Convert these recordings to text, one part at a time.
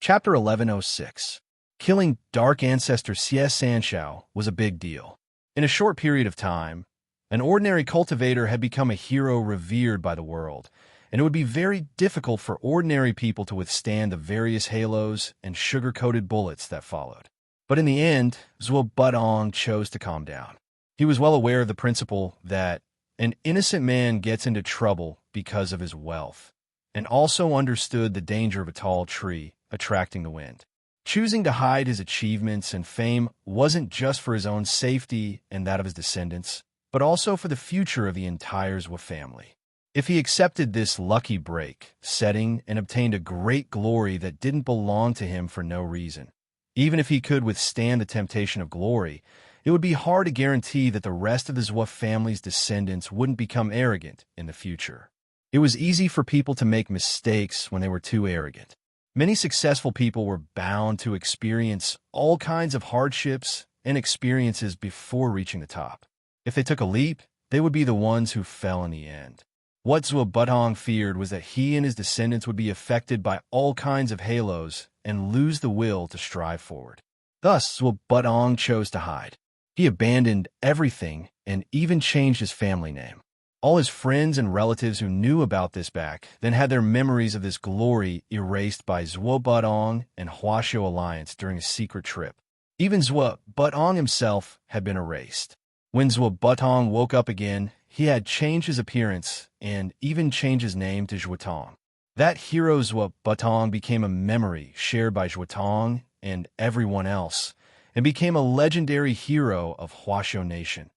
Chapter 1106. Killing Dark Ancestor Xie Sanshao was a big deal. In a short period of time, an ordinary cultivator had become a hero revered by the world, and it would be very difficult for ordinary people to withstand the various halos and sugar-coated bullets that followed. But in the end, Zhuo Butong chose to calm down. He was well aware of the principle that an innocent man gets into trouble because of his wealth, and also understood the danger of a tall tree attracting the wind. Choosing to hide his achievements and fame wasn't just for his own safety and that of his descendants, but also for the future of the entire Zhuo family. If he accepted this lucky break, setting, and obtained a great glory that didn't belong to him for no reason, even if he could withstand the temptation of glory, it would be hard to guarantee that the rest of the Zhuo family's descendants wouldn't become arrogant in the future. It was easy for people to make mistakes when they were too arrogant. Many successful people were bound to experience all kinds of hardships and experiences before reaching the top. If they took a leap, they would be the ones who fell in the end. What Zhuo Butong feared was that he and his descendants would be affected by all kinds of halos and lose the will to strive forward. Thus, Zhuo Butong chose to hide. He abandoned everything and even changed his family name. All his friends and relatives who knew about this back then had their memories of this glory erased by Zhuo Butong and Huaxiu alliance during a secret trip. Even Zhuo Butong himself had been erased. When Zhuo Butong woke up again, he had changed his appearance and even changed his name to Zhuotong. That hero Zhuo Butong became a memory shared by Zhuotong and everyone else, and became a legendary hero of Huaxiu Nation.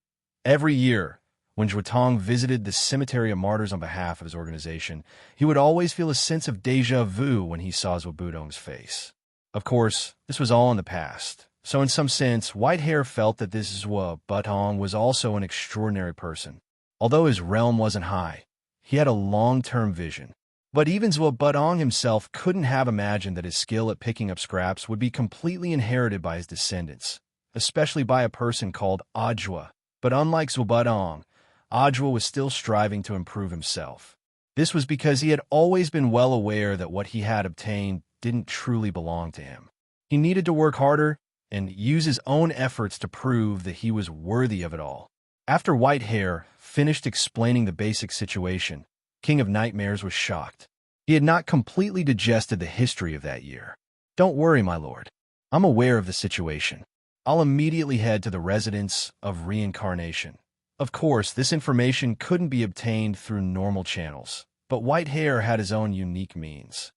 Every year, when Zhuotong visited the Cemetery of Martyrs on behalf of his organization, he would always feel a sense of déjà vu when he saw Zhuo Butong's face. Of course, this was all in the past, so in some sense, Whitehair felt that this Zhuo Butong was also an extraordinary person. Although his realm wasn't high, he had a long-term vision. But even Zhuo Butong himself couldn't have imagined that his skill at picking up scraps would be completely inherited by his descendants, especially by a person called Ajua. But unlike Zhuo Butong, Ajua was still striving to improve himself. This was because he had always been well aware that what he had obtained didn't truly belong to him. He needed to work harder and use his own efforts to prove that he was worthy of it all. After Whitehair finished explaining the basic situation, King of Nightmares was shocked. He had not completely digested the history of that year. "Don't worry, my lord. I'm aware of the situation. I'll immediately head to the residence of reincarnation." Of course, this information couldn't be obtained through normal channels, but Whitehair had his own unique means.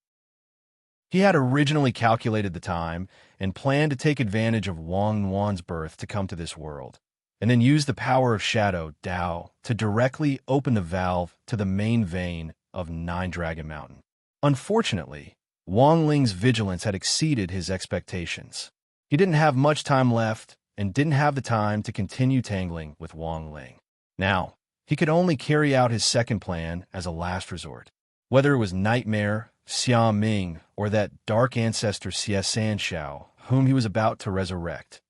He had originally calculated the time and planned to take advantage of Wang Nuan's birth to come to this world, and then use the power of Shadow Dao to directly open the valve to the main vein of Nine Dragon Mountain. Unfortunately, Wang Ling's vigilance had exceeded his expectations. He didn't have much time left and didn't have the time to continue tangling with Wang Ling. Now, he could only carry out his second plan as a last resort. Whether it was Nightmare, Xia Ming, or that dark ancestor Xie Sanshao, whom he was about to resurrect.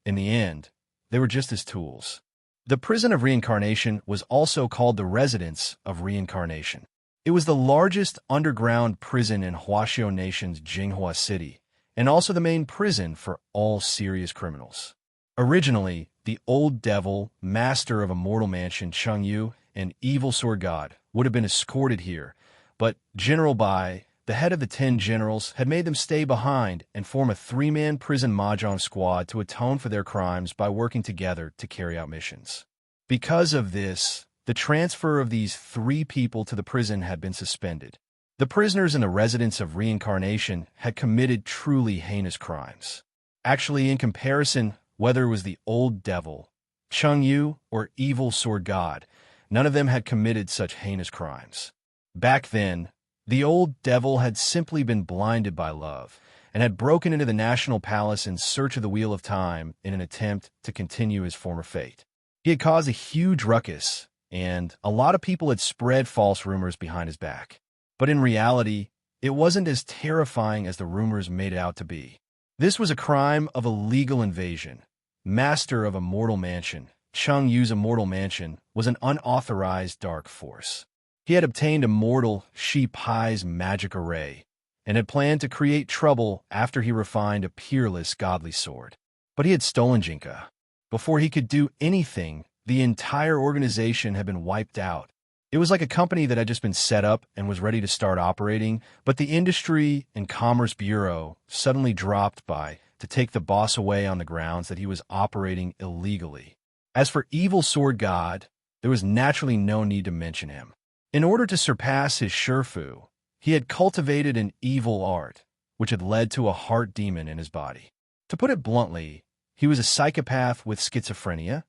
In the end, they were just his tools. The prison of reincarnation was also called the residence of reincarnation. It was the largest underground prison in Huaxiu Nation's Jinghua City, and also the main prison for all serious criminals. Originally, the old devil, master of a mortal mansion, Cheng Yu, and evil sword god, would have been escorted here, but General Bai, the head of the 10 generals, had made them stay behind and form a 3-man prison mahjong squad to atone for their crimes by working together to carry out missions. Because of this, the transfer of these 3 people to the prison had been suspended. The prisoners in the residence of reincarnation had committed truly heinous crimes. Actually, in comparison, whether it was the old devil, Cheng Yu, or evil sword god, none of them had committed such heinous crimes. Back then, the old devil had simply been blinded by love and had broken into the national palace in search of the Wheel of Time in an attempt to continue his former fate. He had caused a huge ruckus, and a lot of people had spread false rumors behind his back. But in reality, it wasn't as terrifying as the rumors made it out to be. This was a crime of illegal invasion. Master of a mortal mansion, Cheng Yu's immortal mansion was an unauthorized dark force. He had obtained immortal Shi Pai's magic array, and had planned to create trouble after he refined a peerless godly sword. But he had stolen Jinka. Before he could do anything, the entire organization had been wiped out. It was like a company that had just been set up and was ready to start operating, but the Industry and Commerce Bureau suddenly dropped by to take the boss away on the grounds that he was operating illegally. As for Evil Sword God, there was naturally no need to mention him. In order to surpass his Shifu, he had cultivated an evil art, which had led to a heart demon in his body. To put it bluntly, he was a psychopath with schizophrenia.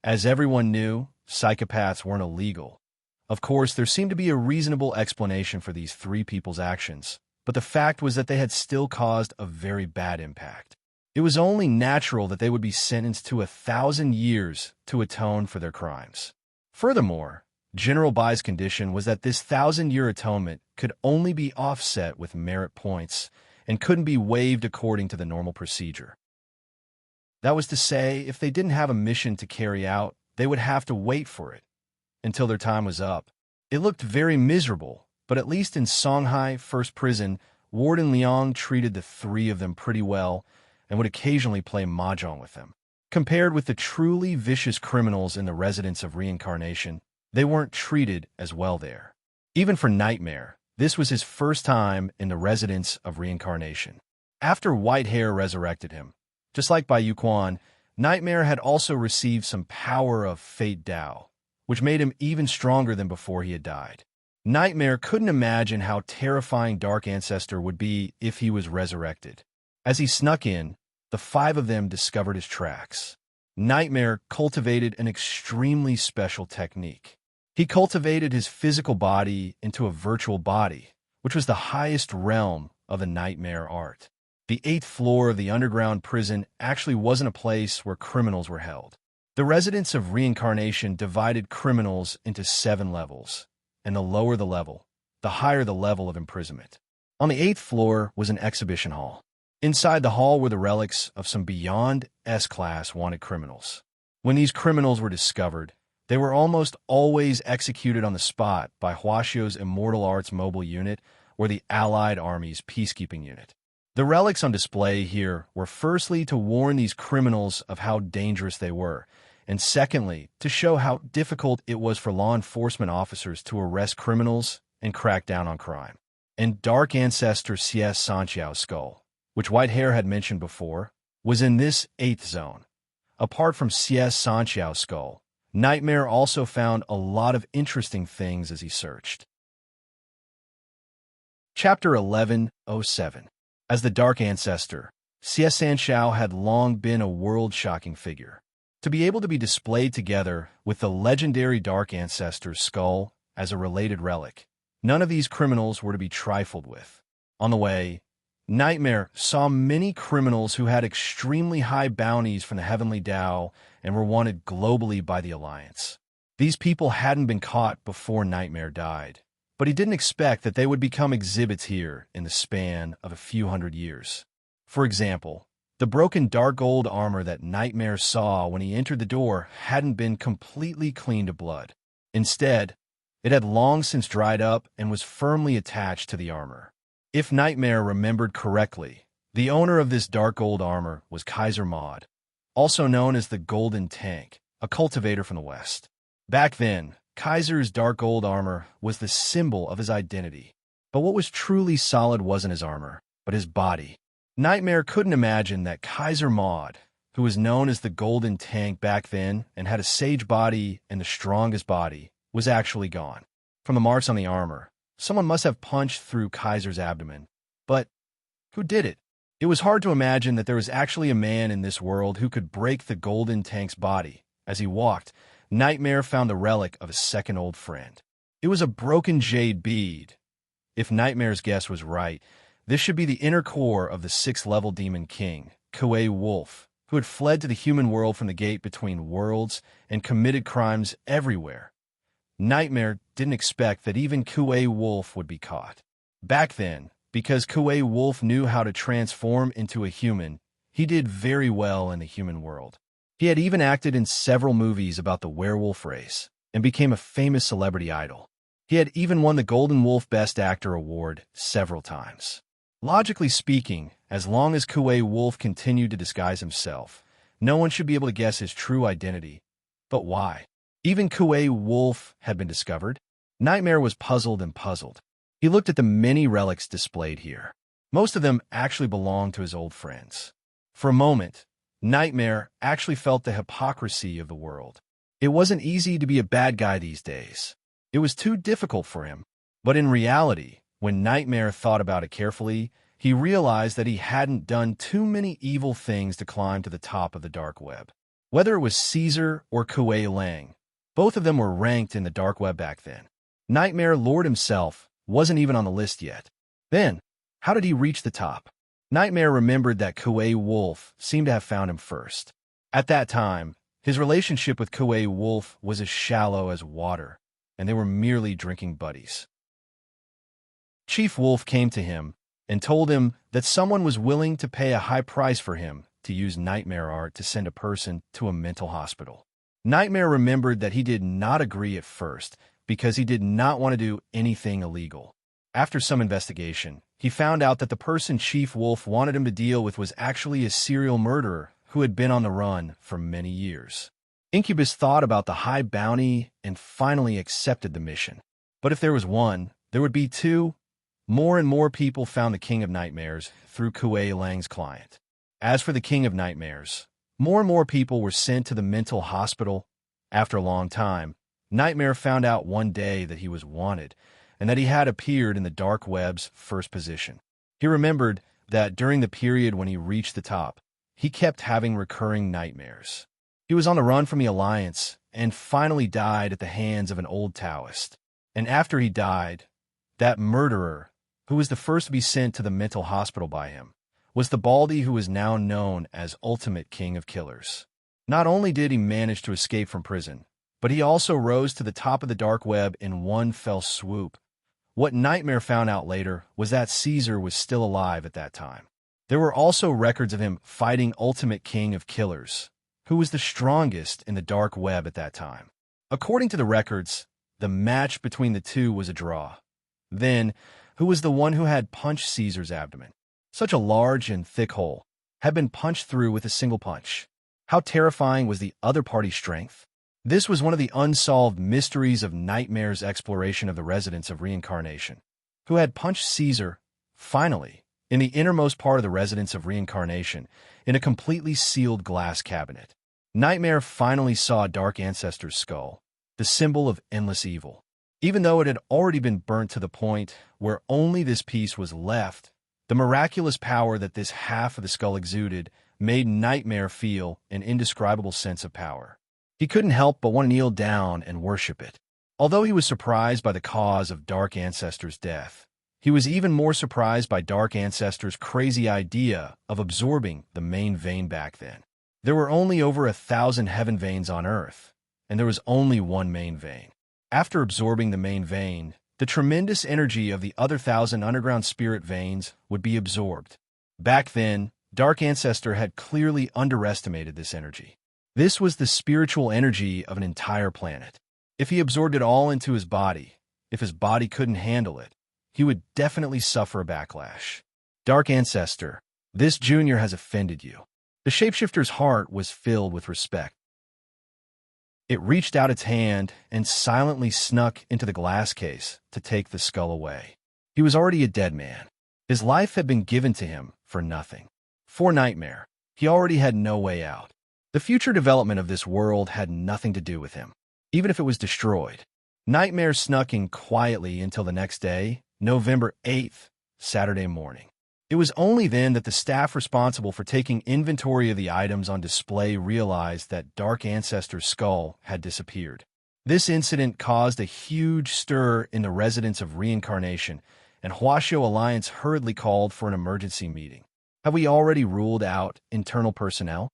As everyone knew, psychopaths weren't illegal. Of course, there seemed to be a reasonable explanation for these three people's actions, but the fact was that they had still caused a very bad impact. It was only natural that they would be sentenced to 1,000 years to atone for their crimes. Furthermore, General Bai's condition was that this 1,000-year atonement could only be offset with merit points and couldn't be waived according to the normal procedure. That was to say, if they didn't have a mission to carry out, they would have to wait for it until their time was up. It looked very miserable, but at least in Songhai First Prison, Warden Liang treated the three of them pretty well and would occasionally play mahjong with them. Compared with the truly vicious criminals in the Residence of Reincarnation, they weren't treated as well there. Even for Nightmare, this was his first time in the Residence of Reincarnation. After White Hair resurrected him, just like Bai Yuquan, Nightmare had also received some power of Fate Dao, which made him even stronger than before he had died. Nightmare couldn't imagine how terrifying Dark Ancestor would be if he was resurrected. As he snuck in, the five of them discovered his tracks. Nightmare cultivated an extremely special technique. He cultivated his physical body into a virtual body, which was the highest realm of the Nightmare art. The 8th floor of the underground prison actually wasn't a place where criminals were held. The Residence of Reincarnation divided criminals into 7 levels, and the lower the level, the higher the level of imprisonment. On the 8th floor was an exhibition hall. Inside the hall were the relics of some beyond S-class wanted criminals. When these criminals were discovered, they were almost always executed on the spot by Huaxio's Immortal Arts Mobile Unit or the Allied Army's Peacekeeping Unit. The relics on display here were firstly to warn these criminals of how dangerous they were, and secondly, to show how difficult it was for law enforcement officers to arrest criminals and crack down on crime. And Dark Ancestor C.S. Sanqiao's skull, which White Hair had mentioned before, was in this 8th zone. Apart from C.S. Sanqiao's skull, Nightmare also found a lot of interesting things as he searched. Chapter 1107. As the Dark Ancestor, C.S. Sanqiao had long been a world-shocking figure. To be able to be displayed together with the legendary Dark Ancestor's skull as a related relic, none of these criminals were to be trifled with. On the way, Nightmare saw many criminals who had extremely high bounties from the Heavenly Tao and were wanted globally by the Alliance. These people hadn't been caught before Nightmare died, but he didn't expect that they would become exhibits here in the span of a few hundred years. For example, the broken dark gold armor that Nightmare saw when he entered the door hadn't been completely cleaned of blood. Instead, it had long since dried up and was firmly attached to the armor. If Nightmare remembered correctly, the owner of this dark gold armor was Kaiser Maud, also known as the Golden Tank, a cultivator from the West. Back then, Kaiser's dark gold armor was the symbol of his identity. But what was truly solid wasn't his armor, but his body. Nightmare couldn't imagine that Kaiser Maud, who was known as the Golden Tank back then and had a sage body and the strongest body, was actually gone. From the marks on the armor, someone must have punched through Kaiser's abdomen. But who did it? It was hard to imagine that there was actually a man in this world who could break the Golden Tank's body. As he walked, Nightmare found the relic of a second old friend. It was a broken jade bead. If Nightmare's guess was right, this should be the inner core of the 6th-level Demon King, Kuei Wolf, who had fled to the human world from the gate between worlds and committed crimes everywhere. Nightmare didn't expect that even Kuei Wolf would be caught. Back then, because Kuei Wolf knew how to transform into a human, he did very well in the human world. He had even acted in several movies about the werewolf race and became a famous celebrity idol. He had even won the Golden Wolf Best Actor award several times. Logically speaking, as long as Kuei Wolf continued to disguise himself, no one should be able to guess his true identity. But why? Even Kuei Wolf had been discovered. Nightmare was puzzled and puzzled. He looked at the many relics displayed here. Most of them actually belonged to his old friends. For a moment, Nightmare actually felt the hypocrisy of the world. It wasn't easy to be a bad guy these days. It was too difficult for him. But in reality, when Nightmare thought about it carefully, he realized that he hadn't done too many evil things to climb to the top of the dark web. Whether it was Caesar or Kuei Lang, both of them were ranked in the dark web back then. Nightmare Lord himself wasn't even on the list yet. Then, how did he reach the top? Nightmare remembered that Kuei Wolf seemed to have found him first. At that time, his relationship with Kuei Wolf was as shallow as water, and they were merely drinking buddies. Chief Wolf came to him and told him that someone was willing to pay a high price for him to use nightmare art to send a person to a mental hospital. Nightmare remembered that he did not agree at first because he did not want to do anything illegal. After some investigation, he found out that the person Chief Wolf wanted him to deal with was actually a serial murderer who had been on the run for many years. Incubus thought about the high bounty and finally accepted the mission. But if there was one, there would be two. More and more people found the King of Nightmares through Kuei Lang's client. As for the King of Nightmares, more and more people were sent to the mental hospital. After a long time, Nightmare found out one day that he was wanted and that he had appeared in the dark web's first position. He remembered that during the period when he reached the top, he kept having recurring nightmares. He was on the run from the Alliance and finally died at the hands of an old Taoist. And after he died, that murderer, who was the first to be sent to the mental hospital by him, was the Baldy who is now known as Ultimate King of Killers. Not only did he manage to escape from prison, but he also rose to the top of the dark web in one fell swoop. What Nightmare found out later was that Caesar was still alive at that time. There were also records of him fighting Ultimate King of Killers, who was the strongest in the dark web at that time. According to the records, the match between the two was a draw. Then, who was the one who had punched Caesar's abdomen? Such a large and thick hole had been punched through with a single punch. How terrifying was the other party's strength? This was one of the unsolved mysteries of Nightmare's exploration of the residence of reincarnation. Who had punched Caesar, finally, in the innermost part of the residence of reincarnation, in a completely sealed glass cabinet? Nightmare finally saw Dark Ancestor's skull, the symbol of endless evil. Even though it had already been burnt to the point where only this piece was left, the miraculous power that this half of the skull exuded made Nightmare feel an indescribable sense of power. He couldn't help but want to kneel down and worship it. Although he was surprised by the cause of Dark Ancestor's death, he was even more surprised by Dark Ancestor's crazy idea of absorbing the main vein back then. There were only over 1,000 heaven veins on Earth, and there was only one main vein. After absorbing the main vein, the tremendous energy of the other 1,000 underground spirit veins would be absorbed. Back then, Dark Ancestor had clearly underestimated this energy. This was the spiritual energy of an entire planet. If he absorbed it all into his body, if his body couldn't handle it, he would definitely suffer a backlash. Dark Ancestor, this junior has offended you. The shapeshifter's heart was filled with respect. It reached out its hand and silently snuck into the glass case to take the skull away. He was already a dead man. His life had been given to him for nothing. For Nightmare, he already had no way out. The future development of this world had nothing to do with him, even if it was destroyed. Nightmare snuck in quietly until the next day, November 8th, Saturday morning. It was only then that the staff responsible for taking inventory of the items on display realized that Dark Ancestor's skull had disappeared. This incident caused a huge stir in the residence of reincarnation, and Huasho Alliance hurriedly called for an emergency meeting. Have we already ruled out internal personnel?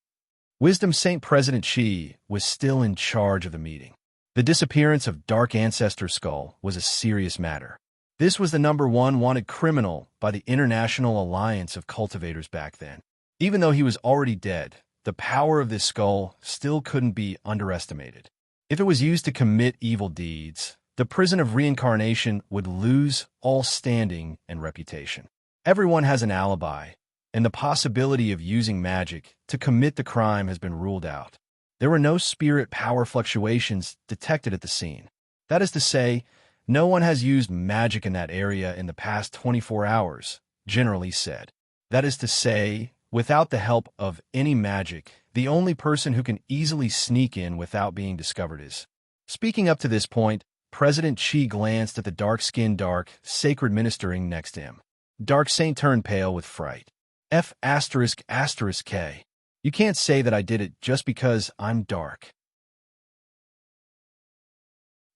Wisdom Saint President Shi was still in charge of the meeting. The disappearance of Dark Ancestor's skull was a serious matter. This was the #1 wanted criminal by the International Alliance of Cultivators back then. Even though he was already dead, the power of this skull still couldn't be underestimated. If it was used to commit evil deeds, the prison of reincarnation would lose all standing and reputation. Everyone has an alibi, and the possibility of using magic to commit the crime has been ruled out. There were no spirit power fluctuations detected at the scene. That is to say, no one has used magic in that area in the past 24 hours, generally said. That is to say, without the help of any magic, the only person who can easily sneak in without being discovered is. Speaking up to this point, President Qi glanced at the dark-skinned sacred ministering next to him. Dark Saint turned pale with fright. F***K. You can't say that I did it just because I'm dark.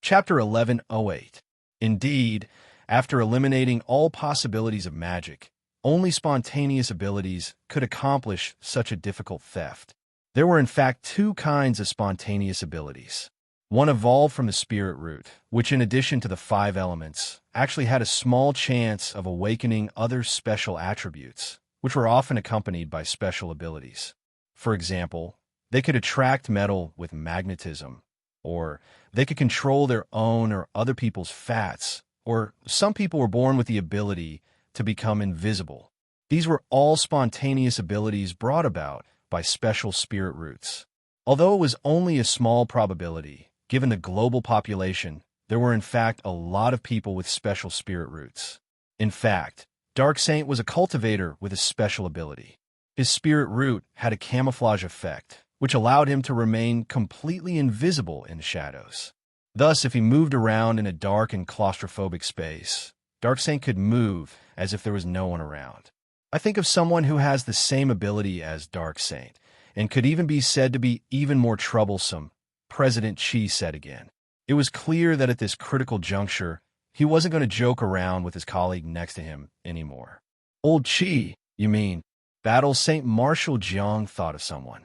Chapter 1108. Indeed, after eliminating all possibilities of magic, only spontaneous abilities could accomplish such a difficult theft. There were in fact two kinds of spontaneous abilities. One evolved from the spirit root, which in addition to the 5 elements, actually had a small chance of awakening other special attributes, which were often accompanied by special abilities. For example, they could attract metal with magnetism, or they could control their own or other people's fats, or some people were born with the ability to become invisible. These were all spontaneous abilities brought about by special spirit roots. Although it was only a small probability, given the global population, there were in fact a lot of people with special spirit roots. In fact, Dark Saint was a cultivator with a special ability. His spirit root had a camouflage effect, which allowed him to remain completely invisible in the shadows. Thus, if he moved around in a dark and claustrophobic space, Dark Saint could move as if there was no one around. I think of someone who has the same ability as Dark Saint, and could even be said to be even more troublesome, President Qi said again. It was clear that at this critical juncture, he wasn't going to joke around with his colleague next to him anymore. Old Qi, you mean? Battle St. Marshal Jiang thought of someone.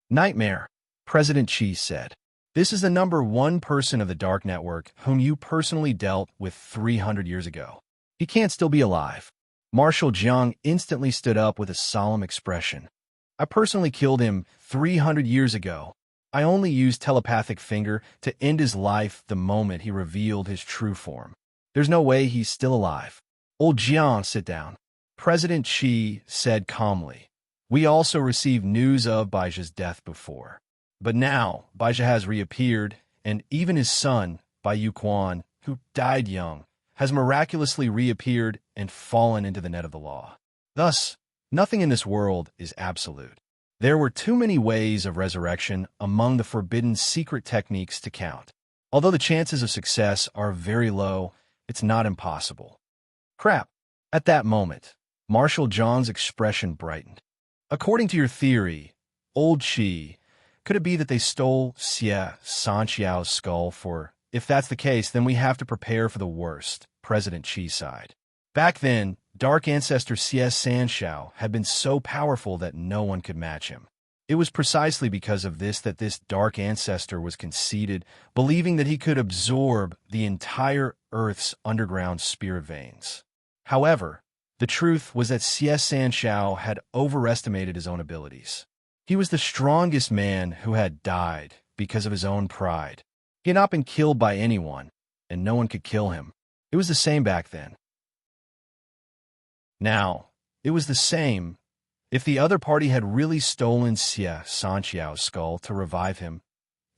Nightmare, President Qi said. This is the #1 person of the Dark Network whom you personally dealt with 300 years ago. He can't still be alive. Marshal Jiang instantly stood up with a solemn expression. I personally killed him 300 years ago. I only used telepathic finger to end his life the moment he revealed his true form. There's no way he's still alive. Old Jiang, sit down. President Qi said calmly. We also received news of Baijia's death before. But now, Baizhi has reappeared, and even his son, Bai Quan, who died young, has miraculously reappeared and fallen into the net of the law. Thus, nothing in this world is absolute. There were too many ways of resurrection among the forbidden secret techniques to count. Although the chances of success are very low, it's not impossible. Crap. At that moment, Marshal Jiang's expression brightened. According to your theory, Old Qi, could it be that they stole Xie Sanqiao's skull for... If that's the case, then we have to prepare for the worst, President Qi sighed. Back then, Dark Ancestor Xie Sanqiao had been so powerful that no one could match him. It was precisely because of this that this Dark Ancestor was conceited, believing that he could absorb the entire Earth's underground spirit veins. However, the truth was that Xie Sanqiao had overestimated his own abilities. He was the strongest man who had died because of his own pride. He had not been killed by anyone, and no one could kill him. It was the same back then. Now, it was the same. If the other party had really stolen Xie Sanqiao's skull to revive him,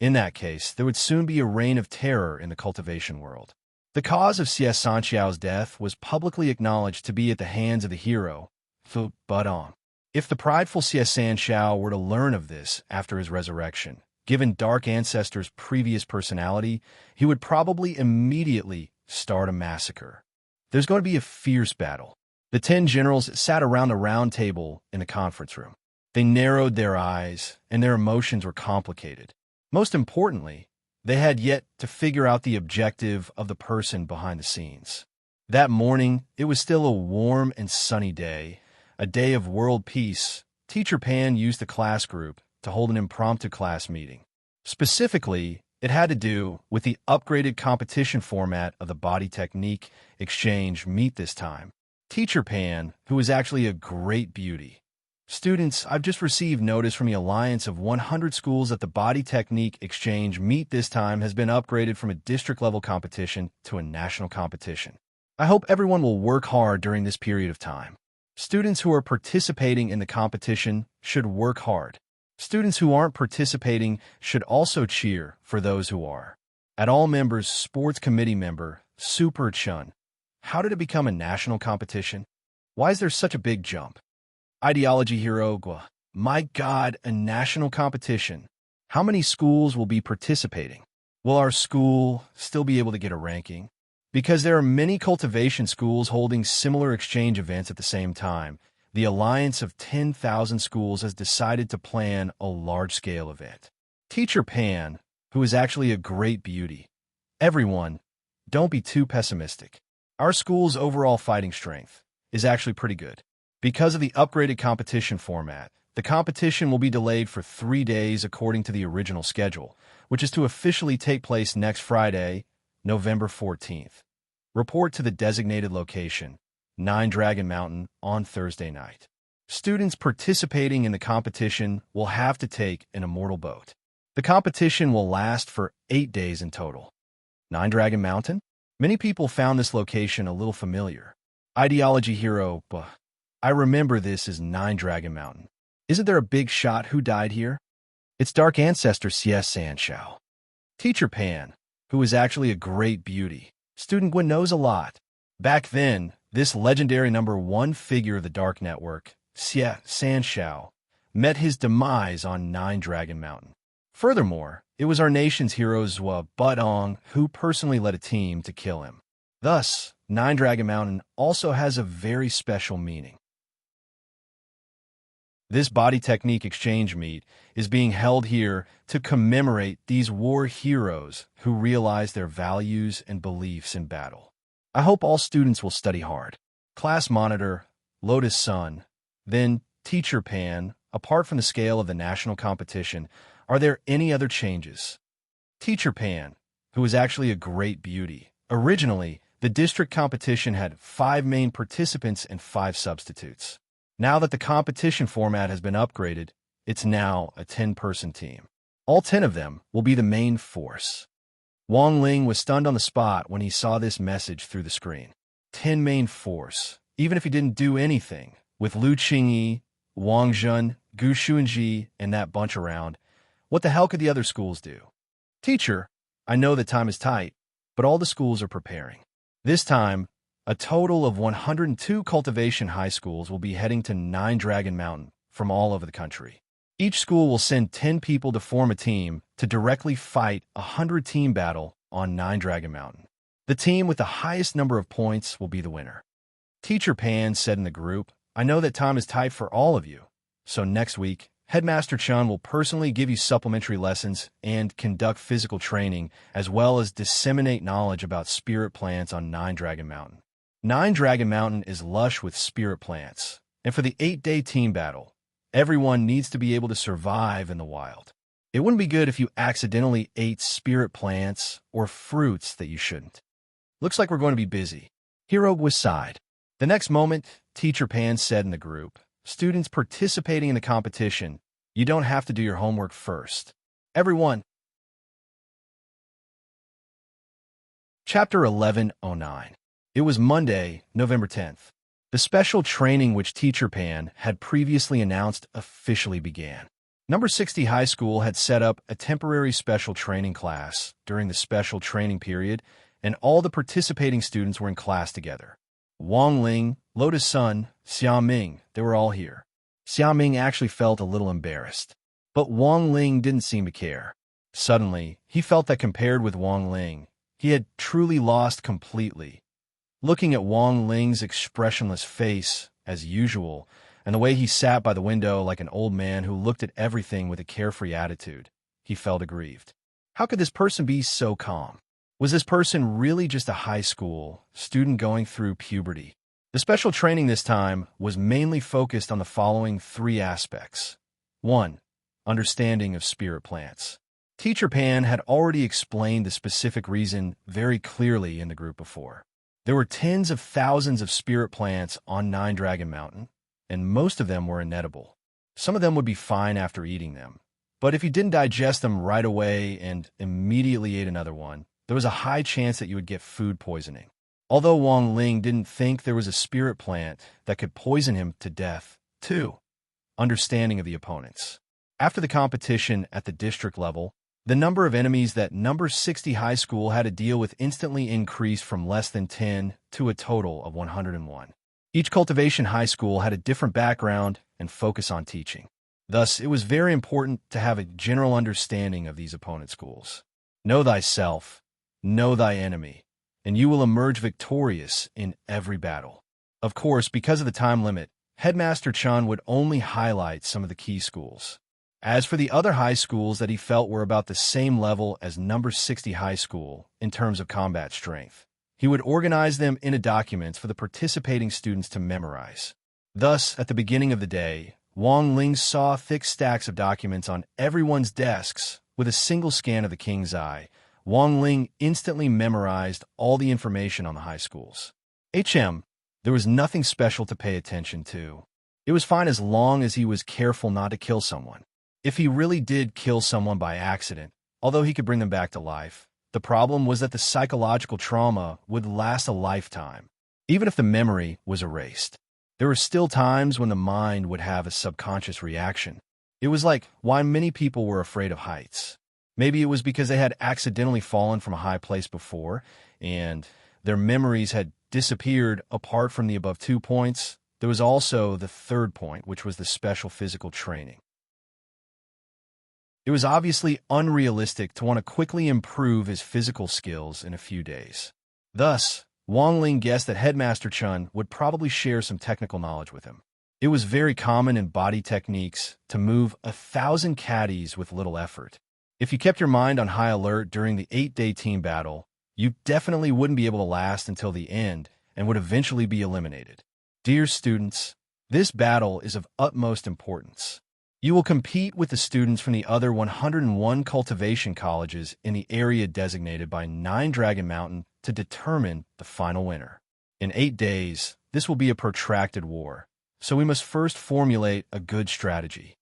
in that case, there would soon be a reign of terror in the cultivation world. The cause of Xie Sanqiao's death was publicly acknowledged to be at the hands of the hero, Fu Budong. If the prideful Xie Sanqiao were to learn of this after his resurrection, given Dark Ancestor's previous personality, he would probably immediately start a massacre. There's going to be a fierce battle. The 10 generals sat around a round table in the conference room. They narrowed their eyes, and their emotions were complicated. Most importantly, they had yet to figure out the objective of the person behind the scenes. That morning, it was still a warm and sunny day, a day of world peace. Teacher Pan used the class group to hold an impromptu class meeting. Specifically, it had to do with the upgraded competition format of the body technique exchange meet this time. Teacher Pan, who is actually a great beauty. Students, I've just received notice from the Alliance of 100 schools that the body technique exchange meet this time has been upgraded from a district-level competition to a national competition. I hope everyone will work hard during this period of time. Students who are participating in the competition should work hard. Students who aren't participating should also cheer for those who are. At all members, sports committee member, Super Chun. How did it become a national competition? Why is there such a big jump? Ideology hero, Gua. My God, a national competition. How many schools will be participating? Will our school still be able to get a ranking? Because there are many cultivation schools holding similar exchange events at the same time, the Alliance of 10,000 Schools has decided to plan a large-scale event. Teacher Pan, who is actually a great beauty. Everyone, don't be too pessimistic. Our school's overall fighting strength is actually pretty good. Because of the upgraded competition format, the competition will be delayed for 3 days according to the original schedule, which is to officially take place next Friday, November 14th. Report to the designated location, 9 Dragon Mountain, on Thursday night. Students participating in the competition will have to take an immortal boat. The competition will last for 8 days in total. 9 Dragon Mountain? Many people found this location a little familiar. Ideology hero, I remember this as 9 Dragon Mountain. Isn't there a big shot who died here? It's Dark Ancestor C.S. Sanshao. Teacher Pan, who is actually a great beauty. Student Gwen knows a lot. Back then, this legendary #1 figure of the Dark Network, Xie Sanshao, met his demise on 9 Dragon Mountain. Furthermore, it was our nation's hero Zhua Budong who personally led a team to kill him. Thus, 9 Dragon Mountain also has a very special meaning. This body technique exchange meet is being held here to commemorate these war heroes who realize their values and beliefs in battle. I hope all students will study hard. Class monitor, Lotus Sun, then Teacher Pan. Apart from the scale of the national competition, are there any other changes? Teacher Pan, who is actually a great beauty. Originally, the district competition had 5 main participants and 5 substitutes. Now that the competition format has been upgraded, it's now a 10-person team. All 10 of them will be the main force. Wang Ling was stunned on the spot when he saw this message through the screen. 10 main force, even if he didn't do anything. With Lu Qingyi, Wang Zhen, Gu Xuanji, and that bunch around, what the hell could the other schools do? Teacher, I know that time is tight, but all the schools are preparing. This time, a total of 102 cultivation high schools will be heading to 9 Dragon Mountain from all over the country. Each school will send 10 people to form a team to directly fight a 100-team battle on 9 Dragon Mountain. The team with the highest number of points will be the winner. Teacher Pan said in the group, I know that time is tight for all of you, so next week, Headmaster Chun will personally give you supplementary lessons and conduct physical training, as well as disseminate knowledge about spirit plants on 9 Dragon Mountain. 9 Dragon Mountain is lush with spirit plants, and for the 8-day team battle, everyone needs to be able to survive in the wild. It wouldn't be good if you accidentally ate spirit plants or fruits that you shouldn't. Looks like we're going to be busy. Hero was sighed. The next moment, Teacher Pan said in the group, students participating in the competition, you don't have to do your homework first. Everyone. Chapter 1109. It was Monday, November 10th. The special training which Teacher Pan had previously announced officially began. Number 60 High School had set up a temporary special training class during the special training period, and all the participating students were in class together. Wang Ling, Lotus Sun, Xia Ming, they were all here. Xia Ming actually felt a little embarrassed, but Wang Ling didn't seem to care. Suddenly, he felt that compared with Wang Ling, he had truly lost completely. Looking at Wang Ling's expressionless face, as usual, and the way he sat by the window like an old man who looked at everything with a carefree attitude, he felt aggrieved. How could this person be so calm? Was this person really just a high school student going through puberty? The special training this time was mainly focused on the following 3 aspects. 1. Understanding of spirit plants. Teacher Pan had already explained the specific reason very clearly in the group before. There were tens of thousands of spirit plants on 9 Dragon Mountain, and most of them were inedible. Some of them would be fine after eating them, but if you didn't digest them right away and immediately ate another one, there was a high chance that you would get food poisoning. although Wang Ling didn't think there was a spirit plant that could poison him to death. 2. Understanding of the opponents. After the competition at the district level, the number of enemies that number 60 high school had to deal with instantly increased from less than 10 to a total of 101. Each cultivation high school had a different background and focus on teaching. Thus, it was very important to have a general understanding of these opponent schools. Know thyself, know thy enemy, and you will emerge victorious in every battle. Of course, because of the time limit, Headmaster Chun would only highlight some of the key schools. As for the other high schools that he felt were about the same level as number 60 high school in terms of combat strength, he would organize them into documents for the participating students to memorize. Thus, at the beginning of the day, Wang Ling saw thick stacks of documents on everyone's desks. With a single scan of the king's eye, Wang Ling instantly memorized all the information on the high schools. There was nothing special to pay attention to. It was fine as long as he was careful not to kill someone. If he really did kill someone by accident, although he could bring them back to life, the problem was that the psychological trauma would last a lifetime. Even if the memory was erased, there were still times when the mind would have a subconscious reaction. It was like why many people were afraid of heights. Maybe it was because they had accidentally fallen from a high place before, and their memories had disappeared apart from the above 2 points. There was also the third point, which was the special physical training. It was obviously unrealistic to want to quickly improve his physical skills in a few days. Thus, Wang Ling guessed that Headmaster Chun would probably share some technical knowledge with him. It was very common in body techniques to move 1,000 caddies with little effort. If you kept your mind on high alert during the 8-day team battle, you definitely wouldn't be able to last until the end and would eventually be eliminated. Dear students, this battle is of utmost importance. You will compete with the students from the other 101 cultivation colleges in the area designated by 9 Dragon Mountain to determine the final winner. In 8 days, this will be a protracted war, so we must first formulate a good strategy.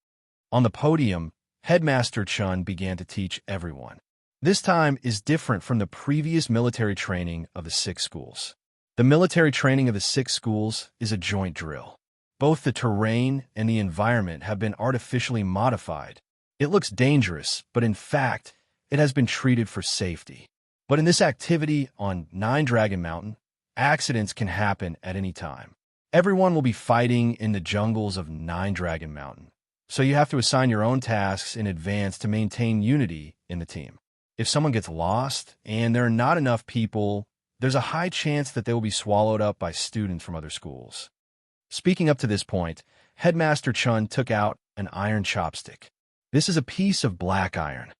On the podium, Headmaster Chun began to teach everyone. This time is different from the previous military training of the 6 schools. The military training of the 6 schools is a joint drill. Both the terrain and the environment have been artificially modified. It looks dangerous, but in fact, it has been treated for safety. But in this activity on 9 Dragon Mountain, accidents can happen at any time. Everyone will be fighting in the jungles of 9 Dragon Mountain, so you have to assign your own tasks in advance to maintain unity in the team. If someone gets lost and there are not enough people, there's a high chance that they will be swallowed up by students from other schools. Speaking up to this point, Headmaster Chun took out an iron chopstick. This is a piece of black iron.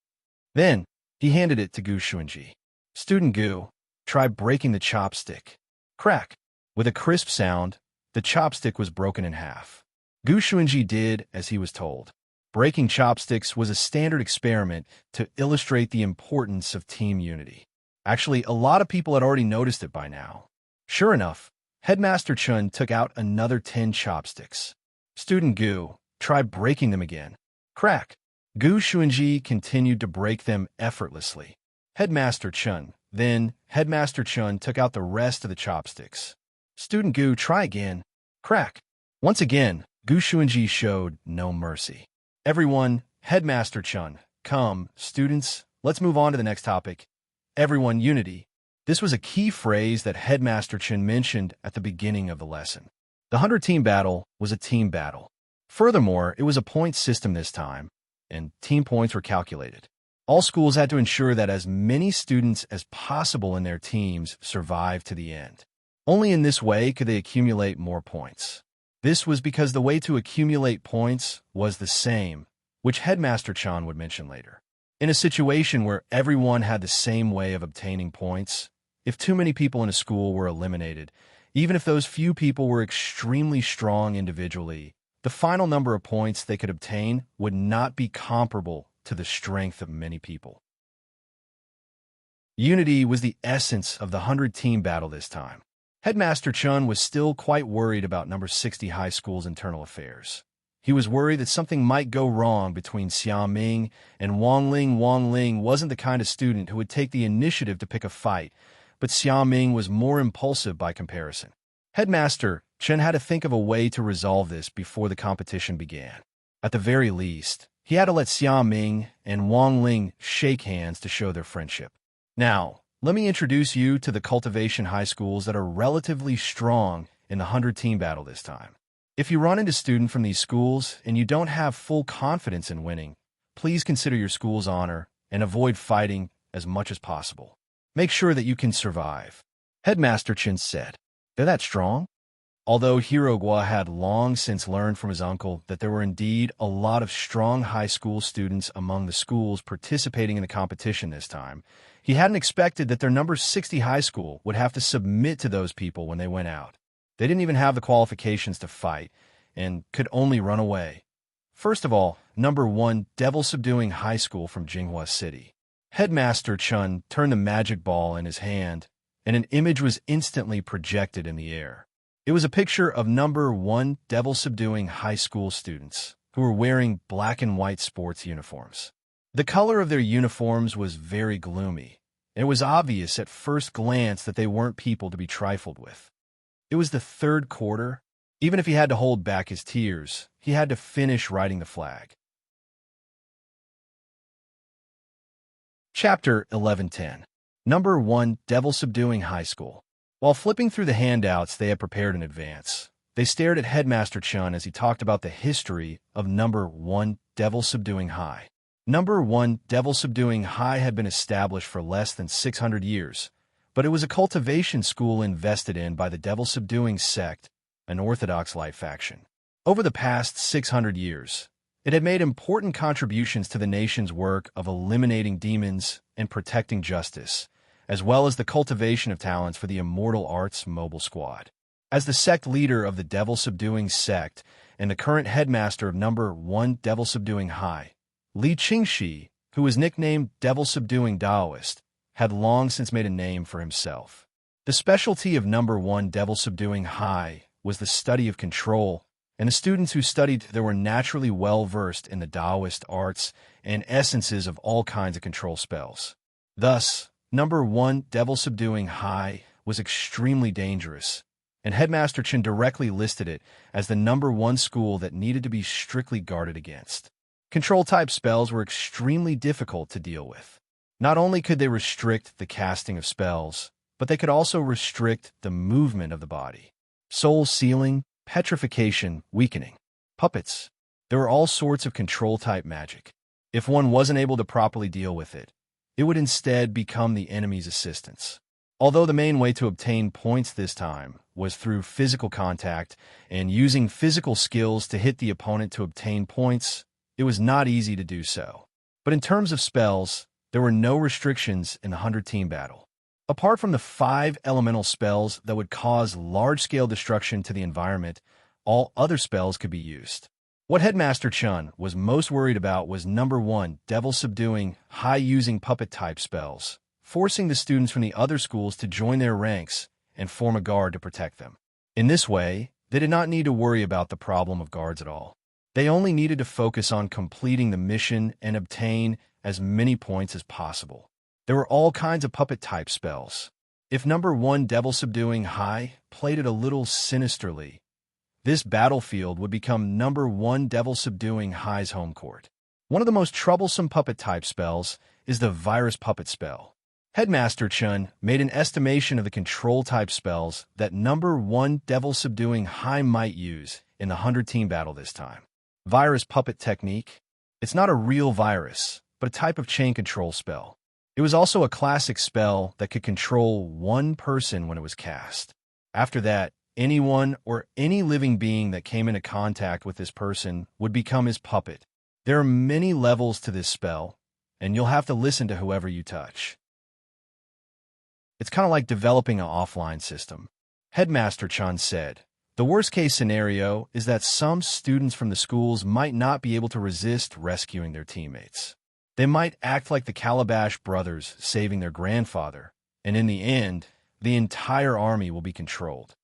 Then, he handed it to Gu Xuanji. Student Gu, try breaking the chopstick. Crack! With a crisp sound, the chopstick was broken in half. Gu Xuanji did as he was told. Breaking chopsticks was a standard experiment to illustrate the importance of team unity. Actually, a lot of people had already noticed it by now. Sure enough, Headmaster Chun took out another 10 chopsticks. Student Gu, try breaking them again. Crack! Gu Xuanji continued to break them effortlessly. Headmaster Chun took out the rest of the chopsticks. Student Gu, try again. Crack! Once again, Gu Xuanji showed no mercy. Everyone, Headmaster Chun, come, students, let's move on to the next topic. Everyone, unity. This was a key phrase that Headmaster Chun mentioned at the beginning of the lesson. The 100-team battle was a team battle. Furthermore, it was a point system this time, and team points were calculated. All schools had to ensure that as many students as possible in their teams survived to the end. Only in this way could they accumulate more points. This was because the way to accumulate points was the same, which Headmaster Chun would mention later. In a situation where everyone had the same way of obtaining points, if too many people in a school were eliminated, even if those few people were extremely strong individually, the final number of points they could obtain would not be comparable to the strength of many people. Unity was the essence of the 100-team battle this time. Headmaster Chun was still quite worried about number 60 high school's internal affairs. He was worried that something might go wrong between Xiao Ming and Wang Ling. Wang Ling wasn't the kind of student who would take the initiative to pick a fight, but Xia Ming was more impulsive by comparison. Headmaster Chen had to think of a way to resolve this before the competition began. At the very least, he had to let Xia Ming and Wang Ling shake hands to show their friendship. Now, let me introduce you to the cultivation high schools that are relatively strong in the 100-team battle this time. If you run into a student from these schools and you don't have full confidence in winning, please consider your school's honor and avoid fighting as much as possible. Make sure that you can survive. Headmaster Chen said. They're that strong? Although Hero Gua had long since learned from his uncle that there were indeed a lot of strong high school students among the schools participating in the competition this time, he hadn't expected that their number 60 high school would have to submit to those people when they went out. They didn't even have the qualifications to fight and could only run away. First of all, number 1 devil-subduing high school from Jinghua City. Headmaster Chun turned the magic ball in his hand, and an image was instantly projected in the air. It was a picture of number 1 devil-subduing high school students who were wearing black and white sports uniforms. The color of their uniforms was very gloomy, and it was obvious at first glance that they weren't people to be trifled with. It was the 3rd quarter. Even if he had to hold back his tears, he had to finish writing the flag. Chapter 1110. Number 1 Devil-Subduing High School. While flipping through the handouts they had prepared in advance, they stared at Headmaster Chun as he talked about the history of number 1 Devil-Subduing High. Number 1 Devil-Subduing High had been established for less than 600 years, but it was a cultivation school invested in by the Devil-Subduing sect, an Orthodox light faction. Over the past 600 years, it had made important contributions to the nation's work of eliminating demons and protecting justice, as well as the cultivation of talents for the Immortal Arts Mobile Squad. As the sect leader of the Devil-Subduing sect and the current headmaster of number 1 Devil-Subduing High, Li Qingxi, who was nicknamed Devil-Subduing Taoist, had long since made a name for himself. The specialty of number 1 Devil-Subduing High was the study of control, and the students who studied there were naturally well-versed in the Taoist arts and essences of all kinds of control spells. Thus, number 1 Devil-Subduing High was extremely dangerous, and Headmaster Chen directly listed it as the number 1 school that needed to be strictly guarded against. Control-type spells were extremely difficult to deal with. Not only could they restrict the casting of spells, but they could also restrict the movement of the body. Soul sealing, petrification, weakening. Puppets. There were all sorts of control-type magic. If one wasn't able to properly deal with it, it would instead become the enemy's assistance. Although the main way to obtain points this time was through physical contact and using physical skills to hit the opponent to obtain points, it was not easy to do so. But in terms of spells, there were no restrictions in the 100-team battle. Apart from the 5 elemental spells that would cause large-scale destruction to the environment, all other spells could be used. What Headmaster Chun was most worried about was number 1 Devil-Subduing High-using puppet-type spells, forcing the students from the other schools to join their ranks and form a guard to protect them. In this way, they did not need to worry about the problem of guards at all. They only needed to focus on completing the mission and obtain as many points as possible. There were all kinds of puppet-type spells. If number 1 Devil-Subduing High played it a little sinisterly, this battlefield would become number 1 Devil-Subduing High's home court. One of the most troublesome puppet-type spells is the Virus Puppet spell. Headmaster Chun made an estimation of the control-type spells that number 1 Devil-Subduing High might use in the 100-team battle this time. Virus Puppet Technique. It's not a real virus, but a type of chain control spell. It was also a classic spell that could control one person when it was cast. After that, anyone or any living being that came into contact with this person would become his puppet. There are many levels to this spell, and you'll have to listen to whoever you touch. It's kind of like developing an offline system. Headmaster Chan said, the worst-case scenario is that some students from the schools might not be able to resist rescuing their teammates. They might act like the Calabash brothers saving their grandfather, and in the end, the entire army will be controlled.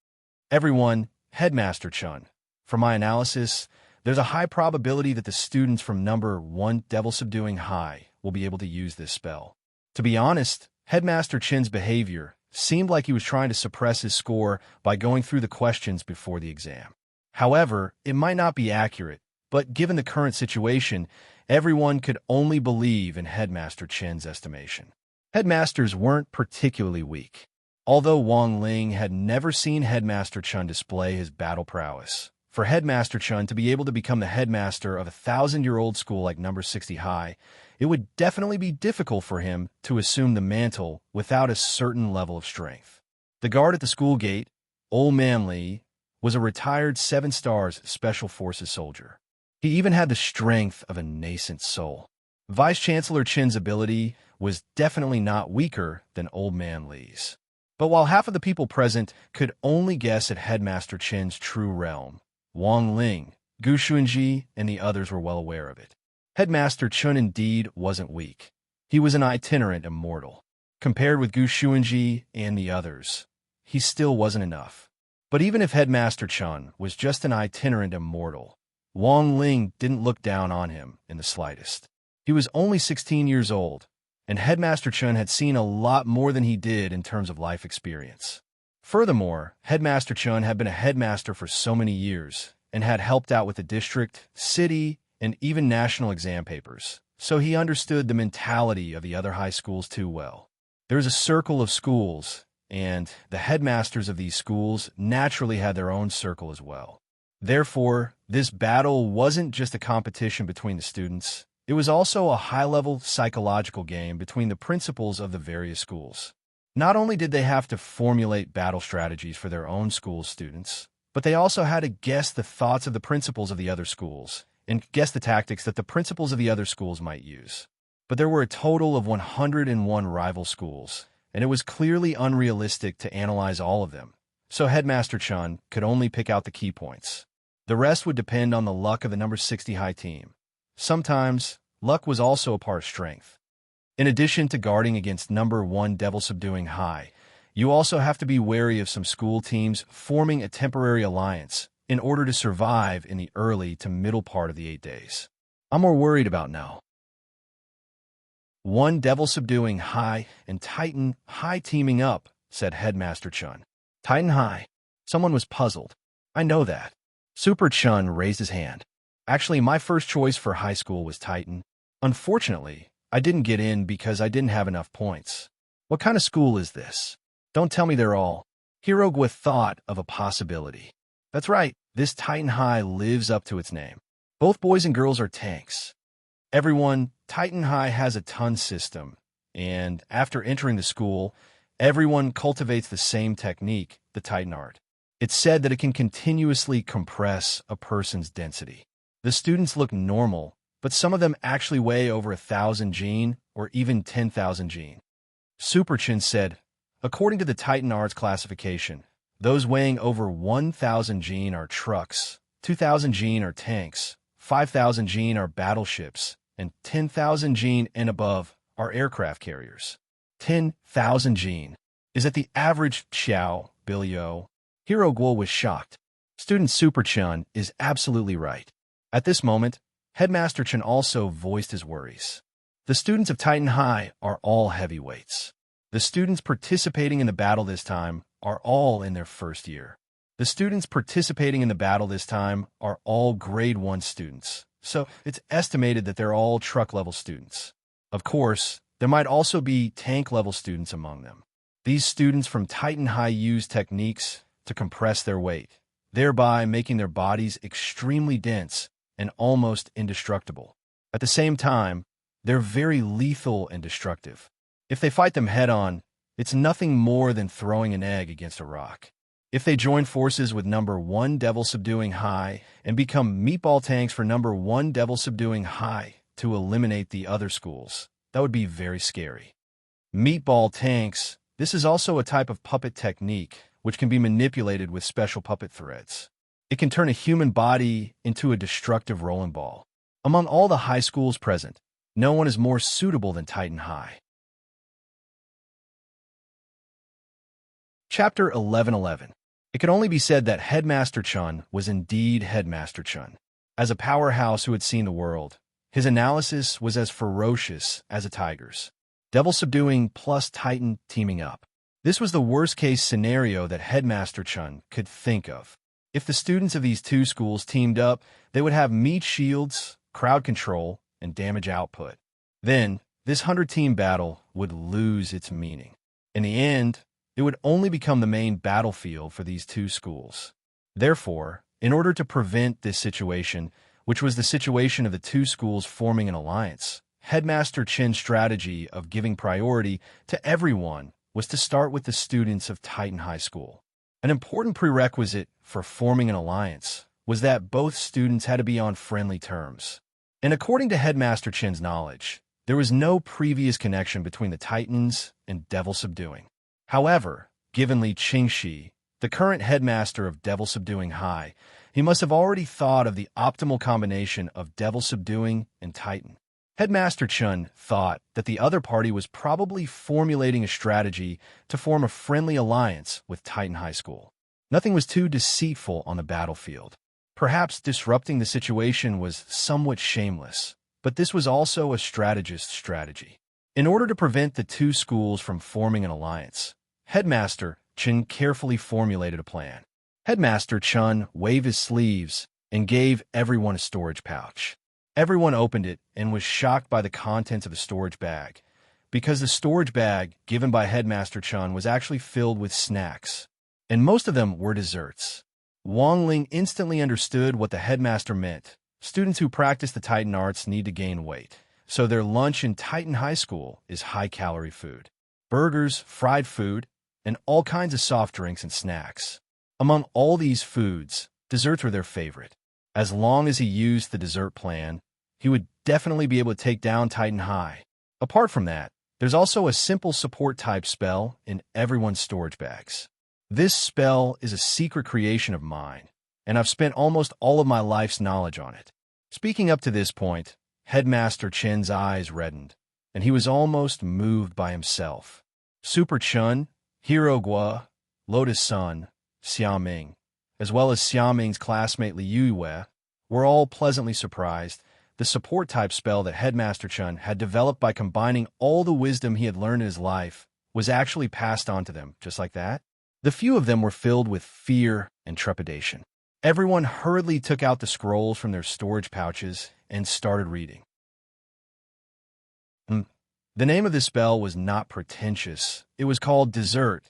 Everyone, Headmaster Chun. From my analysis, there's a high probability that the students from number 1 Devil-Subduing High will be able to use this spell. To be honest, Headmaster Chin's behavior seemed like he was trying to suppress his score by going through the questions before the exam. However, it might not be accurate, but given the current situation, everyone could only believe in Headmaster Chen's estimation. Headmasters weren't particularly weak. Although Wang Ling had never seen Headmaster Chen display his battle prowess, for Headmaster Chen to be able to become the headmaster of a 1,000-year-old school like number 60 High, it would definitely be difficult for him to assume the mantle without a certain level of strength. The guard at the school gate, Old Man Li, was a retired 7 stars Special Forces soldier. He even had the strength of a nascent soul. Vice Chancellor Chen's ability was definitely not weaker than Old Man Li's. But while half of the people present could only guess at Headmaster Chen's true realm, Wang Ling, Gu Xuanji, and the others were well aware of it. Headmaster Chen indeed wasn't weak. He was an itinerant immortal. Compared with Gu Xuanji and the others, he still wasn't enough. But even if Headmaster Chen was just an itinerant immortal, Wang Ling didn't look down on him in the slightest. He was only 16 years old, and Headmaster Chen had seen a lot more than he did in terms of life experience. Furthermore, Headmaster Chen had been a headmaster for so many years and had helped out with the district, city, and even national exam papers, so he understood the mentality of the other high schools too well. There was a circle of schools, and the headmasters of these schools naturally had their own circle as well. Therefore, this battle wasn't just a competition between the students, it was also a high-level psychological game between the principals of the various schools. Not only did they have to formulate battle strategies for their own school's students, but they also had to guess the thoughts of the principals of the other schools and guess the tactics that the principals of the other schools might use. But there were a total of 101 rival schools, and it was clearly unrealistic to analyze all of them, so Headmaster Chen could only pick out the key points. The rest would depend on the luck of the number 60 High team. Sometimes, luck was also a part of strength. In addition to guarding against number 1 Devil Subduing High, you also have to be wary of some school teams forming a temporary alliance in order to survive in the early to middle part of the 8 days. I'm more worried about now. 1 Devil Subduing High and Titan High teaming up, said Headmaster Chen. Titan High. Someone was puzzled. I know that. Super Chen raised his hand. Actually, my first choice for high school was Titan. Unfortunately, I didn't get in because I didn't have enough points. What kind of school is this? Don't tell me they're all. Hirogwa thought of a possibility. That's right, this Titan High lives up to its name. Both boys and girls are tanks. Everyone, Titan High has a ton system, and after entering the school, everyone cultivates the same technique, the Titan art. It's said that it can continuously compress a person's density. The students look normal, but some of them actually weigh over 1,000 gene or even 10,000 gene. Super Chin said, according to the Titan Arts classification, those weighing over 1,000 gene are trucks, 2,000 gene are tanks, 5,000 gene are battleships, and 10,000 gene and above are aircraft carriers. 10,000 gene. Is that the average Xiao, Bilio? Hero Guo was shocked. Student Super Chen is absolutely right. At this moment, Headmaster Chen also voiced his worries. The students of Titan High are all heavyweights. The students participating in the battle this time are all in their first year. The students participating in the battle this time are all grade 1 students, so it's estimated that they're all truck-level students. Of course, there might also be tank-level students among them. These students from Titan High use techniques to compress their weight, thereby making their bodies extremely dense and almost indestructible. At the same time, they're very lethal and destructive. If they fight them head-on, it's nothing more than throwing an egg against a rock. If they join forces with number 1 Devil Subduing High and become meatball tanks for number 1 Devil Subduing High to eliminate the other schools, that would be very scary. Meatball tanks, this is also a type of puppet technique which can be manipulated with special puppet threads. It can turn a human body into a destructive rolling ball. Among all the high schools present, no one is more suitable than Titan High. Chapter 1111. It can only be said that Headmaster Chen was indeed Headmaster Chen. As a powerhouse who had seen the world, his analysis was as ferocious as a tiger's. Devil Subduing plus Titan teaming up. This was the worst-case scenario that Headmaster Chun could think of. If the students of these two schools teamed up, they would have meat shields, crowd control, and damage output. Then, this 100-team battle would lose its meaning. In the end, it would only become the main battlefield for these two schools. Therefore, in order to prevent this situation, which was the situation of the two schools forming an alliance, Headmaster Chin's strategy of giving priority to everyone was to start with the students of Titan High School. An important prerequisite for forming an alliance was that both students had to be on friendly terms. And according to Headmaster Chin's knowledge, there was no previous connection between the Titans and Devil Subduing. However, given Li Qingxi, the current headmaster of Devil Subduing High, he must have already thought of the optimal combination of Devil Subduing and Titan. Headmaster Chun thought that the other party was probably formulating a strategy to form a friendly alliance with Titan High School. Nothing was too deceitful on the battlefield. Perhaps disrupting the situation was somewhat shameless, but this was also a strategist's strategy. In order to prevent the two schools from forming an alliance, Headmaster Chun carefully formulated a plan. Headmaster Chun waved his sleeves and gave everyone a storage pouch. Everyone opened it and was shocked by the contents of a storage bag, because the storage bag given by Headmaster Chun was actually filled with snacks, and most of them were desserts. Wang Ling instantly understood what the headmaster meant. Students who practice the Titan arts need to gain weight, so their lunch in Titan High School is high-calorie food. Burgers, fried food, and all kinds of soft drinks and snacks. Among all these foods, desserts were their favorite. As long as he used the dessert plan, he would definitely be able to take down Titan High. Apart from that, there's also a simple support-type spell in everyone's storage bags. This spell is a secret creation of mine, and I've spent almost all of my life's knowledge on it. Speaking up to this point, Headmaster Chen's eyes reddened, and he was almost moved by himself. Super Chun, Hero Gua, Lotus Sun, Xiaoming, as well as Xiaoming's classmate Li Yue, were all pleasantly surprised. The support-type spell that Headmaster Chun had developed by combining all the wisdom he had learned in his life was actually passed on to them, just like that. The few of them were filled with fear and trepidation. Everyone hurriedly took out the scrolls from their storage pouches and started reading. The name of this spell was not pretentious. It was called Dessert.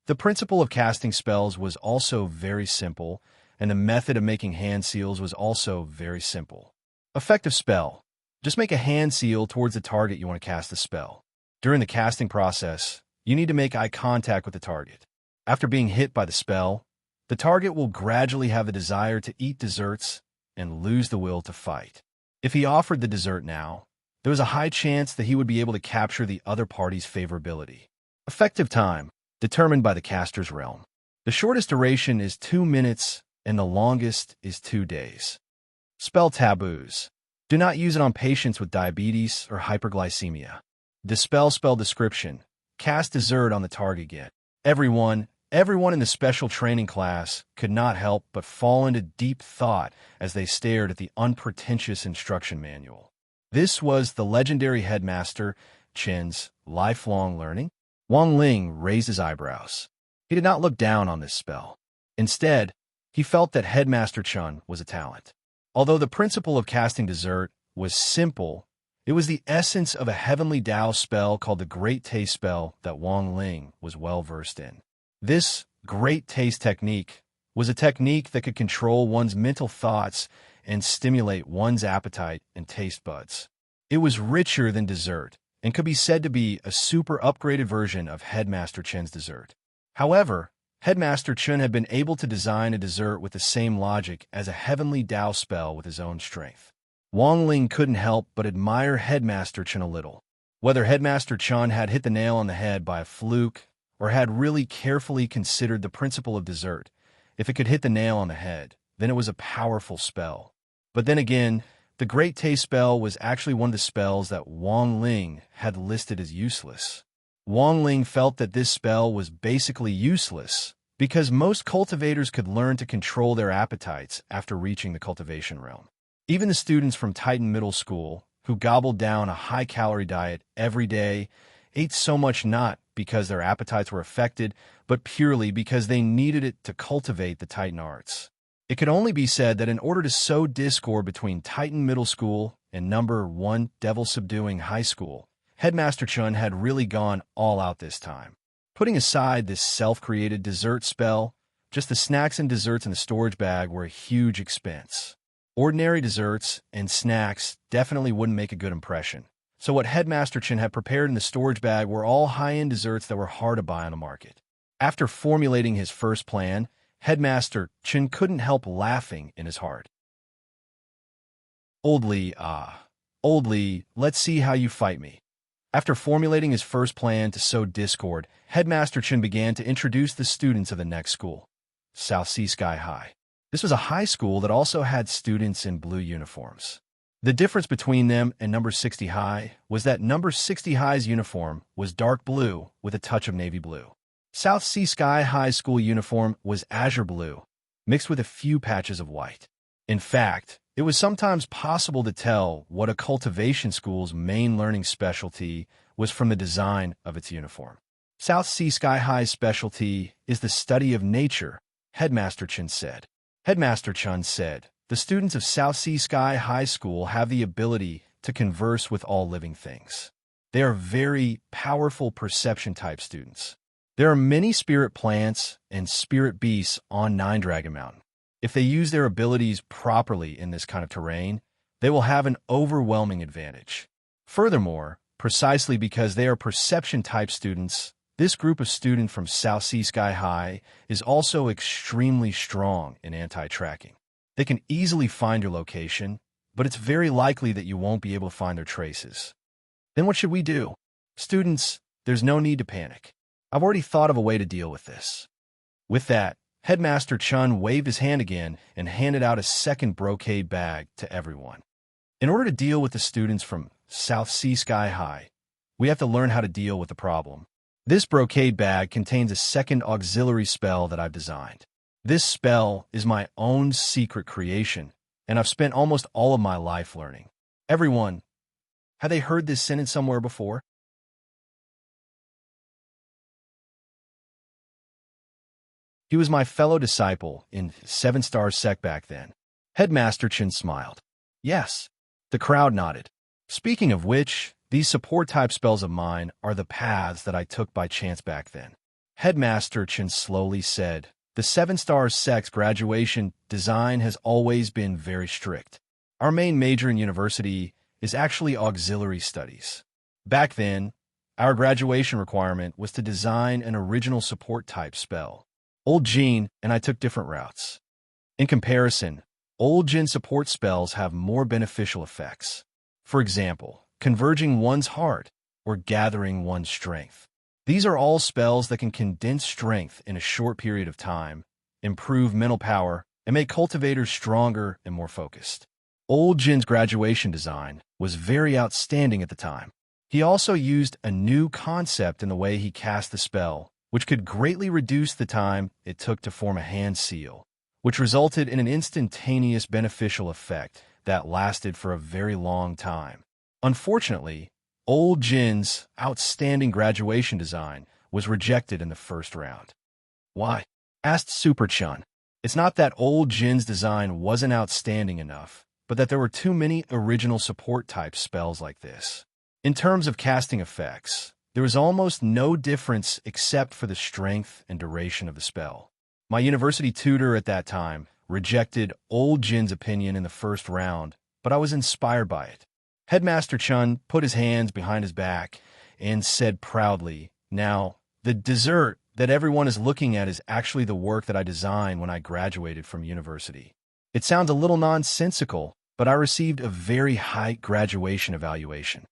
The principle of casting spells was also very simple, and the method of making hand seals was also very simple. Effective spell. Just make a hand seal towards the target you want to cast the spell. During the casting process, you need to make eye contact with the target. After being hit by the spell, the target will gradually have a desire to eat desserts and lose the will to fight. If he offered the dessert now, there was a high chance that he would be able to capture the other party's favorability. Effective time, determined by the caster's realm. The shortest duration is 2 minutes, and the longest is 2 days. Spell taboos. Do not use it on patients with diabetes or hyperglycemia. Dispel spell description. Cast dessert on the target again. Everyone in the special training class could not help but fall into deep thought as they stared at the unpretentious instruction manual. This was the legendary Headmaster Chen's lifelong learning. Wang Ling raised his eyebrows. He did not look down on this spell. Instead, he felt that Headmaster Chun was a talent. Although the principle of casting dessert was simple, it was the essence of a heavenly Tao spell called the Great Taste spell that Wang Ling was well versed in. This Great Taste technique was a technique that could control one's mental thoughts and stimulate one's appetite and taste buds. It was richer than dessert and could be said to be a super upgraded version of Headmaster Chen's dessert. However, Headmaster Chun had been able to design a dessert with the same logic as a heavenly Tao spell with his own strength. Wang Ling couldn't help but admire Headmaster Chun a little. Whether Headmaster Chun had hit the nail on the head by a fluke or had really carefully considered the principle of dessert, if it could hit the nail on the head, then it was a powerful spell. But then again, the Great Taste spell was actually one of the spells that Wang Ling had listed as useless. Wang Ling felt that this spell was basically useless because most cultivators could learn to control their appetites after reaching the cultivation realm. Even the students from Titan Middle School, who gobbled down a high-calorie diet every day, ate so much not because their appetites were affected, but purely because they needed it to cultivate the Titan arts. It could only be said that in order to sow discord between Titan Middle School and number 1 devil-subduing high school, Headmaster Chun had really gone all out this time. Putting aside this self-created dessert spell, just the snacks and desserts in the storage bag were a huge expense. Ordinary desserts and snacks definitely wouldn't make a good impression. So what Headmaster Chun had prepared in the storage bag were all high-end desserts that were hard to buy on the market. After formulating his first plan, Headmaster Chun couldn't help laughing in his heart. Old Lee, let's see how you fight me. After formulating his first plan to sow discord, Headmaster Chun began to introduce the students of the next school, South Sea Sky High. This was a high school that also had students in blue uniforms. The difference between them and number 60 High was that number 60 High's uniform was dark blue with a touch of navy blue. South Sea Sky High School uniform was azure blue, mixed with a few patches of white. In fact, it was sometimes possible to tell what a cultivation school's main learning specialty was from the design of its uniform. South Sea Sky High's specialty is the study of nature, Headmaster Chun said. Headmaster Chun said, the students of South Sea Sky High School have the ability to converse with all living things. They are very powerful perception-type students. There are many spirit plants and spirit beasts on Nine Dragon Mountain. If they use their abilities properly in this kind of terrain, they will have an overwhelming advantage. Furthermore, precisely because they are perception-type students, this group of students from South Sea Sky High is also extremely strong in anti-tracking. They can easily find your location, but it's very likely that you won't be able to find their traces. Then what should we do? Students, there's no need to panic. I've already thought of a way to deal with this. With that, Headmaster Chun waved his hand again and handed out a second brocade bag to everyone. In order to deal with the students from South Sea Sky High, we have to learn how to deal with the problem. This brocade bag contains a second auxiliary spell that I've designed. This spell is my own secret creation, and I've spent almost all of my life learning. Everyone, have they heard this sentence somewhere before? He was my fellow disciple in 7-star sect back then. Headmaster Chun smiled. Yes. The crowd nodded. Speaking of which, these support-type spells of mine are the paths that I took by chance back then. Headmaster Chun slowly said, the 7-star sect's graduation design has always been very strict. Our main major in university is actually auxiliary studies. Back then, our graduation requirement was to design an original support-type spell. Old Jin and I took different routes. In comparison, Old Jin support spells have more beneficial effects. For example, converging one's heart or gathering one's strength. These are all spells that can condense strength in a short period of time, improve mental power, and make cultivators stronger and more focused. Old Jin's graduation design was very outstanding at the time. He also used a new concept in the way he cast the spell, which could greatly reduce the time it took to form a hand seal, which resulted in an instantaneous beneficial effect that lasted for a very long time. Unfortunately, Old Jin's outstanding graduation design was rejected in the first round. Why? Asked Super Chun. It's not that Old Jin's design wasn't outstanding enough, but that there were too many original support-type spells like this. In terms of casting effects, there was almost no difference except for the strength and duration of the spell. My university tutor at that time rejected Old Jin's opinion in the first round, but I was inspired by it. Headmaster Chun put his hands behind his back and said proudly, now, the dessert that everyone is looking at is actually the work that I designed when I graduated from university. It sounds a little nonsensical, but I received a very high graduation evaluation.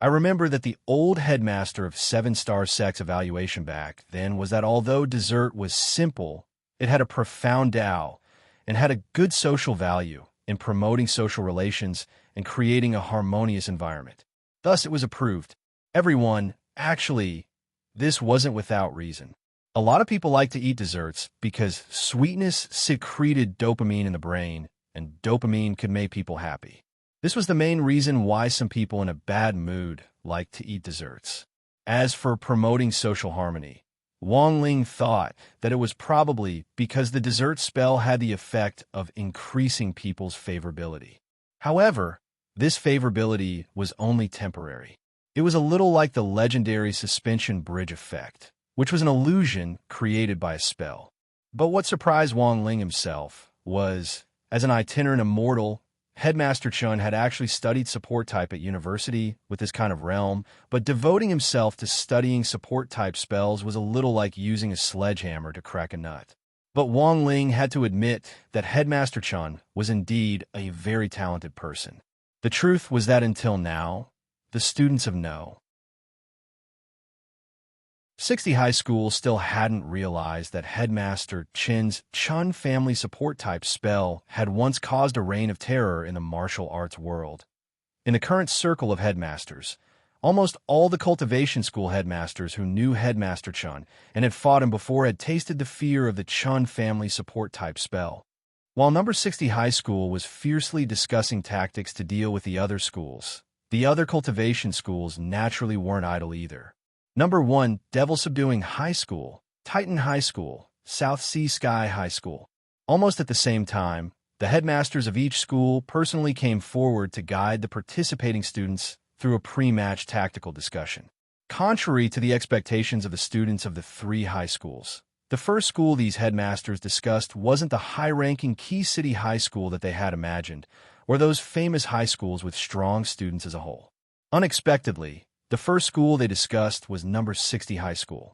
I remember that the old headmaster of 7-star sect's evaluation back then was that although dessert was simple, it had a profound Tao and had a good social value in promoting social relations and creating a harmonious environment. Thus, it was approved. Everyone, actually, this wasn't without reason. A lot of people like to eat desserts because sweetness secreted dopamine in the brain, and dopamine could make people happy. This was the main reason why some people in a bad mood like to eat desserts. As for promoting social harmony, Wang Ling thought that it was probably because the dessert spell had the effect of increasing people's favorability. However, this favorability was only temporary. It was a little like the legendary suspension bridge effect, which was an illusion created by a spell. But what surprised Wang Ling himself was, as an itinerant immortal, Headmaster Chun had actually studied support type at university with this kind of realm, but devoting himself to studying support type spells was a little like using a sledgehammer to crack a nut. But Wang Ling had to admit that Headmaster Chun was indeed a very talented person. The truth was that until now, the students of No. 60 High School still hadn't realized that Headmaster Chin's Chun family support type spell had once caused a reign of terror in the martial arts world. In the current circle of headmasters, almost all the cultivation school headmasters who knew Headmaster Chun and had fought him before had tasted the fear of the Chun family support type spell. While number 60 High School was fiercely discussing tactics to deal with the other schools, the other cultivation schools naturally weren't idle either. Number 1, Devil Subduing High School, Titan High School, South Sea Sky High School. Almost at the same time, the headmasters of each school personally came forward to guide the participating students through a pre-match tactical discussion. Contrary to the expectations of the students of the 3 high schools, the first school these headmasters discussed wasn't the high-ranking Key City High School that they had imagined, or those famous high schools with strong students as a whole. Unexpectedly, the first school they discussed was number 60 High School.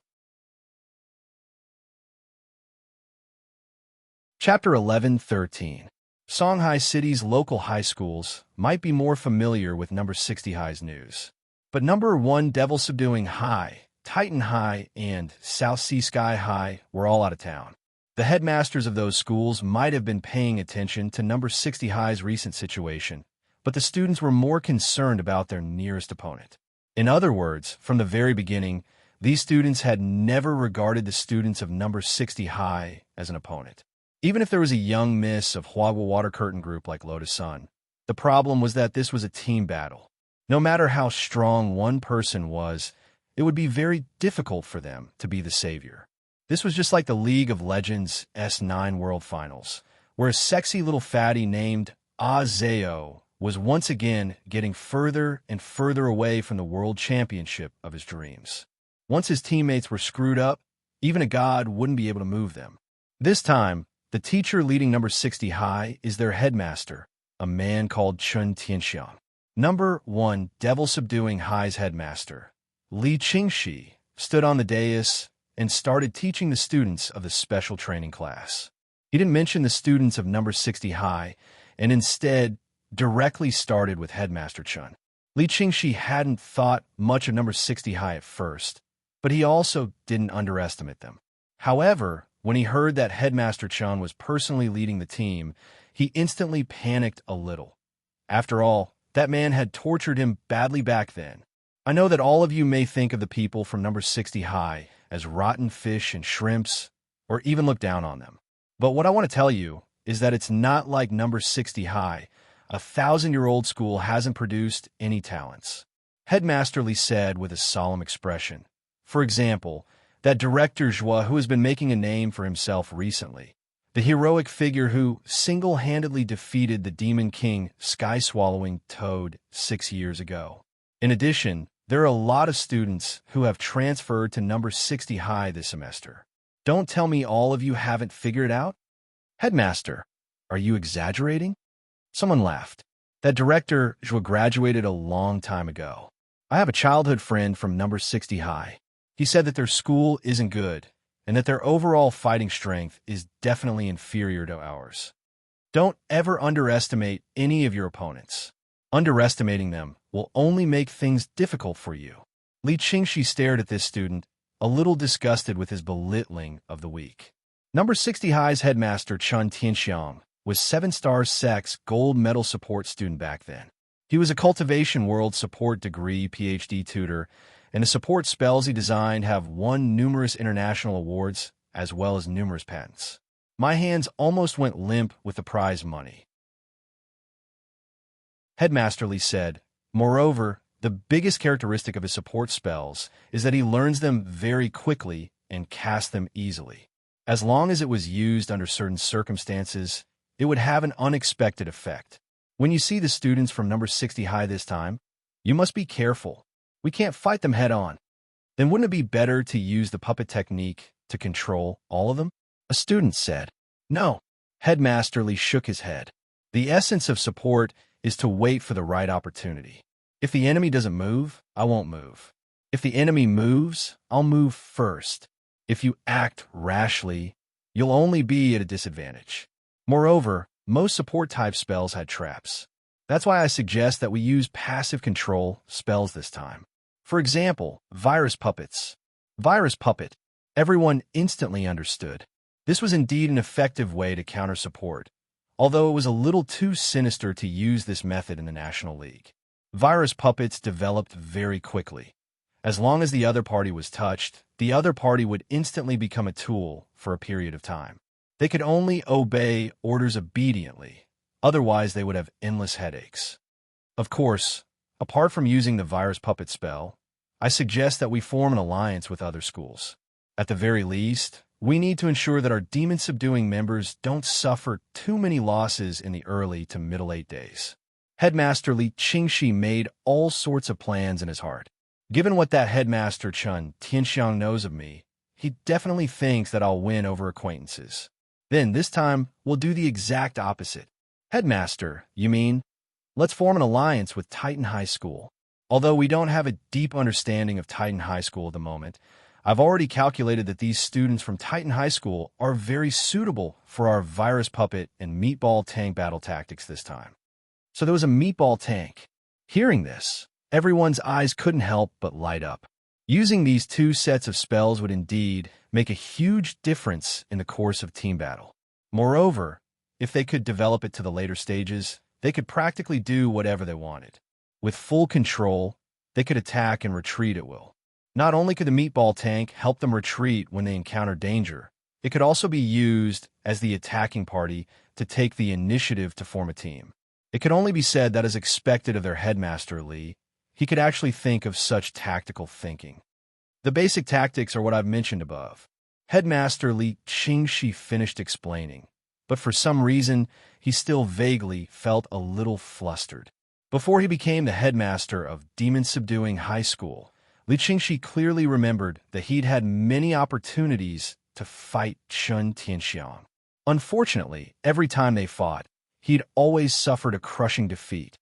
Chapter 11-13. Songhai City's local high schools might be more familiar with number 60 High's news. But number 1 Devil Subduing High, Titan High, and South Sea Sky High were all out of town. The headmasters of those schools might have been paying attention to number 60 High's recent situation, but the students were more concerned about their nearest opponent. In other words, from the very beginning, these students had never regarded the students of number 60 High as an opponent. Even if there was a young miss of Huagua Water Curtain Group like Lotus Sun, the problem was that this was a team battle. No matter how strong one person was, it would be very difficult for them to be the savior. This was just like the League of Legends S9 World Finals, where a sexy little fatty named Azeo was once again getting further and further away from the world championship of his dreams. Once his teammates were screwed up, even a god wouldn't be able to move them. This time, the teacher leading number 60 High is their headmaster, a man called Chun Tianxiang. Number 1 Devil Subduing High's headmaster, Li Qingxi, stood on the dais and started teaching the students of the special training class. He didn't mention the students of number 60 High, and instead directly started with Headmaster Chun. Li Qingxi hadn't thought much of number 60 High at first, but he also didn't underestimate them. However, when he heard that Headmaster Chun was personally leading the team, he instantly panicked a little. After all, that man had tortured him badly back then. I know that all of you may think of the people from number 60 High as rotten fish and shrimps, or even look down on them. But what I want to tell you is that it's not like number 60 High. 1,000-year-old school hasn't produced any talents. Headmaster Li said with a solemn expression. For example, that director Zhua who has been making a name for himself recently. The heroic figure who single-handedly defeated the Demon King Sky-Swallowing Toad 6 years ago. In addition, there are a lot of students who have transferred to number 60 High this semester. Don't tell me all of you haven't figured it out? Headmaster, are you exaggerating? Someone laughed. That director Zhua graduated a long time ago. I have a childhood friend from number 60 High. He said that their school isn't good, and that their overall fighting strength is definitely inferior to ours. Don't ever underestimate any of your opponents. Underestimating them will only make things difficult for you. Li Qingxi stared at this student, a little disgusted with his belittling of the weak. Number 60 High's headmaster Chun Tianxiang was 7-star sex gold medal support student back then. He was a cultivation world support degree PhD tutor, and the support spells he designed have won numerous international awards as well as numerous patents. My hands almost went limp with the prize money. Headmaster Li said, moreover, The biggest characteristic of his support spells is that he learns them very quickly and casts them easily. As long as it was used under certain circumstances, it would have an unexpected effect. When you see the students from number 60 high this time, you must be careful. We can't fight them head on. Then wouldn't it be better to use the puppet technique to control all of them? A student said. No. Headmaster Lee shook his head. The essence of support is to wait for the right opportunity. If the enemy doesn't move, I won't move. If the enemy moves, I'll move first. If you act rashly, you'll only be at a disadvantage. Moreover, most support-type spells had traps. That's why I suggest that we use passive control spells this time. For example, Virus Puppets. Virus Puppet. Everyone instantly understood. This was indeed an effective way to counter support, although it was a little too sinister to use this method in the National League. Virus Puppets developed very quickly. As long as the other party was touched, the other party would instantly become a tool for a period of time. They could only obey orders obediently, otherwise they would have endless headaches. Of course, apart from using the Virus Puppet spell, I suggest that we form an alliance with other schools. At the very least, we need to ensure that our demon-subduing members don't suffer too many losses in the early to middle 8 days. Headmaster Li Qingxi made all sorts of plans in his heart. Given what that Headmaster Chun Tianxiang knows of me, he definitely thinks that I'll win over acquaintances. Then, this time, we'll do the exact opposite. Headmaster, you mean? Let's form an alliance with Titan High School. Although we don't have a deep understanding of Titan High School at the moment, I've already calculated that these students from Titan High School are very suitable for our Virus Puppet and Meatball Tank battle tactics this time. So there was a Meatball Tank. Hearing this, everyone's eyes couldn't help but light up. Using these two sets of spells would indeed make a huge difference in the course of team battle. Moreover, if they could develop it to the later stages, they could practically do whatever they wanted. With full control, they could attack and retreat at will. Not only could the Meatball Tank help them retreat when they encounter danger, it could also be used as the attacking party to take the initiative to form a team. It could only be said that as expected of their Headmaster Li, he could actually think of such tactical thinking. The basic tactics are what I've mentioned above. Headmaster Li Qingxi finished explaining, but for some reason, he still vaguely felt a little flustered. Before he became the headmaster of demon-subduing high school, Li Qingxi clearly remembered that he'd had many opportunities to fight Chun Tianxiang. Unfortunately, every time they fought, he'd always suffered a crushing defeat.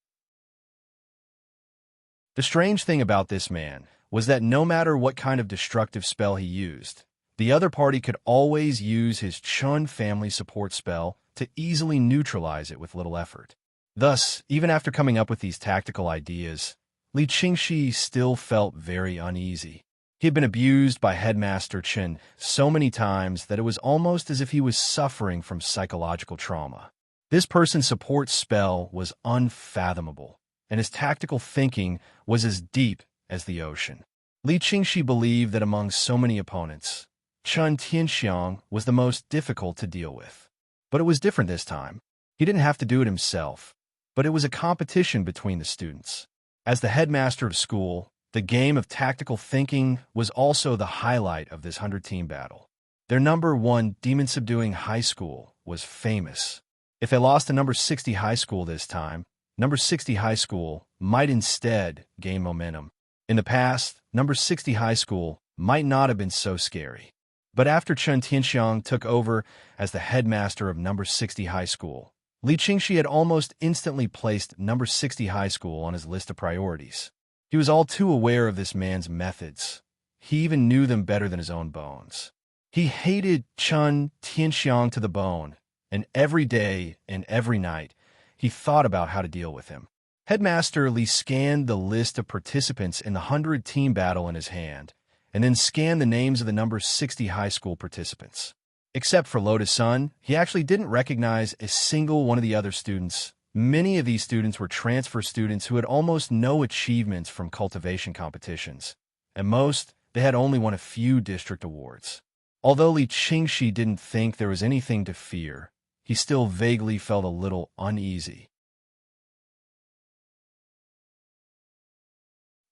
The strange thing about this man was that no matter what kind of destructive spell he used, the other party could always use his Chun family support spell to easily neutralize it with little effort. Thus, even after coming up with these tactical ideas, Li Qingxi still felt very uneasy. He had been abused by Headmaster Chen so many times that it was almost as if he was suffering from psychological trauma. This person's support spell was unfathomable, and his tactical thinking was as deep as the ocean. Li Qingxi believed that among so many opponents, Chun Tianxiang was the most difficult to deal with. But it was different this time. He didn't have to do it himself, but it was a competition between the students. As the headmaster of school, the game of tactical thinking was also the highlight of this 100-team battle. Their number 1 demon-subduing high school was famous. If they lost to number 60 high school this time, number 60 high school might instead gain momentum. In the past, number 60 high school might not have been so scary. But after Chun Tianxiang took over as the headmaster of number 60 high school, Li Qingxi had almost instantly placed number 60 high school on his list of priorities. He was all too aware of this man's methods. He even knew them better than his own bones. He hated Chun Tianxiang to the bone, and every day and every night, he thought about how to deal with him. Headmaster Li scanned the list of participants in the 100-team battle in his hand, and then scanned the names of the number 60 high school participants. Except for Lotus Sun, he actually didn't recognize a single one of the other students. Many of these students were transfer students who had almost no achievements from cultivation competitions, and most, they had only won a few district awards. Although Li Qingxi didn't think there was anything to fear, he still vaguely felt a little uneasy.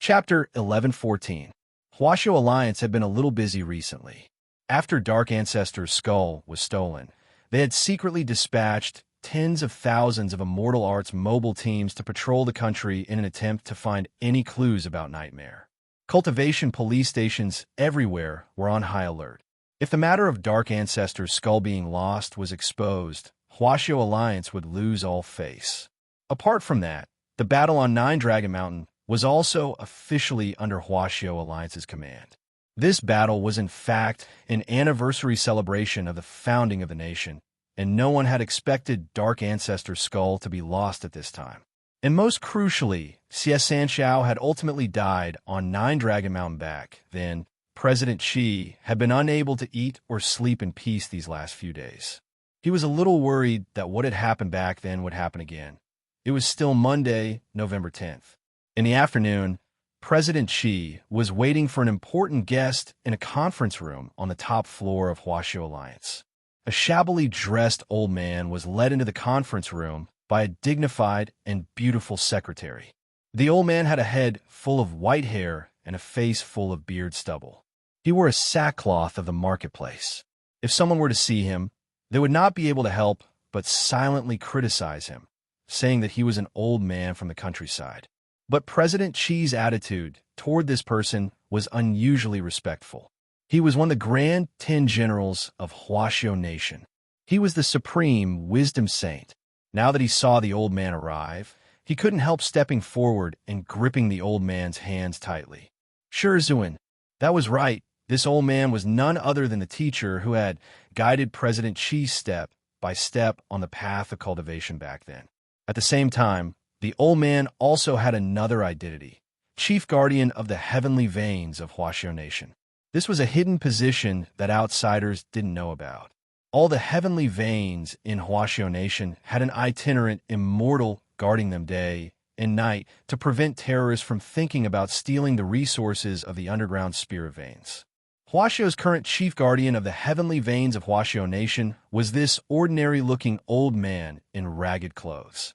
Chapter 1114. Huaxio Alliance had been a little busy recently. After Dark Ancestor's skull was stolen, they had secretly dispatched tens of thousands of Immortal Arts mobile teams to patrol the country in an attempt to find any clues about Nightmare. Cultivation police stations everywhere were on high alert. If the matter of Dark Ancestor's skull being lost was exposed, Huaxio Alliance would lose all face. Apart from that, the battle on Nine Dragon Mountain was also officially under Huaxio Alliance's command. This battle was in fact an anniversary celebration of the founding of the nation, and no one had expected Dark Ancestor's skull to be lost at this time. And most crucially, Xie Sanxiao had ultimately died on Nine Dragon Mountain back then. President Qi had been unable to eat or sleep in peace these last few days. He was a little worried that what had happened back then would happen again. It was still Monday, November 10th. In the afternoon, President Qi was waiting for an important guest in a conference room on the top floor of Huaxio Alliance. A shabbily dressed old man was led into the conference room by a dignified and beautiful secretary. The old man had a head full of white hair and a face full of beard stubble. He wore a sackcloth of the marketplace. If someone were to see him, they would not be able to help but silently criticize him, saying that he was an old man from the countryside. But President Qi's attitude toward this person was unusually respectful. He was one of the Grand 10 Generals of Huaxio Nation. He was the supreme wisdom saint. Now that he saw the old man arrive, he couldn't help stepping forward and gripping the old man's hands tightly. Sure, Zuin, that was right. This old man was none other than the teacher who had guided President Qi step by step on the path of cultivation back then. At the same time, the old man also had another identity, chief guardian of the heavenly veins of Huaxio Nation. This was a hidden position that outsiders didn't know about. All the heavenly veins in Huaxio Nation had an itinerant immortal guarding them day and night to prevent terrorists from thinking about stealing the resources of the underground spirit veins. Huaxio's current chief guardian of the heavenly veins of Huaxio Nation was this ordinary-looking old man in ragged clothes.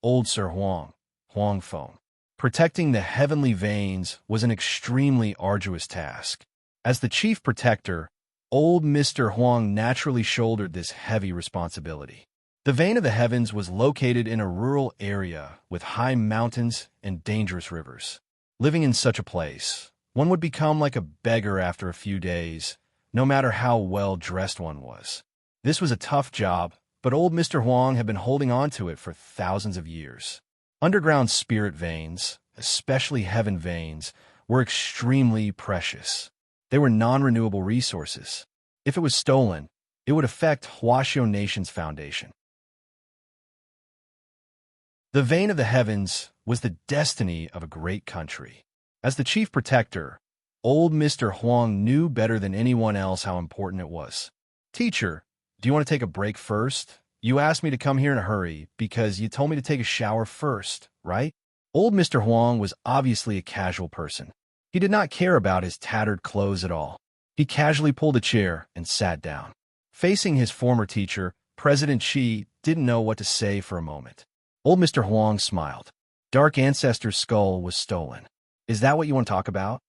Old Sir Huang, Huang Feng. Protecting the heavenly veins was an extremely arduous task. As the chief protector, old Mr. Huang naturally shouldered this heavy responsibility. The vein of the heavens was located in a rural area with high mountains and dangerous rivers. Living in such a place, one would become like a beggar after a few days, no matter how well dressed one was. This was a tough job, but old Mr. Huang had been holding on to it for thousands of years. Underground spirit veins, especially heaven veins, were extremely precious. They were non-renewable resources. If it was stolen, it would affect Huaxio Nation's foundation. The vein of the heavens was the destiny of a great country. As the chief protector, old Mr. Huang knew better than anyone else how important it was. Teacher, do you want to take a break first? You asked me to come here in a hurry because you told me to take a shower first, right? Old Mr. Huang was obviously a casual person. He did not care about his tattered clothes at all. He casually pulled a chair and sat down. Facing his former teacher, President Qi didn't know what to say for a moment. Old Mr. Huang smiled. Dark Ancestor's skull was stolen. Is that what you want to talk about?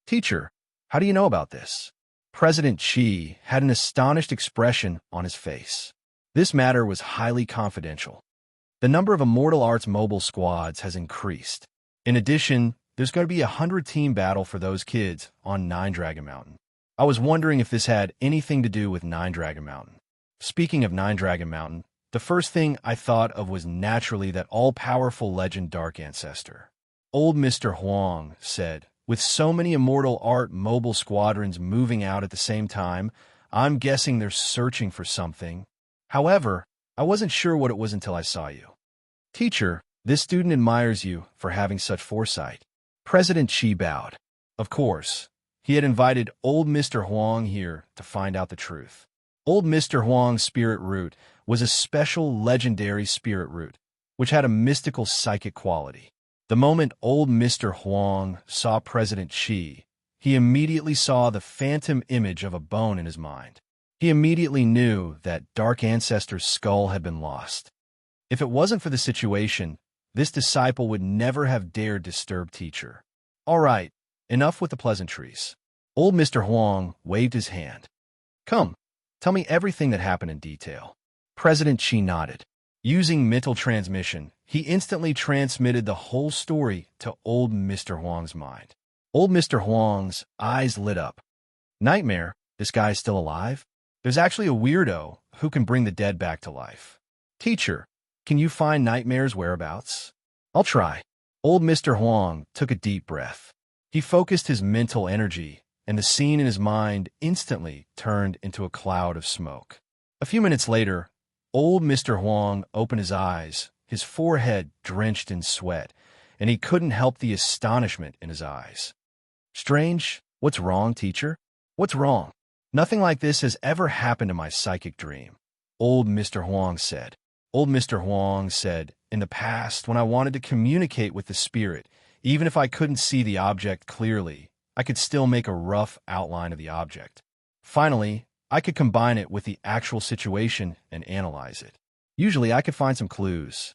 Teacher, how do you know about this? President Qi had an astonished expression on his face. This matter was highly confidential. The number of Immortal Arts mobile squads has increased. In addition, there's going to be a 100-team battle for those kids on Nine Dragon Mountain. I was wondering if this had anything to do with Nine Dragon Mountain. Speaking of Nine Dragon Mountain, the first thing I thought of was naturally that all-powerful legend Dark Ancestor. Old Mr. Huang said, with so many Immortal Art mobile squadrons moving out at the same time, I'm guessing they're searching for something. However, I wasn't sure what it was until I saw you. Teacher, this student admires you for having such foresight. President Qi bowed. Of course, he had invited old Mr. Huang here to find out the truth. Old Mr. Huang's spirit root was a special legendary spirit root, which had a mystical psychic quality. The moment old Mr. Huang saw President Qi, he immediately saw the phantom image of a bone in his mind. He immediately knew that Dark Ancestor's skull had been lost. If it wasn't for the situation, this disciple would never have dared disturb teacher. All right, enough with the pleasantries. Old Mr. Huang waved his hand. Come, tell me everything that happened in detail. President Qi nodded. Using mental transmission, he instantly transmitted the whole story to old Mr. Huang's mind. Old Mr. Huang's eyes lit up. Nightmare, this guy's still alive? There's actually a weirdo who can bring the dead back to life. Teacher, can you find Nightmare's whereabouts? I'll try. Old Mr. Huang took a deep breath. He focused his mental energy, and the scene in his mind instantly turned into a cloud of smoke. A few minutes later, old Mr. Huang opened his eyes, his forehead drenched in sweat, and he couldn't help the astonishment in his eyes. Strange, what's wrong, teacher? What's wrong? Nothing like this has ever happened in my psychic dream, old Mr. Huang said. Old Mr. Huang said, in the past, when I wanted to communicate with the spirit, even if I couldn't see the object clearly, I could still make a rough outline of the object. Finally, I could combine it with the actual situation and analyze it. Usually, I could find some clues.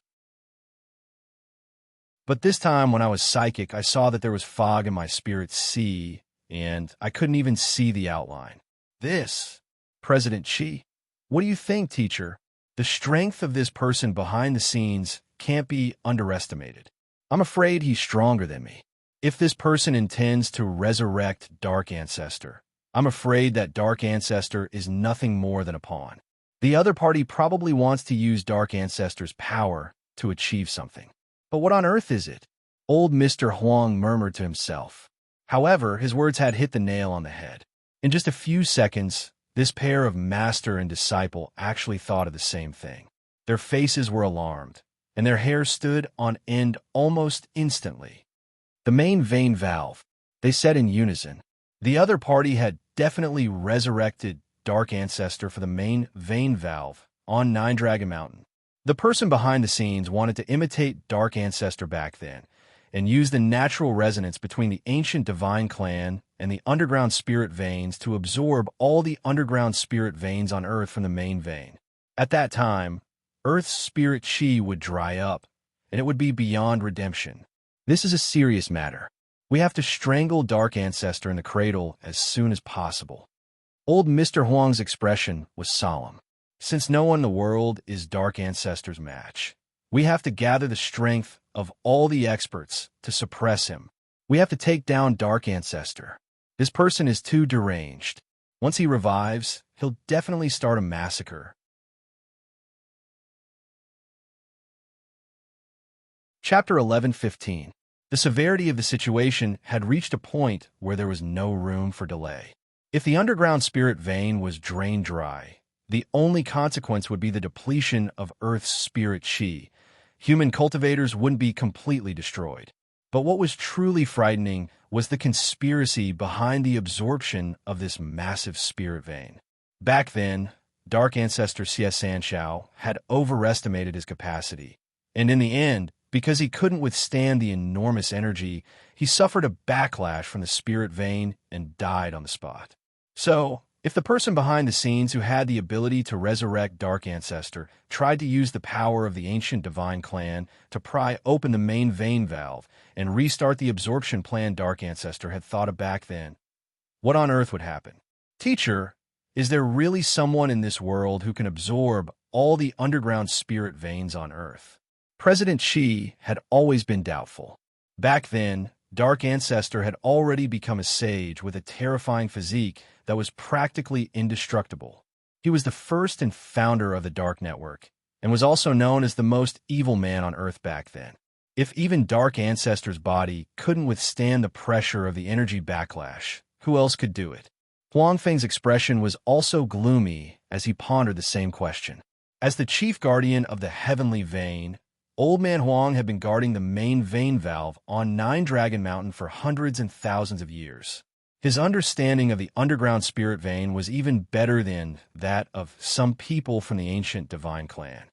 But this time, when I was psychic, I saw that there was fog in my spirit's sea, and I couldn't even see the outline. This, President Qi. What do you think, teacher? The strength of this person behind the scenes can't be underestimated. I'm afraid he's stronger than me. If this person intends to resurrect Dark Ancestor, I'm afraid that Dark Ancestor is nothing more than a pawn. The other party probably wants to use Dark Ancestor's power to achieve something. But what on earth is it? Old Mr. Huang murmured to himself. However, his words had hit the nail on the head. In just a few seconds, this pair of master and disciple actually thought of the same thing. Their faces were alarmed, and their hair stood on end almost instantly. The main vein valve, they said in unison. The other party had definitely resurrected Dark Ancestor for the main vein valve on Nine Dragon Mountain. The person behind the scenes wanted to imitate Dark Ancestor back then, and use the natural resonance between the ancient divine clan and the underground spirit veins to absorb all the underground spirit veins on Earth from the main vein. At that time, Earth's spirit chi would dry up, and it would be beyond redemption. This is a serious matter. We have to strangle Dark Ancestor in the cradle as soon as possible. Old Mr. Huang's expression was solemn. Since no one in the world is Dark Ancestor's match, we have to gather the strength of all the experts to suppress him. We have to take down Dark Ancestor. This person is too deranged. Once he revives, he'll definitely start a massacre. Chapter 11:15. The severity of the situation had reached a point where there was no room for delay. If the underground spirit vein was drained dry, the only consequence would be the depletion of Earth's spirit chi. Human cultivators wouldn't be completely destroyed. But what was truly frightening was the conspiracy behind the absorption of this massive spirit vein. Back then, Dark Ancestor Xie Sanshao had overestimated his capacity, and in the end, because he couldn't withstand the enormous energy, he suffered a backlash from the spirit vein and died on the spot. So, if the person behind the scenes who had the ability to resurrect Dark Ancestor tried to use the power of the ancient divine clan to pry open the main vein valve and restart the absorption plan Dark Ancestor had thought of back then, what on earth would happen? Teacher, is there really someone in this world who can absorb all the underground spirit veins on Earth? President Qi had always been doubtful. Back then, Dark Ancestor had already become a sage with a terrifying physique that was practically indestructible. He was the first and founder of the Dark Network, and was also known as the most evil man on Earth back then. If even Dark Ancestor's body couldn't withstand the pressure of the energy backlash, who else could do it? Huang Feng's expression was also gloomy as he pondered the same question. As the chief guardian of the heavenly vein, Old Man Huang had been guarding the main vein valve on Nine Dragon Mountain for hundreds and thousands of years. His understanding of the underground spirit vein was even better than that of some people from the ancient divine clan.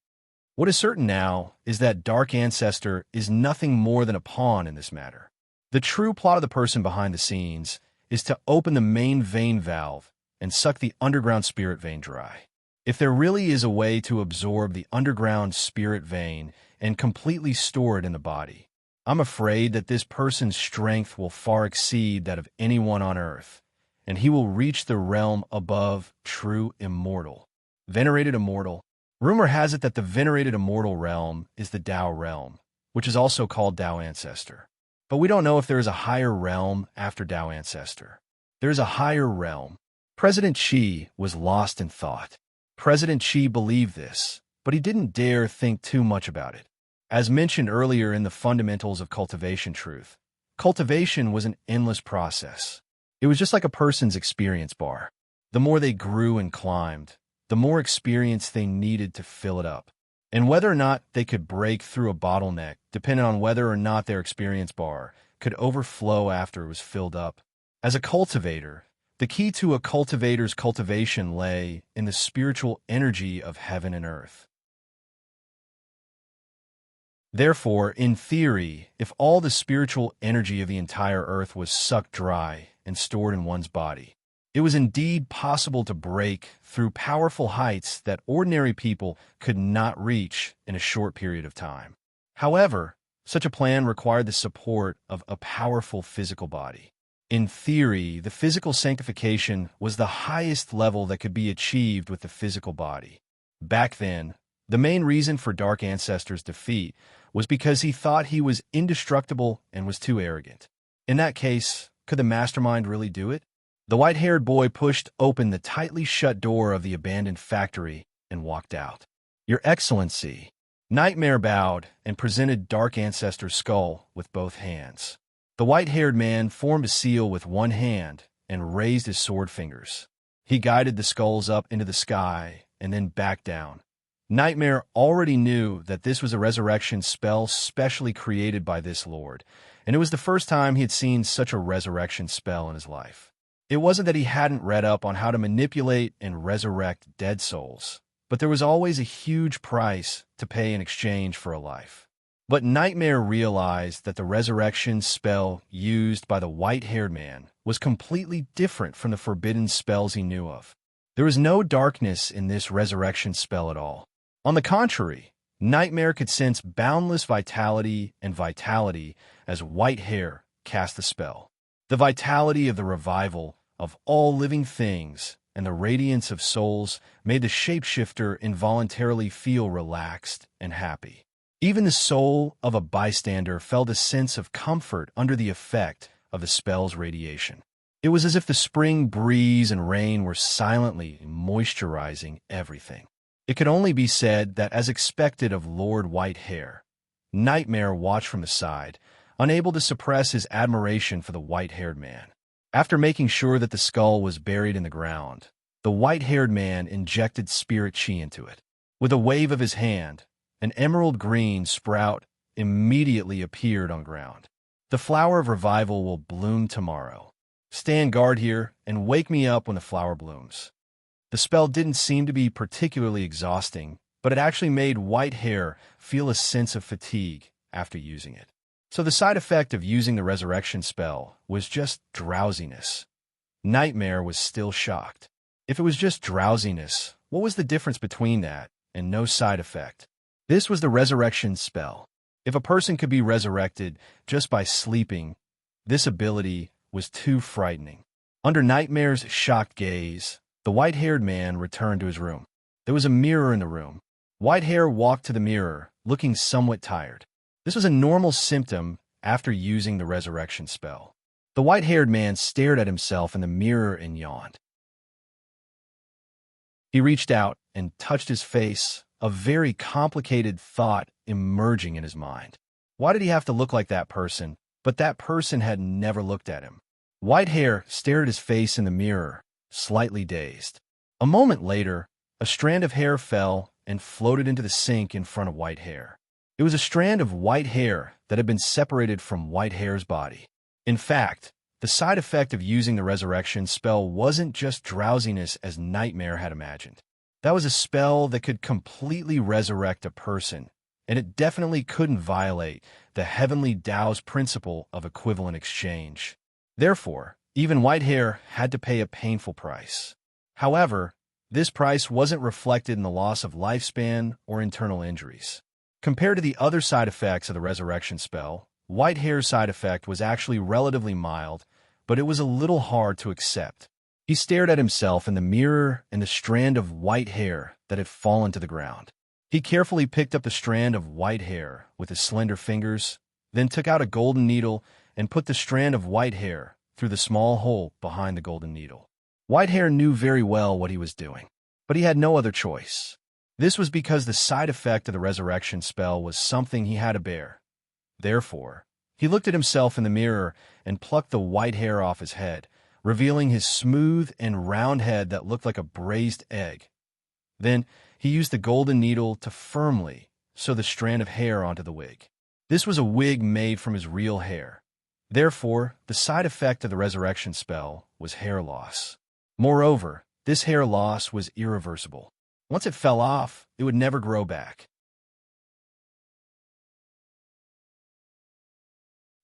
What is certain now is that Dark Ancestor is nothing more than a pawn in this matter. The true plot of the person behind the scenes is to open the main vein valve and suck the underground spirit vein dry. If there really is a way to absorb the underground spirit vein and completely store it in the body, I'm afraid that this person's strength will far exceed that of anyone on earth, and he will reach the realm above true immortal. Venerated immortal. Rumor has it that the venerated immortal realm is the Tao realm, which is also called Tao Ancestor. But we don't know if there is a higher realm after Tao Ancestor. There is a higher realm. President Xi was lost in thought. President Xi believed this, but he didn't dare think too much about it. As mentioned earlier in the fundamentals of cultivation truth, cultivation was an endless process. It was just like a person's experience bar. The more they grew and climbed, the more experience they needed to fill it up. And whether or not they could break through a bottleneck depended on whether or not their experience bar could overflow after it was filled up. As a cultivator, the key to a cultivator's cultivation lay in the spiritual energy of heaven and earth. Therefore, in theory, if all the spiritual energy of the entire earth was sucked dry and stored in one's body, it was indeed possible to break through powerful heights that ordinary people could not reach in a short period of time. However, such a plan required the support of a powerful physical body. In theory, the physical sanctification was the highest level that could be achieved with the physical body. Back then, the main reason for Dark Ancestor's defeat was because he thought he was indestructible and was too arrogant. In that case, could the mastermind really do it? The white-haired boy pushed open the tightly shut door of the abandoned factory and walked out. Your Excellency. Nightmare bowed and presented Dark Ancestor's skull with both hands. The white-haired man formed a seal with one hand and raised his sword fingers. He guided the skulls up into the sky and then back down. Nightmare already knew that this was a resurrection spell specially created by this lord, and it was the first time he had seen such a resurrection spell in his life. It wasn't that he hadn't read up on how to manipulate and resurrect dead souls, but there was always a huge price to pay in exchange for a life. But Nightmare realized that the resurrection spell used by the white-haired man was completely different from the forbidden spells he knew of. There was no darkness in this resurrection spell at all. On the contrary, Nightmare could sense boundless vitality as white hair cast the spell. The vitality of the revival of all living things and the radiance of souls made the shapeshifter involuntarily feel relaxed and happy. Even the soul of a bystander felt a sense of comfort under the effect of the spell's radiation. It was as if the spring breeze and rain were silently moisturizing everything. It could only be said that, as expected of Lord Whitehair, Nightmare watched from the side, unable to suppress his admiration for the white-haired man. After making sure that the skull was buried in the ground, the white-haired man injected spirit chi into it. With a wave of his hand, an emerald green sprout immediately appeared on ground. The flower of revival will bloom tomorrow. Stand guard here and wake me up when the flower blooms. The spell didn't seem to be particularly exhausting, but it actually made Whitehair feel a sense of fatigue after using it. So the side effect of using the resurrection spell was just drowsiness. Nightmare was still shocked. If it was just drowsiness, what was the difference between that and no side effect? This was the resurrection spell. If a person could be resurrected just by sleeping, this ability was too frightening. Under Nightmare's shocked gaze, the white-haired man returned to his room. There was a mirror in the room. Whitehair walked to the mirror, looking somewhat tired. This was a normal symptom after using the resurrection spell. The white-haired man stared at himself in the mirror and yawned. He reached out and touched his face, a very complicated thought emerging in his mind. Why did he have to look like that person? But that person had never looked at him. Whitehair stared at his face in the mirror, slightly dazed. A moment later, a strand of hair fell and floated into the sink in front of Whitehair. It was a strand of white hair that had been separated from Whitehair's body. In fact, the side effect of using the resurrection spell wasn't just drowsiness as Nightmare had imagined. That was a spell that could completely resurrect a person, and it definitely couldn't violate the heavenly Tao's principle of equivalent exchange. Therefore, even Whitehair had to pay a painful price. However, this price wasn't reflected in the loss of lifespan or internal injuries. Compared to the other side effects of the resurrection spell, white hair's side effect was actually relatively mild, but it was a little hard to accept. He stared at himself in the mirror and the strand of white hair that had fallen to the ground. He carefully picked up the strand of white hair with his slender fingers, then took out a golden needle and put the strand of white hair through the small hole behind the golden needle. Whitehair knew very well what he was doing, but he had no other choice. This was because the side effect of the resurrection spell was something he had to bear. Therefore, he looked at himself in the mirror and plucked the white hair off his head, revealing his smooth and round head that looked like a braised egg. Then, he used the golden needle to firmly sew the strand of hair onto the wig. This was a wig made from his real hair. Therefore, the side effect of the resurrection spell was hair loss. Moreover, this hair loss was irreversible. Once it fell off, it would never grow back.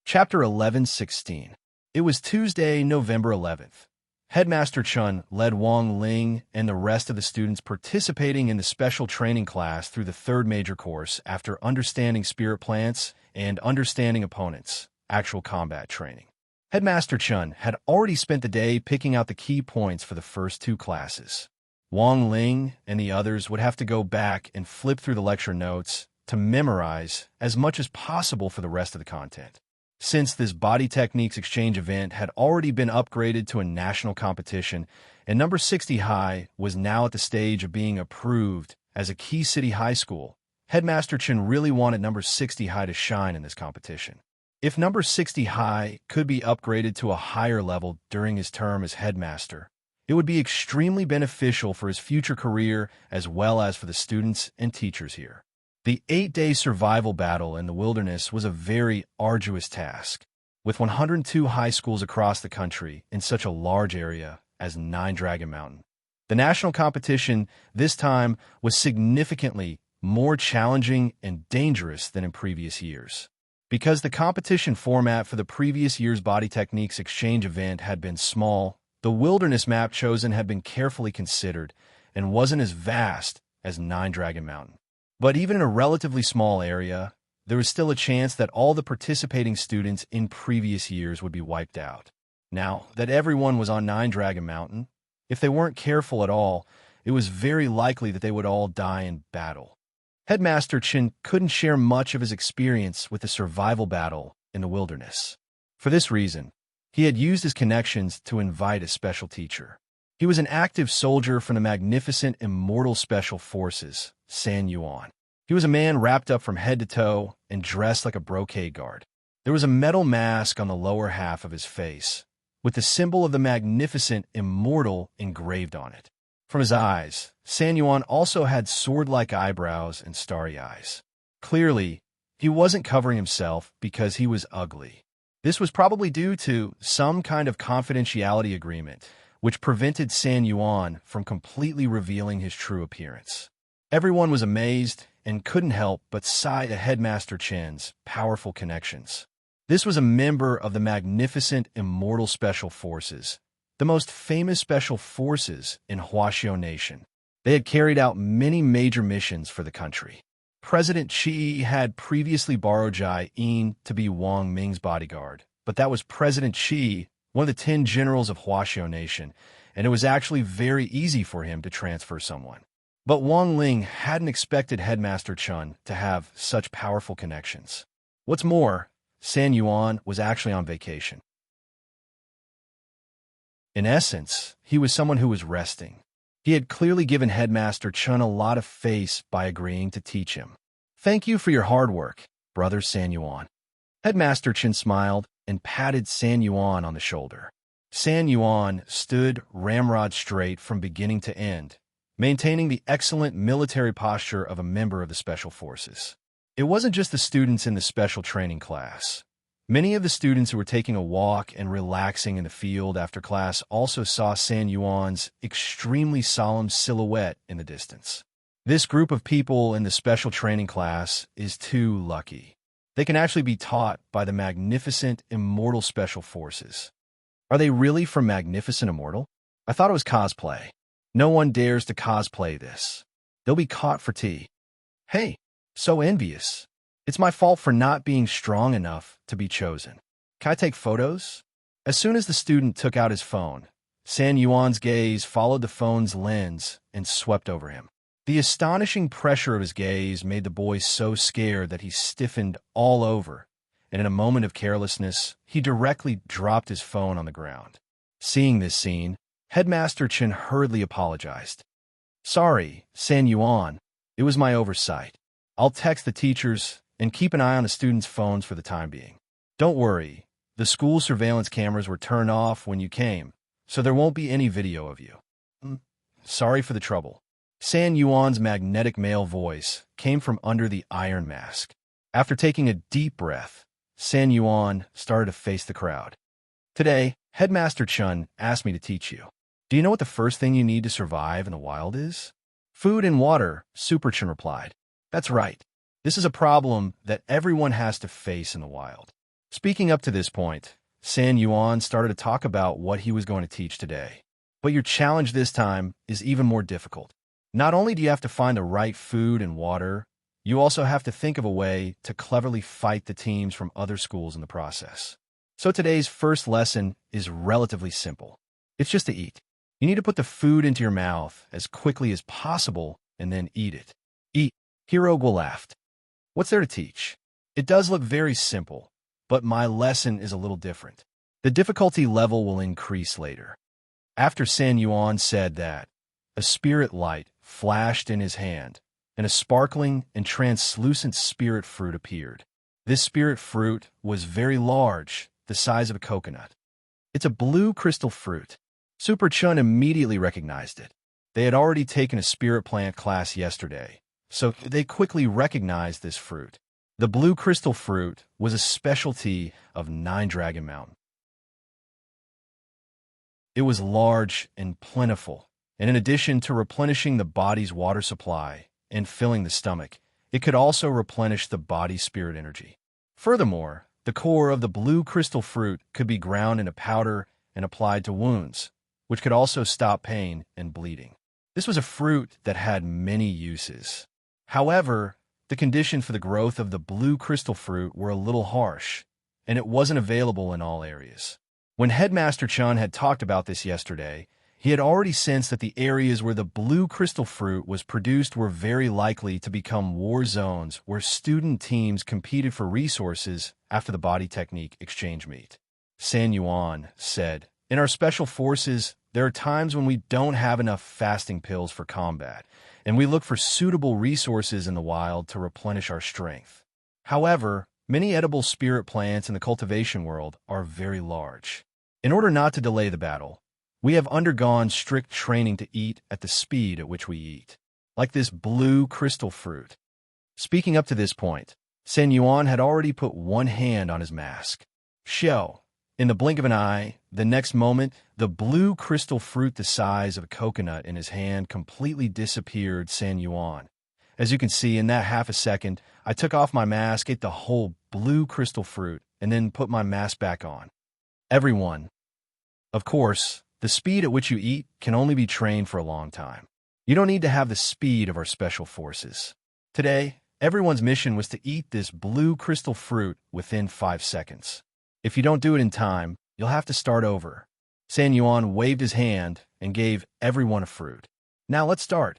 Chapter 11:16. It was Tuesday, November 11th. Headmaster Chun led Wang Ling and the rest of the students participating in the special training class through the third major course after understanding spirit plants and understanding opponents, actual combat training. Headmaster Chun had already spent the day picking out the key points for the first two classes. Wang Ling and the others would have to go back and flip through the lecture notes to memorize as much as possible for the rest of the content. Since this body techniques exchange event had already been upgraded to a national competition, and number 60 High was now at the stage of being approved as a key city high school, Headmaster Chen really wanted number 60 High to shine in this competition. If number 60 High could be upgraded to a higher level during his term as headmaster, it would be extremely beneficial for his future career as well as for the students and teachers here. The 8-day survival battle in the wilderness was a very arduous task, with 102 high schools across the country in such a large area as Nine Dragon Mountain. The national competition this time was significantly more challenging and dangerous than in previous years. Because the competition format for the previous year's Body Techniques Exchange event had been small, the wilderness map chosen had been carefully considered and wasn't as vast as Nine Dragon Mountain. But even in a relatively small area, there was still a chance that all the participating students in previous years would be wiped out. Now that everyone was on Nine Dragon Mountain, if they weren't careful at all, it was very likely that they would all die in battle. Headmaster Chin couldn't share much of his experience with the survival battle in the wilderness. For this reason, he had used his connections to invite a special teacher. He was an active soldier from the magnificent Immortal Special Forces, San Yuan. He was a man wrapped up from head to toe and dressed like a brocade guard. There was a metal mask on the lower half of his face, with the symbol of the magnificent Immortal engraved on it. From his eyes, San Yuan also had sword-like eyebrows and starry eyes. Clearly, he wasn't covering himself because he was ugly. This was probably due to some kind of confidentiality agreement, which prevented San Yuan from completely revealing his true appearance. Everyone was amazed and couldn't help but sigh at Headmaster Chen's powerful connections. This was a member of the magnificent Immortal Special Forces, the most famous special forces in Huaxiao Nation. They had carried out many major missions for the country. President Qi had previously borrowed Jai Yin to be Wang Ming's bodyguard, but that was President Qi, one of the 10 generals of Huaxiao Nation, and it was actually very easy for him to transfer someone. But Wang Ling hadn't expected Headmaster Chun to have such powerful connections. What's more, San Yuan was actually on vacation. In essence, he was someone who was resting. He had clearly given Headmaster Chun a lot of face by agreeing to teach him. "Thank you for your hard work, brother San Yuan." Headmaster Chun smiled and patted San Yuan on the shoulder. San Yuan stood ramrod straight from beginning to end, maintaining the excellent military posture of a member of the Special Forces. It wasn't just the students in the special training class. Many of the students who were taking a walk and relaxing in the field after class also saw San Yuan's extremely solemn silhouette in the distance. This group of people in the special training class is too lucky. They can actually be taught by the magnificent Immortal Special Forces. Are they really from Magnificent Immortal? I thought it was cosplay. No one dares to cosplay this. They'll be caught for tea. Hey, so envious. It's my fault for not being strong enough to be chosen. Can I take photos? As soon as the student took out his phone, San Yuan's gaze followed the phone's lens and swept over him. The astonishing pressure of his gaze made the boy so scared that he stiffened all over, and in a moment of carelessness, he directly dropped his phone on the ground. Seeing this scene, Headmaster Chen hurriedly apologized. "Sorry, San Yuan. It was my oversight. I'll text the teachers and keep an eye on the students' phones for the time being. Don't worry, the school surveillance cameras were turned off when you came, so there won't be any video of you. Sorry for the trouble." San Yuan's magnetic male voice came from under the iron mask. After taking a deep breath, San Yuan started to face the crowd. "Today, Headmaster Chun asked me to teach you. Do you know what the first thing you need to survive in the wild is?" "Food and water," Super Chun replied. "That's right. This is a problem that everyone has to face in the wild." Speaking up to this point, San Yuan started to talk about what he was going to teach today. "But your challenge this time is even more difficult. Not only do you have to find the right food and water, you also have to think of a way to cleverly fight the teams from other schools in the process. So today's first lesson is relatively simple. It's just to eat. You need to put the food into your mouth as quickly as possible and then eat it. Eat." Hirogo laughed. "What's there to teach? It does look very simple, but my lesson is a little different. The difficulty level will increase later." After San Yuan said that, a spirit light flashed in his hand, and a sparkling and translucent spirit fruit appeared. This spirit fruit was very large, the size of a coconut. "It's a blue crystal fruit." Super Chun immediately recognized it. They had already taken a spirit plant class yesterday, so they quickly recognized this fruit. The blue crystal fruit was a specialty of Nine Dragon Mountain. It was large and plentiful, and in addition to replenishing the body's water supply and filling the stomach, it could also replenish the body's spirit energy. Furthermore, the core of the blue crystal fruit could be ground into powder and applied to wounds, which could also stop pain and bleeding. This was a fruit that had many uses. However, the conditions for the growth of the blue crystal fruit were a little harsh, and it wasn't available in all areas. When Headmaster Chun had talked about this yesterday, he had already sensed that the areas where the blue crystal fruit was produced were very likely to become war zones where student teams competed for resources after the body technique exchange meet. San Yuan said, "In our special forces, there are times when we don't have enough fasting pills for combat, and we look for suitable resources in the wild to replenish our strength. However, many edible spirit plants in the cultivation world are very large. In order not to delay the battle, we have undergone strict training to eat at the speed at which we eat, like this blue crystal fruit." Speaking up to this point, San Yuan had already put one hand on his mask. Show. In the blink of an eye, the next moment, the blue crystal fruit the size of a coconut in his hand completely disappeared. San Yuan. As you can see, in that half a second, I took off my mask, ate the whole blue crystal fruit, and then put my mask back on. Everyone. Of course, the speed at which you eat can only be trained for a long time. You don't need to have the speed of our special forces. Today, everyone's mission was to eat this blue crystal fruit within 5 seconds. If you don't do it in time, you'll have to start over. San Yuan waved his hand and gave everyone a fruit. Now let's start.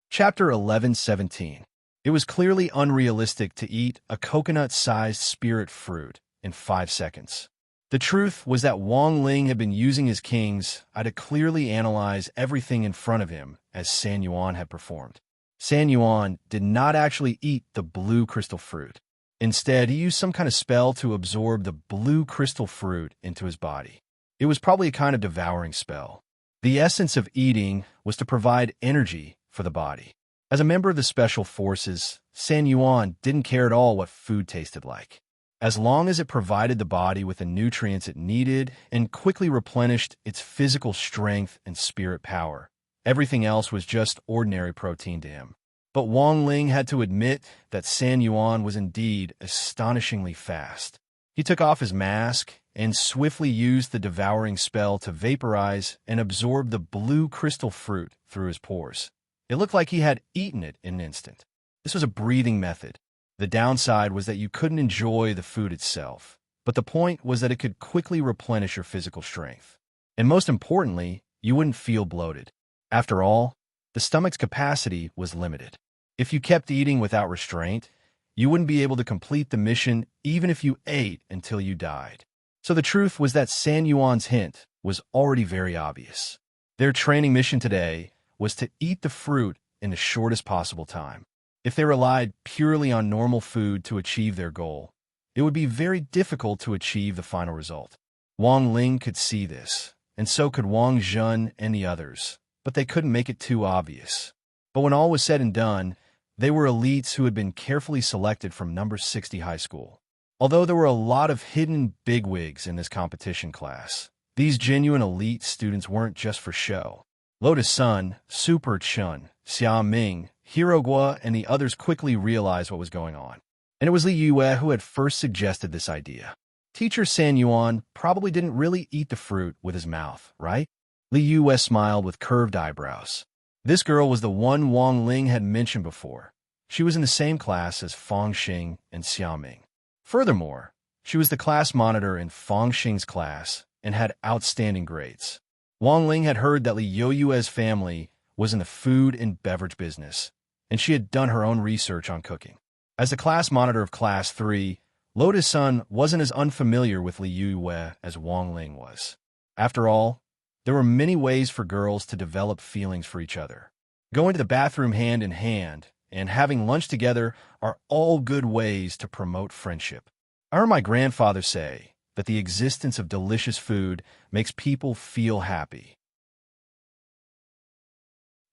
Chapter 11:17. It was clearly unrealistic to eat a coconut-sized spirit fruit in 5 seconds. The truth was that Wang Ling had been using his kings to clearly analyze everything in front of him as San Yuan had performed. San Yuan did not actually eat the blue crystal fruit. Instead, he used some kind of spell to absorb the blue crystal fruit into his body. It was probably a kind of devouring spell. The essence of eating was to provide energy for the body. As a member of the Special Forces, San Yuan didn't care at all what food tasted like. As long as it provided the body with the nutrients it needed and quickly replenished its physical strength and spirit power, everything else was just ordinary protein to him. But Wang Ling had to admit that San Yuan was indeed astonishingly fast. He took off his mask and swiftly used the devouring spell to vaporize and absorb the blue crystal fruit through his pores. It looked like he had eaten it in an instant. This was a breathing method. The downside was that you couldn't enjoy the food itself, but the point was that it could quickly replenish your physical strength. And most importantly, you wouldn't feel bloated. After all, the stomach's capacity was limited. If you kept eating without restraint, you wouldn't be able to complete the mission even if you ate until you died. So the truth was that San Yuan's hint was already very obvious. Their training mission today was to eat the fruit in the shortest possible time. If they relied purely on normal food to achieve their goal, it would be very difficult to achieve the final result. Wang Ling could see this, and so could Wang Zhen and the others, but they couldn't make it too obvious. But when all was said and done, they were elites who had been carefully selected from number 60 high school. Although there were a lot of hidden bigwigs in this competition class, these genuine elite students weren't just for show. Lotus Sun, Super Chun, Xia Ming, Hero Guo, and the others quickly realized what was going on. And it was Li Yue who had first suggested this idea. Teacher San Yuan probably didn't really eat the fruit with his mouth, right? Li Yue smiled with curved eyebrows. This girl was the one Wang Ling had mentioned before. She was in the same class as Fang Xing and Xiaoming. Furthermore, she was the class monitor in Fang Xing's class and had outstanding grades. Wang Ling had heard that Li Yue's family was in the food and beverage business, and she had done her own research on cooking. As the class monitor of Class 3, Lotus Sun wasn't as unfamiliar with Li Yue as Wang Ling was. After all, there were many ways for girls to develop feelings for each other. Going to the bathroom hand in hand and having lunch together are all good ways to promote friendship. I heard my grandfather say that the existence of delicious food makes people feel happy.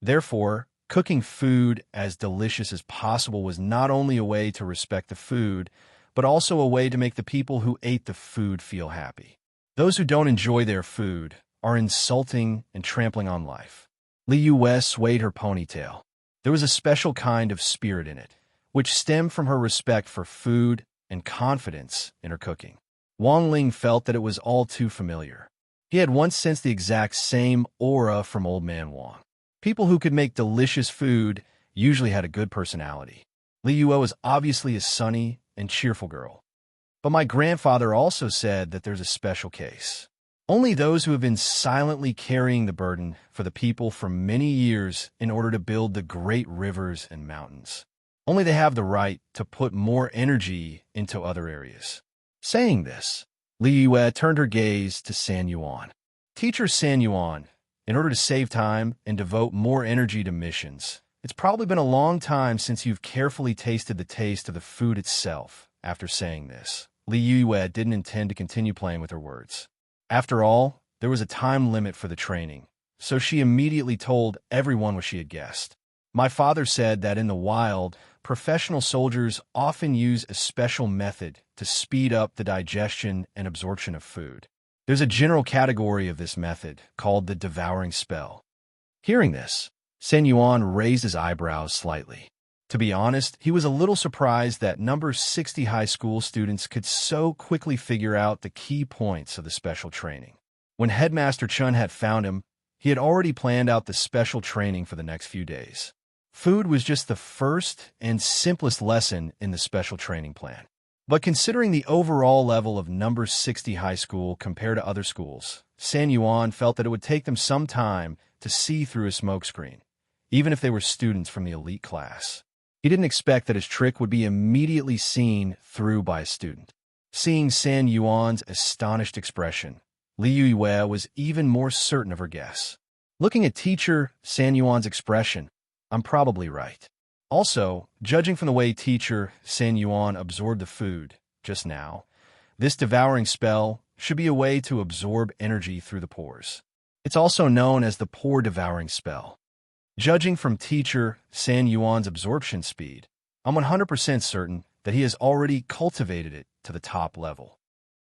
Therefore, cooking food as delicious as possible was not only a way to respect the food, but also a way to make the people who ate the food feel happy. Those who don't enjoy their food are insulting and trampling on life. Li Yue swayed her ponytail. There was a special kind of spirit in it, which stemmed from her respect for food and confidence in her cooking. Wang Ling felt that it was all too familiar. He had once sensed the exact same aura from Old Man Wang. People who could make delicious food usually had a good personality. Li Yue was obviously a sunny and cheerful girl. But my grandfather also said that there's a special case. Only those who have been silently carrying the burden for the people for many years in order to build the great rivers and mountains. Only they have the right to put more energy into other areas. Saying this, Li Yue turned her gaze to San Yuan. Teacher San Yuan, in order to save time and devote more energy to missions, it's probably been a long time since you've carefully tasted the taste of the food itself. After saying this, Li Yue didn't intend to continue playing with her words. After all, there was a time limit for the training, so she immediately told everyone what she had guessed. My father said that in the wild, professional soldiers often use a special method to speed up the digestion and absorption of food. There's a general category of this method called the devouring spell. Hearing this, San Yuan raised his eyebrows slightly. To be honest, he was a little surprised that number 60 high school students could so quickly figure out the key points of the special training. When Headmaster Chun had found him, he had already planned out the special training for the next few days. Food was just the first and simplest lesson in the special training plan. But considering the overall level of number 60 high school compared to other schools, San Yuan felt that it would take them some time to see through a smokescreen, even if they were students from the elite class. He didn't expect that his trick would be immediately seen through by a student. Seeing San Yuan's astonished expression, Li Yue was even more certain of her guess. Looking at teacher San Yuan's expression, I'm probably right. Also, judging from the way teacher San Yuan absorbed the food just now, this devouring spell should be a way to absorb energy through the pores. It's also known as the pore devouring spell. Judging from teacher San Yuan's absorption speed, I'm 100% certain that he has already cultivated it to the top level.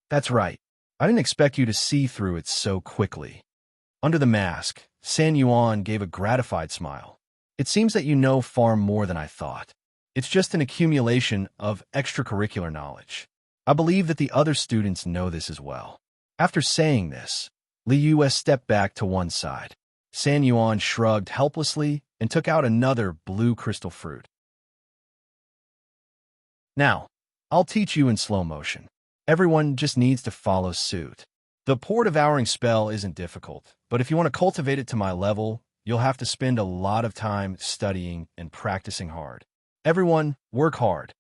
That's right. I didn't expect you to see through it so quickly. Under the mask, San Yuan gave a gratified smile. It seems that you know far more than I thought. It's just an accumulation of extracurricular knowledge. I believe that the other students know this as well. After saying this, Li Yue stepped back to one side. San Yuan shrugged helplessly and took out another blue crystal fruit. Now, I'll teach you in slow motion. Everyone just needs to follow suit. The pore devouring spell isn't difficult, but if you want to cultivate it to my level, you'll have to spend a lot of time studying and practicing hard. Everyone, work hard.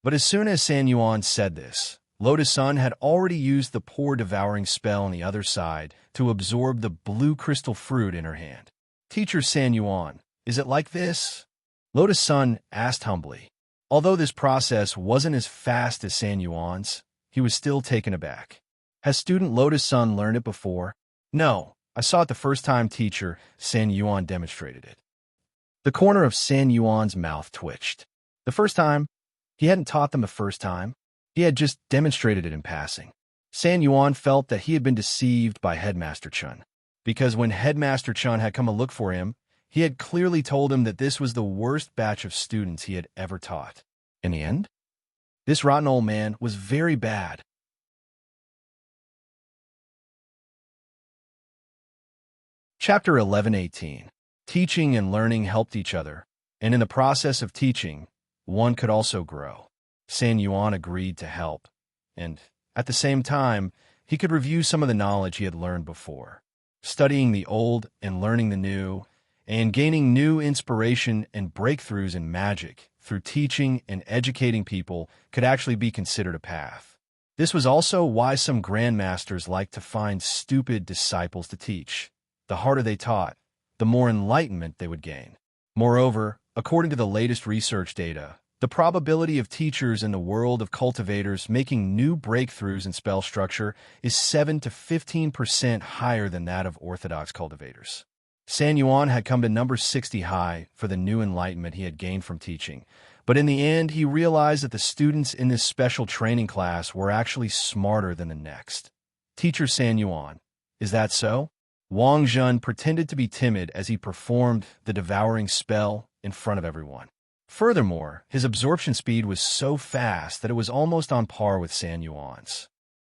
But as soon as San Yuan said this, Lotus Sun had already used the pore devouring spell on the other side to absorb the blue crystal fruit in her hand. Teacher San Yuan, is it like this? Lotus Sun asked humbly. Although this process wasn't as fast as San Yuan's, he was still taken aback. Has student Lotus Sun learned it before? No, I saw it the first time teacher San Yuan demonstrated it. The corner of San Yuan's mouth twitched. The first time? He hadn't taught them the first time. He had just demonstrated it in passing. San Yuan felt that he had been deceived by Headmaster Chun, because when Headmaster Chun had come to look for him, he had clearly told him that this was the worst batch of students he had ever taught. In the end, this rotten old man was very bad. Chapter 11:18. Teaching and learning helped each other, and in the process of teaching, one could also grow. San Yuan agreed to help, and at the same time, he could review some of the knowledge he had learned before. Studying the old and learning the new, and gaining new inspiration and breakthroughs in magic through teaching and educating people could actually be considered a path. This was also why some grandmasters liked to find stupid disciples to teach. The harder they taught, the more enlightenment they would gain. Moreover, according to the latest research data, the probability of teachers in the world of cultivators making new breakthroughs in spell structure is 7 to 15% higher than that of orthodox cultivators. San Yuan had come to number 60 high for the new enlightenment he had gained from teaching, but in the end he realized that the students in this special training class were actually smarter than the next. Teacher San Yuan, is that so? Wang Zhen pretended to be timid as he performed the devouring spell in front of everyone. Furthermore, his absorption speed was so fast that it was almost on par with San Yuan's.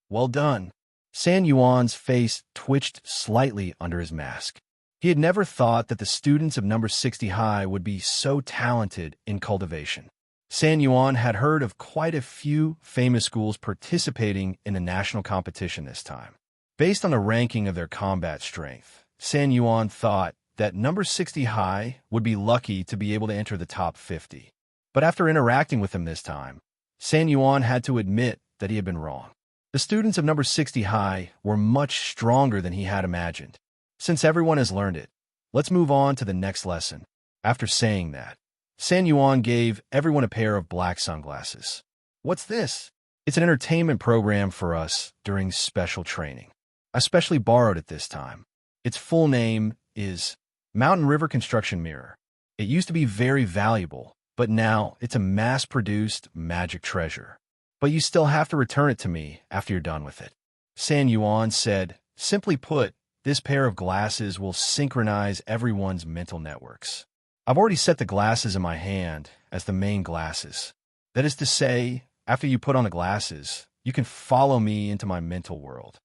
Well done. San Yuan's face twitched slightly under his mask. He had never thought that the students of number 60 high would be so talented in cultivation. San Yuan had heard of quite a few famous schools participating in the national competition this time. Based on the ranking of their combat strength, San Yuan thought that number 60 high would be lucky to be able to enter the top 50. But after interacting with him this time, San Yuan had to admit that he had been wrong. The students of number 60 high were much stronger than he had imagined. Since everyone has learned it, let's move on to the next lesson. After saying that, San Yuan gave everyone a pair of black sunglasses. What's this? It's an entertainment program for us during special training. I specially borrowed it this time. Its full name is Mountain River Construction Mirror. It used to be very valuable, but now it's a mass-produced magic treasure. But you still have to return it to me after you're done with it. San Yuan said, simply put, this pair of glasses will synchronize everyone's mental networks. I've already set the glasses in my hand as the main glasses. That is to say, after you put on the glasses, you can follow me into my mental world.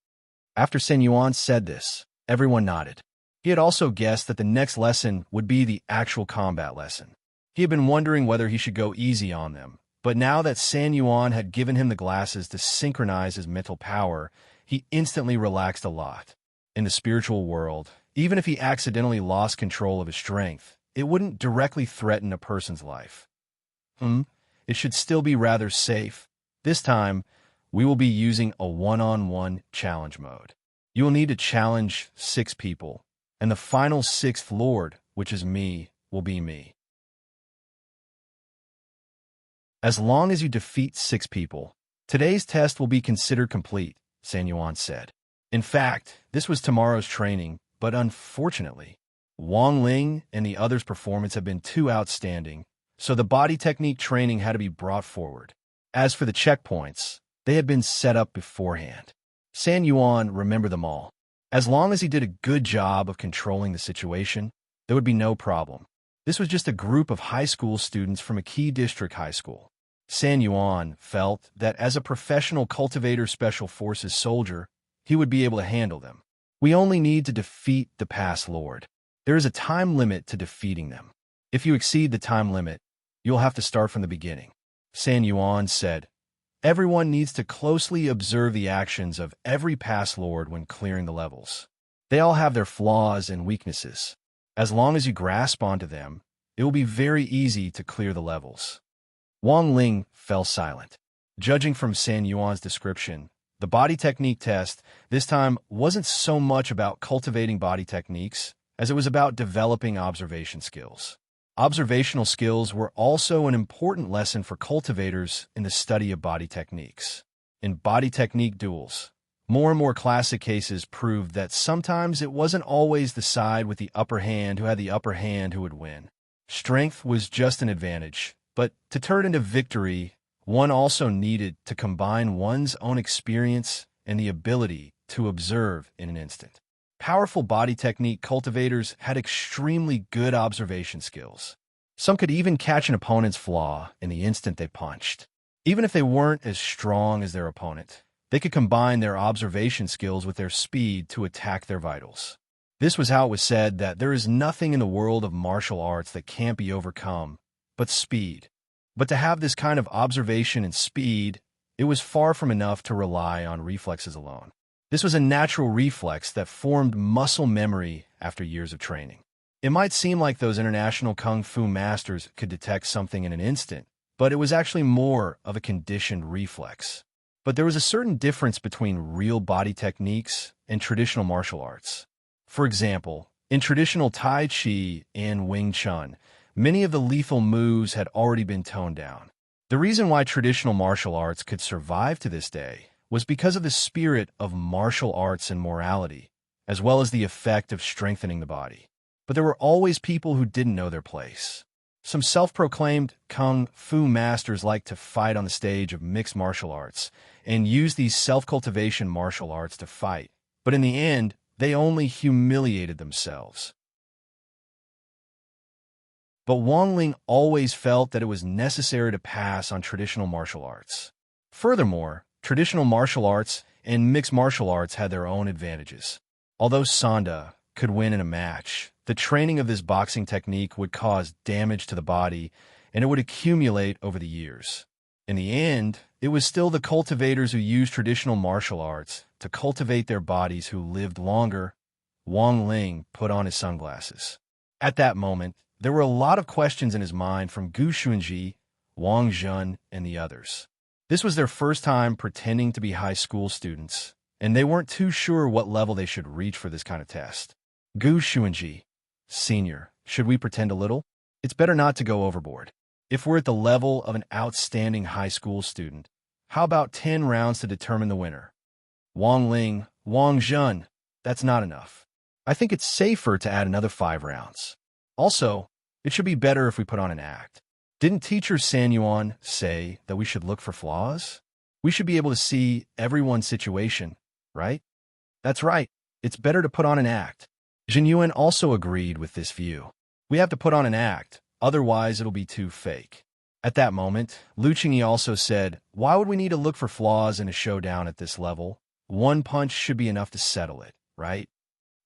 After San Yuan said this, everyone nodded. He had also guessed that the next lesson would be the actual combat lesson. He had been wondering whether he should go easy on them, but now that San Yuan had given him the glasses to synchronize his mental power, he instantly relaxed a lot. In the spiritual world, even if he accidentally lost control of his strength, it wouldn't directly threaten a person's life. It should still be rather safe. This time, we will be using a one-on-one challenge mode. You will need to challenge 6 people, and the final 6th Lord, which is me, will be me. As long as you defeat 6 people, today's test will be considered complete, San Yuan said. In fact, this was tomorrow's training, but unfortunately, Wang Ling and the others' performance had been too outstanding, so the body technique training had to be brought forward. As for the checkpoints, they had been set up beforehand. San Yuan remembered them all. As long as he did a good job of controlling the situation, there would be no problem. This was just a group of high school students from a key district high school. San Yuan felt that as a professional cultivator special forces soldier, he would be able to handle them. We only need to defeat the past lord. There is a time limit to defeating them. If you exceed the time limit, you'll have to start from the beginning. San Yuan said, "Everyone needs to closely observe the actions of every past lord when clearing the levels. They all have their flaws and weaknesses. As long as you grasp onto them, it will be very easy to clear the levels." Wang Ling fell silent. Judging from San Yuan's description, the body technique test this time wasn't so much about cultivating body techniques as it was about developing observation skills. Observational skills were also an important lesson for cultivators in the study of body techniques. In body technique duels, more and more classic cases proved that sometimes it wasn't always the side with the upper hand who had the upper hand who would win. Strength was just an advantage, but to turn it into victory, one also needed to combine one's own experience and the ability to observe in an instant. Powerful body technique cultivators had extremely good observation skills. Some could even catch an opponent's flaw in the instant they punched. Even if they weren't as strong as their opponent, they could combine their observation skills with their speed to attack their vitals. This was how it was said that there is nothing in the world of martial arts that can't be overcome but speed. But to have this kind of observation and speed, it was far from enough to rely on reflexes alone. This was a natural reflex that formed muscle memory after years of training. It might seem like those international kung fu masters could detect something in an instant, but it was actually more of a conditioned reflex. But there was a certain difference between real body techniques and traditional martial arts. For example, in traditional Tai Chi and Wing Chun, many of the lethal moves had already been toned down. The reason why traditional martial arts could survive to this day was because of the spirit of martial arts and morality, as well as the effect of strengthening the body. But there were always people who didn't know their place. Some self-proclaimed kung fu masters liked to fight on the stage of mixed martial arts and use these self-cultivation martial arts to fight, but in the end, they only humiliated themselves. But Wang Ling always felt that it was necessary to pass on traditional martial arts. Furthermore, traditional martial arts and mixed martial arts had their own advantages. Although Sanda could win in a match, the training of this boxing technique would cause damage to the body, and it would accumulate over the years. In the end, it was still the cultivators who used traditional martial arts to cultivate their bodies who lived longer. Wang Ling put on his sunglasses. At that moment, there were a lot of questions in his mind from Gu Xuanji, Wang Zhen, and the others. This was their first time pretending to be high school students, and they weren't too sure what level they should reach for this kind of test. Gu Xuanji, "Senior, should we pretend a little? It's better not to go overboard. If we're at the level of an outstanding high school student, how about 10 rounds to determine the winner?" Wang Ling, "Wang Zhen, that's not enough. I think it's safer to add another 5 rounds. Also, it should be better if we put on an act. Didn't teacher San Yuan say that we should look for flaws? We should be able to see everyone's situation, right?" "That's right. It's better to put on an act." Jin Yuan also agreed with this view. "We have to put on an act, otherwise it'll be too fake." At that moment, Lu Qingyi also said, "Why would we need to look for flaws in a showdown at this level? One punch should be enough to settle it, right?"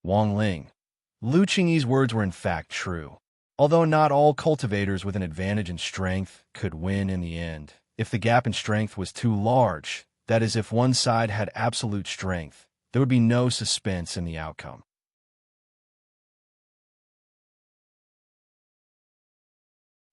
Wang Ling. Lu Qingyi's words were in fact true. Although not all cultivators with an advantage in strength could win in the end, if the gap in strength was too large, that is, if one side had absolute strength, there would be no suspense in the outcome.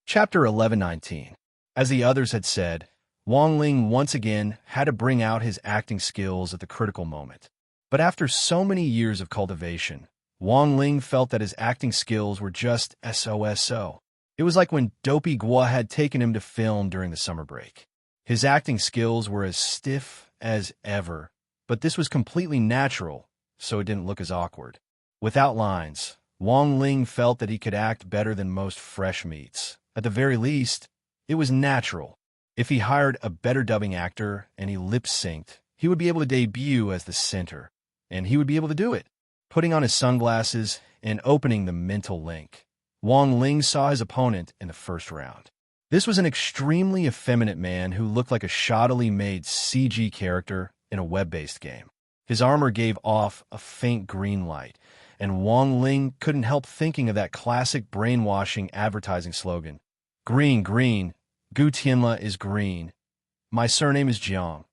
Chapter 1119. As the others had said, Wang Ling once again had to bring out his acting skills at the critical moment. But after so many years of cultivation, Wang Ling felt that his acting skills were just so. It was like when Dopey Gua had taken him to film during the summer break. His acting skills were as stiff as ever, but this was completely natural, so it didn't look as awkward. Without lines, Wang Ling felt that he could act better than most fresh meats. At the very least, it was natural. If he hired a better dubbing actor and he lip-synced, he would be able to debut as the center, and he would be able to do it. Putting on his sunglasses and opening the mental link, Wang Ling saw his opponent in the first round. This was an extremely effeminate man who looked like a shoddily made CG character in a web-based game. His armor gave off a faint green light, and Wang Ling couldn't help thinking of that classic brainwashing advertising slogan. Green, green. Gu Tianla is green. My surname is Jiang.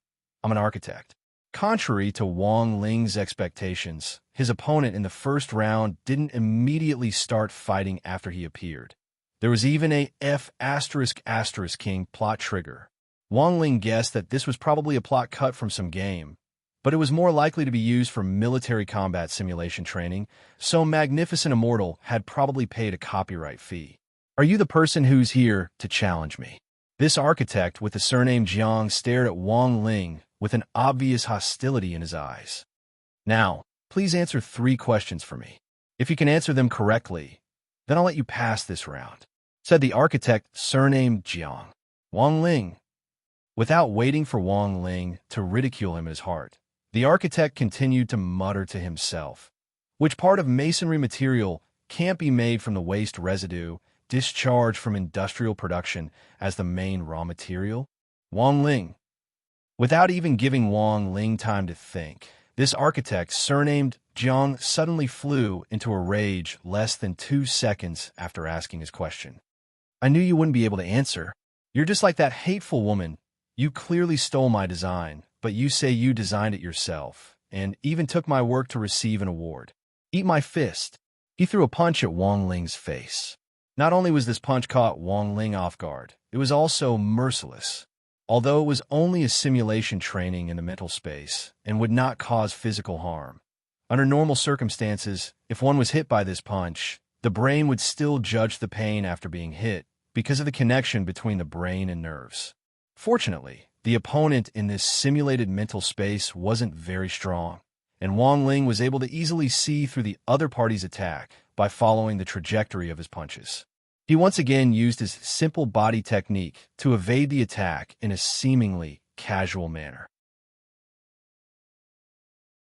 I'm an architect. Contrary to Wang Ling's expectations, his opponent in the first round didn't immediately start fighting after he appeared. There was even a F****king plot trigger. Wang Ling guessed that this was probably a plot cut from some game, but it was more likely to be used for military combat simulation training, so Magnificent Immortal had probably paid a copyright fee. Are you the person who's here to challenge me? This architect with the surname Jiang stared at Wang Ling with an obvious hostility in his eyes. Now, please answer 3 questions for me. If you can answer them correctly, then I'll let you pass this round, said the architect surnamed Jiang. Wang Ling. Without waiting for Wang Ling to ridicule him in his heart, the architect continued to mutter to himself. Which part of masonry material can't be made from the waste residue discharged from industrial production as the main raw material? Wang Ling. Without even giving Wang Ling time to think, this architect, surnamed Jiang, suddenly flew into a rage less than 2 seconds after asking his question. I knew you wouldn't be able to answer. You're just like that hateful woman. You clearly stole my design, but you say you designed it yourself, and even took my work to receive an award. Eat my fist. He threw a punch at Wang Ling's face. Not only was this punch caught Wang Ling off guard, it was also merciless. Although it was only a simulation training in the mental space and would not cause physical harm. Under normal circumstances, if one was hit by this punch, the brain would still judge the pain after being hit because of the connection between the brain and nerves. Fortunately, the opponent in this simulated mental space wasn't very strong, and Wang Ling was able to easily see through the other party's attack by following the trajectory of his punches. He once again used his simple body technique to evade the attack in a seemingly casual manner.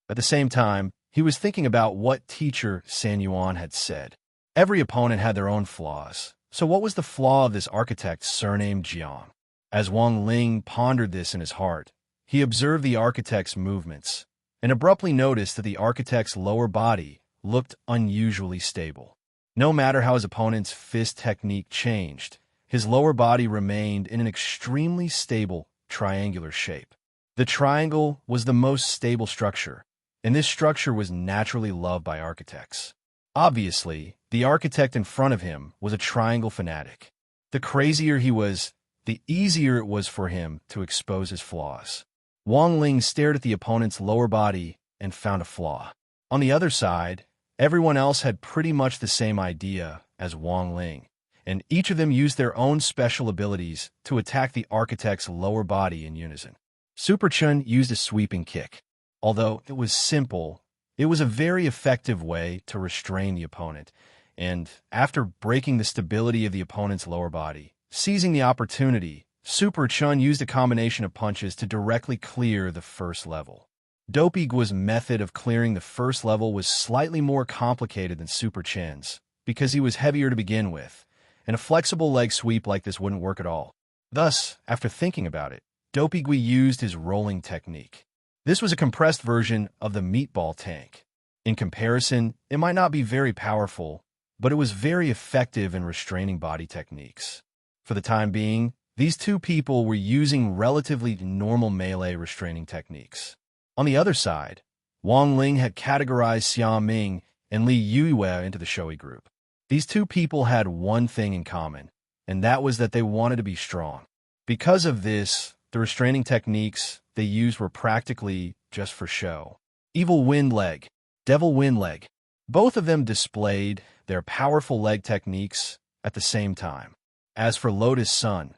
At the same time, he was thinking about what teacher San Yuan had said. Every opponent had their own flaws, so what was the flaw of this architect surnamed Jiang? As Wang Ling pondered this in his heart, he observed the architect's movements and abruptly noticed that the architect's lower body looked unusually stable. No matter how his opponent's fist technique changed, his lower body remained in an extremely stable triangular shape. The triangle was the most stable structure, and this structure was naturally loved by architects. Obviously, the architect in front of him was a triangle fanatic. The crazier he was, the easier it was for him to expose his flaws. Wang Ling stared at the opponent's lower body and found a flaw. On the other side, everyone else had pretty much the same idea as Wang Ling, and each of them used their own special abilities to attack the architect's lower body in unison. Super Chun used a sweeping kick. Although it was simple, it was a very effective way to restrain the opponent, and after breaking the stability of the opponent's lower body, seizing the opportunity, Super Chun used a combination of punches to directly clear the first level. Dopigua's method of clearing the first level was slightly more complicated than Super Chen's, because he was heavier to begin with, and a flexible leg sweep like this wouldn't work at all. Thus, after thinking about it, Dopigui used his rolling technique. This was a compressed version of the meatball tank. In comparison, it might not be very powerful, but it was very effective in restraining body techniques. For the time being, these two people were using relatively normal melee restraining techniques. On the other side, Wang Ling had categorized Xia Ming and Li Yuiwei into the Shoei group. These two people had one thing in common, and that was that they wanted to be strong. Because of this, the restraining techniques they used were practically just for show. Evil Wind Leg, Devil Wind Leg. Both of them displayed their powerful leg techniques at the same time. As for Lotus Sun,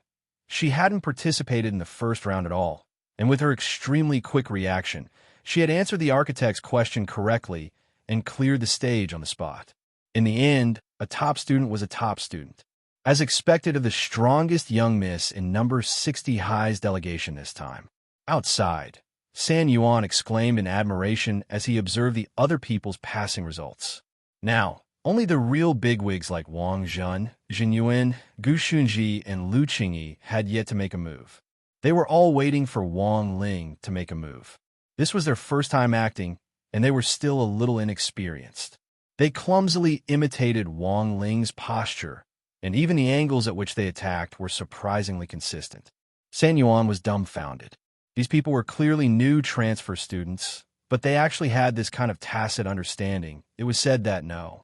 she hadn't participated in the first round at all, and with her extremely quick reaction, she had answered the architect's question correctly and cleared the stage on the spot. In the end, a top student was a top student. As expected of the strongest young miss in number 60 High's delegation this time. Outside, San Yuan exclaimed in admiration as he observed the other people's passing results. Now, only the real bigwigs like Wang Zhen, Jin Yuan, Gu Shunji, and Lu Qingyi had yet to make a move. They were all waiting for Wang Ling to make a move. This was their first time acting, and they were still a little inexperienced. They clumsily imitated Wang Ling's posture, and even the angles at which they attacked were surprisingly consistent. San Yuan was dumbfounded. These people were clearly new transfer students, but they actually had this kind of tacit understanding. It was said that no.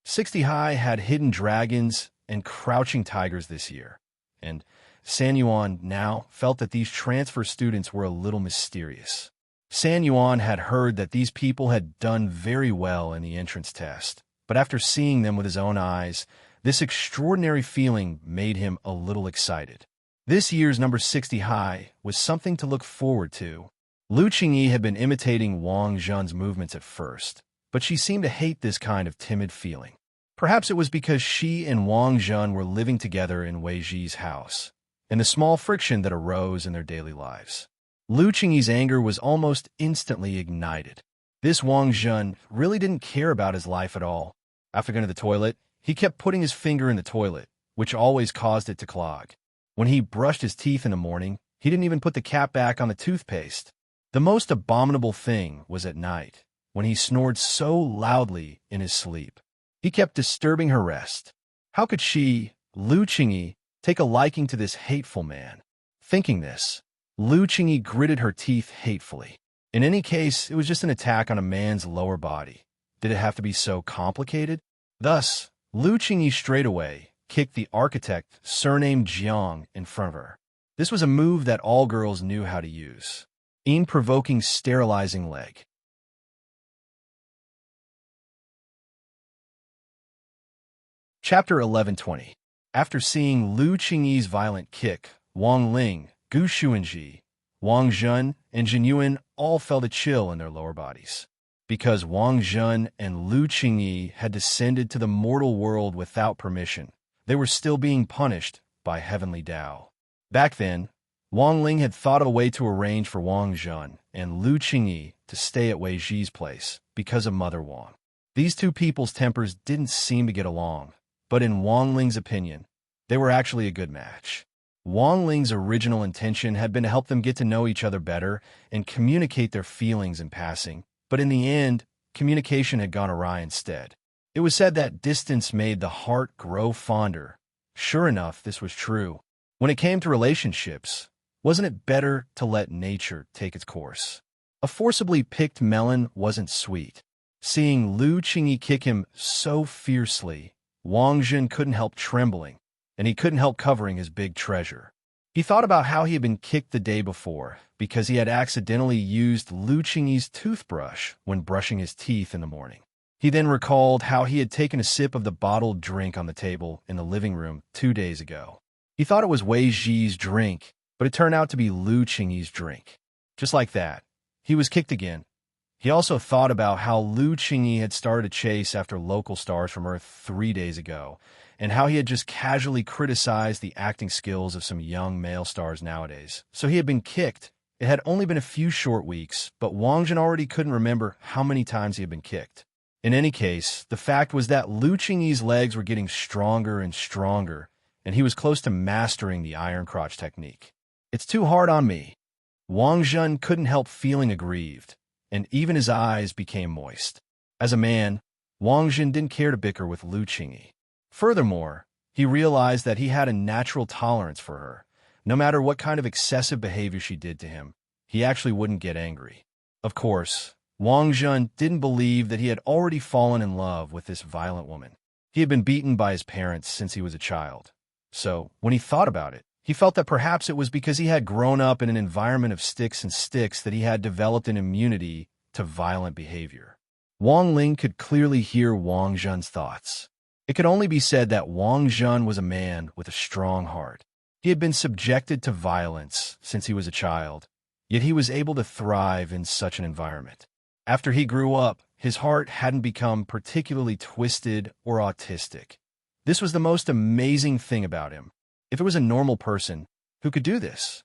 60 High had hidden dragons and crouching tigers this year, and San Yuan now felt that these transfer students were a little mysterious. San Yuan had heard that these people had done very well in the entrance test, but after seeing them with his own eyes, this extraordinary feeling made him a little excited. This year's number 60 High was something to look forward to. Lu Qingyi had been imitating Wang Zhen's movements at first, but she seemed to hate this kind of timid feeling. Perhaps it was because she and Wang Zhen were living together in Wei Ji's house, and the small friction that arose in their daily lives. Lu Qingyi's anger was almost instantly ignited. This Wang Zhen really didn't care about his life at all. After going to the toilet, he kept putting his finger in the toilet, which always caused it to clog. When he brushed his teeth in the morning, he didn't even put the cap back on the toothpaste. The most abominable thing was at night, when he snored so loudly in his sleep. He kept disturbing her rest. How could she, Lu Qingyi, take a liking to this hateful man? Thinking this, Lu Qingyi gritted her teeth hatefully. In any case, it was just an attack on a man's lower body. Did it have to be so complicated? Thus, Lu Qingyi straightaway kicked the architect surnamed Jiang in front of her. This was a move that all girls knew how to use. Provoking sterilizing leg. Chapter 1120. After seeing Lu Qingyi's violent kick, Wang Ling, Gu Xuanji, Wang Zhen, and Jin Yuan all felt a chill in their lower bodies. Because Wang Zhen and Lu Qingyi had descended to the mortal world without permission, they were still being punished by heavenly Tao. Back then, Wang Ling had thought of a way to arrange for Wang Zhen and Lu Qingyi to stay at Wei Ji's place because of Mother Wang. These two people's tempers didn't seem to get along, but in Wang Ling's opinion, they were actually a good match. Wang Ling's original intention had been to help them get to know each other better and communicate their feelings in passing, but in the end, communication had gone awry instead. It was said that distance made the heart grow fonder. Sure enough, this was true. When it came to relationships, wasn't it better to let nature take its course? A forcibly picked melon wasn't sweet. Seeing Lu Qingyi kick him so fiercely, Wang Zhen couldn't help trembling, and he couldn't help covering his big treasure. He thought about how he had been kicked the day before because he had accidentally used Lu Qingyi's toothbrush when brushing his teeth in the morning. He then recalled how he had taken a sip of the bottled drink on the table in the living room 2 days ago. He thought it was Wei Ji's drink, but it turned out to be Lu Qingyi's drink. Just like that, he was kicked again. He also thought about how Lu Qingyi had started a chase after local stars from Earth 3 days ago, and how he had just casually criticized the acting skills of some young male stars nowadays. So he had been kicked. It had only been a few short weeks, but Wang Zhen already couldn't remember how many times he had been kicked. In any case, the fact was that Lu Qingyi's legs were getting stronger and stronger, and he was close to mastering the iron crotch technique. It's too hard on me. Wang Zhen couldn't help feeling aggrieved, and even his eyes became moist. As a man, Wang Zhen didn't care to bicker with Lu Qingyi. Furthermore, he realized that he had a natural tolerance for her. No matter what kind of excessive behavior she did to him, he actually wouldn't get angry. Of course, Wang Zhen didn't believe that he had already fallen in love with this violent woman. He had been beaten by his parents since he was a child. So, when he thought about it, he felt that perhaps it was because he had grown up in an environment of sticks and sticks that he had developed an immunity to violent behavior. Wang Ling could clearly hear Wang Zhen's thoughts. It could only be said that Wang Zhen was a man with a strong heart. He had been subjected to violence since he was a child, yet he was able to thrive in such an environment. After he grew up, his heart hadn't become particularly twisted or autistic. This was the most amazing thing about him. If it was a normal person, who could do this?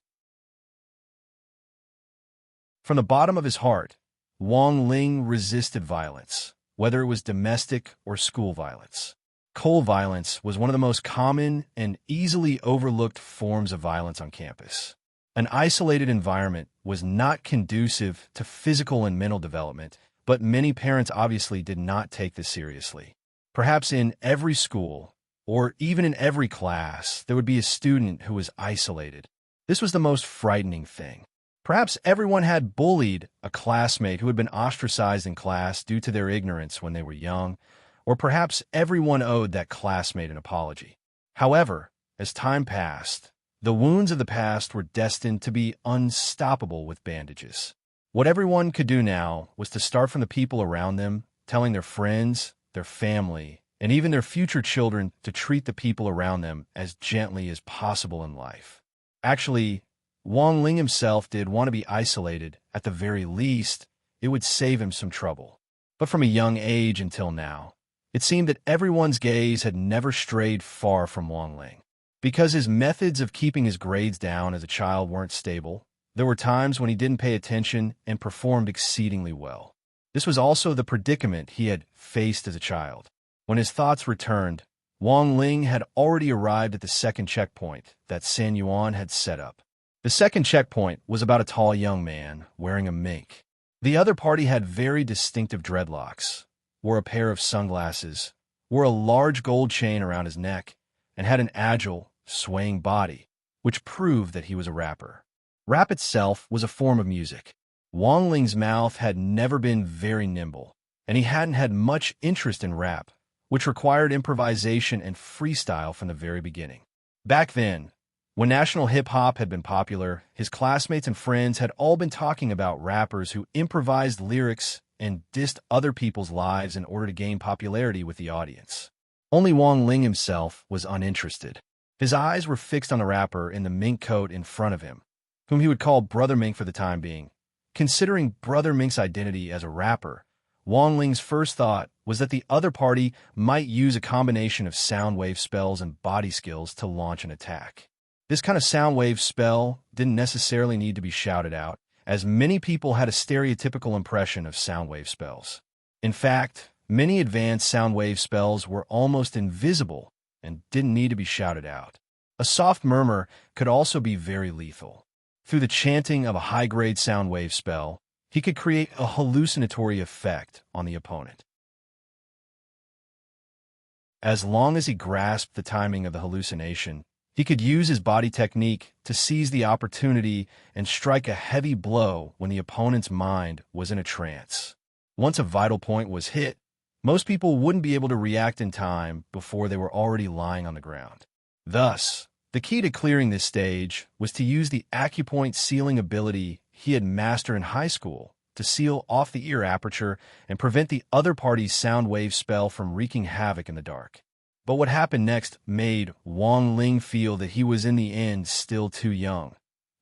From the bottom of his heart, Wang Ling resisted violence, whether it was domestic or school violence. Coal violence was one of the most common and easily overlooked forms of violence on campus. An isolated environment was not conducive to physical and mental development, But many parents obviously did not take this seriously. Perhaps in every school, or even in every class, there would be a student who was isolated. This was the most frightening thing. Perhaps everyone had bullied a classmate who had been ostracized in class due to their ignorance when they were young, or perhaps everyone owed that classmate an apology. However, as time passed, the wounds of the past were destined to be unstoppable with bandages. What everyone could do now was to start from the people around them, telling their friends, their family, and even their future children to treat the people around them as gently as possible in life. Actually, Wang Ling himself did want to be isolated. At the very least, it would save him some trouble. But from a young age until now, it seemed that everyone's gaze had never strayed far from Wang Ling. Because his methods of keeping his grades down as a child weren't stable, there were times when he didn't pay attention and performed exceedingly well. This was also the predicament he had faced as a child. When his thoughts returned, Wang Ling had already arrived at the second checkpoint that San Yuan had set up. The second checkpoint was about a tall young man wearing a mink. The other party had very distinctive dreadlocks, wore a pair of sunglasses, wore a large gold chain around his neck, and had an agile, swaying body, which proved that he was a rapper. Rap itself was a form of music. Wang Ling's mouth had never been very nimble, and he hadn't had much interest in rap, which required improvisation and freestyle from the very beginning. Back then, when national hip-hop had been popular, his classmates and friends had all been talking about rappers who improvised lyrics and dissed other people's lives in order to gain popularity with the audience. Only Wang Ling himself was uninterested. His eyes were fixed on the rapper in the mink coat in front of him, whom he would call Brother Mink for the time being. Considering Brother Mink's identity as a rapper, Wang Ling's first thought was that the other party might use a combination of sound wave spells and body skills to launch an attack. This kind of sound wave spell didn't necessarily need to be shouted out, as many people had a stereotypical impression of sound wave spells. In fact, many advanced sound wave spells were almost invisible and didn't need to be shouted out. A soft murmur could also be very lethal. Through the chanting of a high-grade sound wave spell, he could create a hallucinatory effect on the opponent. As long as he grasped the timing of the hallucination, he could use his body technique to seize the opportunity and strike a heavy blow when the opponent's mind was in a trance. Once a vital point was hit, most people wouldn't be able to react in time before they were already lying on the ground. Thus, the key to clearing this stage was to use the acupoint sealing ability he had mastered in high school to seal off the ear aperture and prevent the other party's sound wave spell from wreaking havoc in the dark. But what happened next made Wang Ling feel that he was in the end still too young.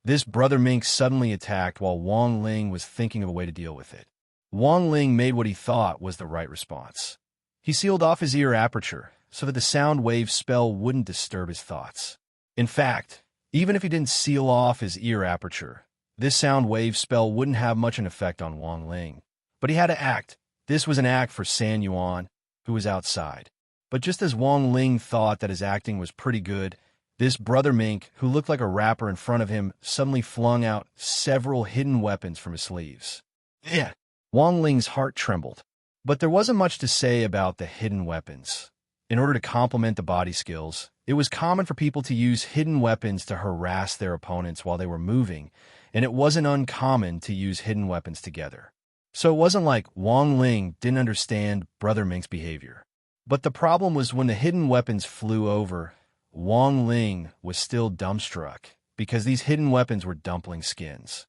This Brother Mink suddenly attacked while Wang Ling was thinking of a way to deal with it. Wang Ling made what he thought was the right response. He sealed off his ear aperture so that the sound wave spell wouldn't disturb his thoughts. In fact, even if he didn't seal off his ear aperture, this sound wave spell wouldn't have much an effect on Wang Ling. But he had to act. This was an act for San Yuan, who was outside. But just as Wang Ling thought that his acting was pretty good, this Brother Mink, who looked like a rapper in front of him, suddenly flung out several hidden weapons from his sleeves. Yeah, Wang Ling's heart trembled. But there wasn't much to say about the hidden weapons. In order to complement the body skills, it was common for people to use hidden weapons to harass their opponents while they were moving, and it wasn't uncommon to use hidden weapons together. So it wasn't like Wang Ling didn't understand Brother Mink's behavior. But the problem was when the hidden weapons flew over, Wang Ling was still dumbstruck because these hidden weapons were dumpling skins.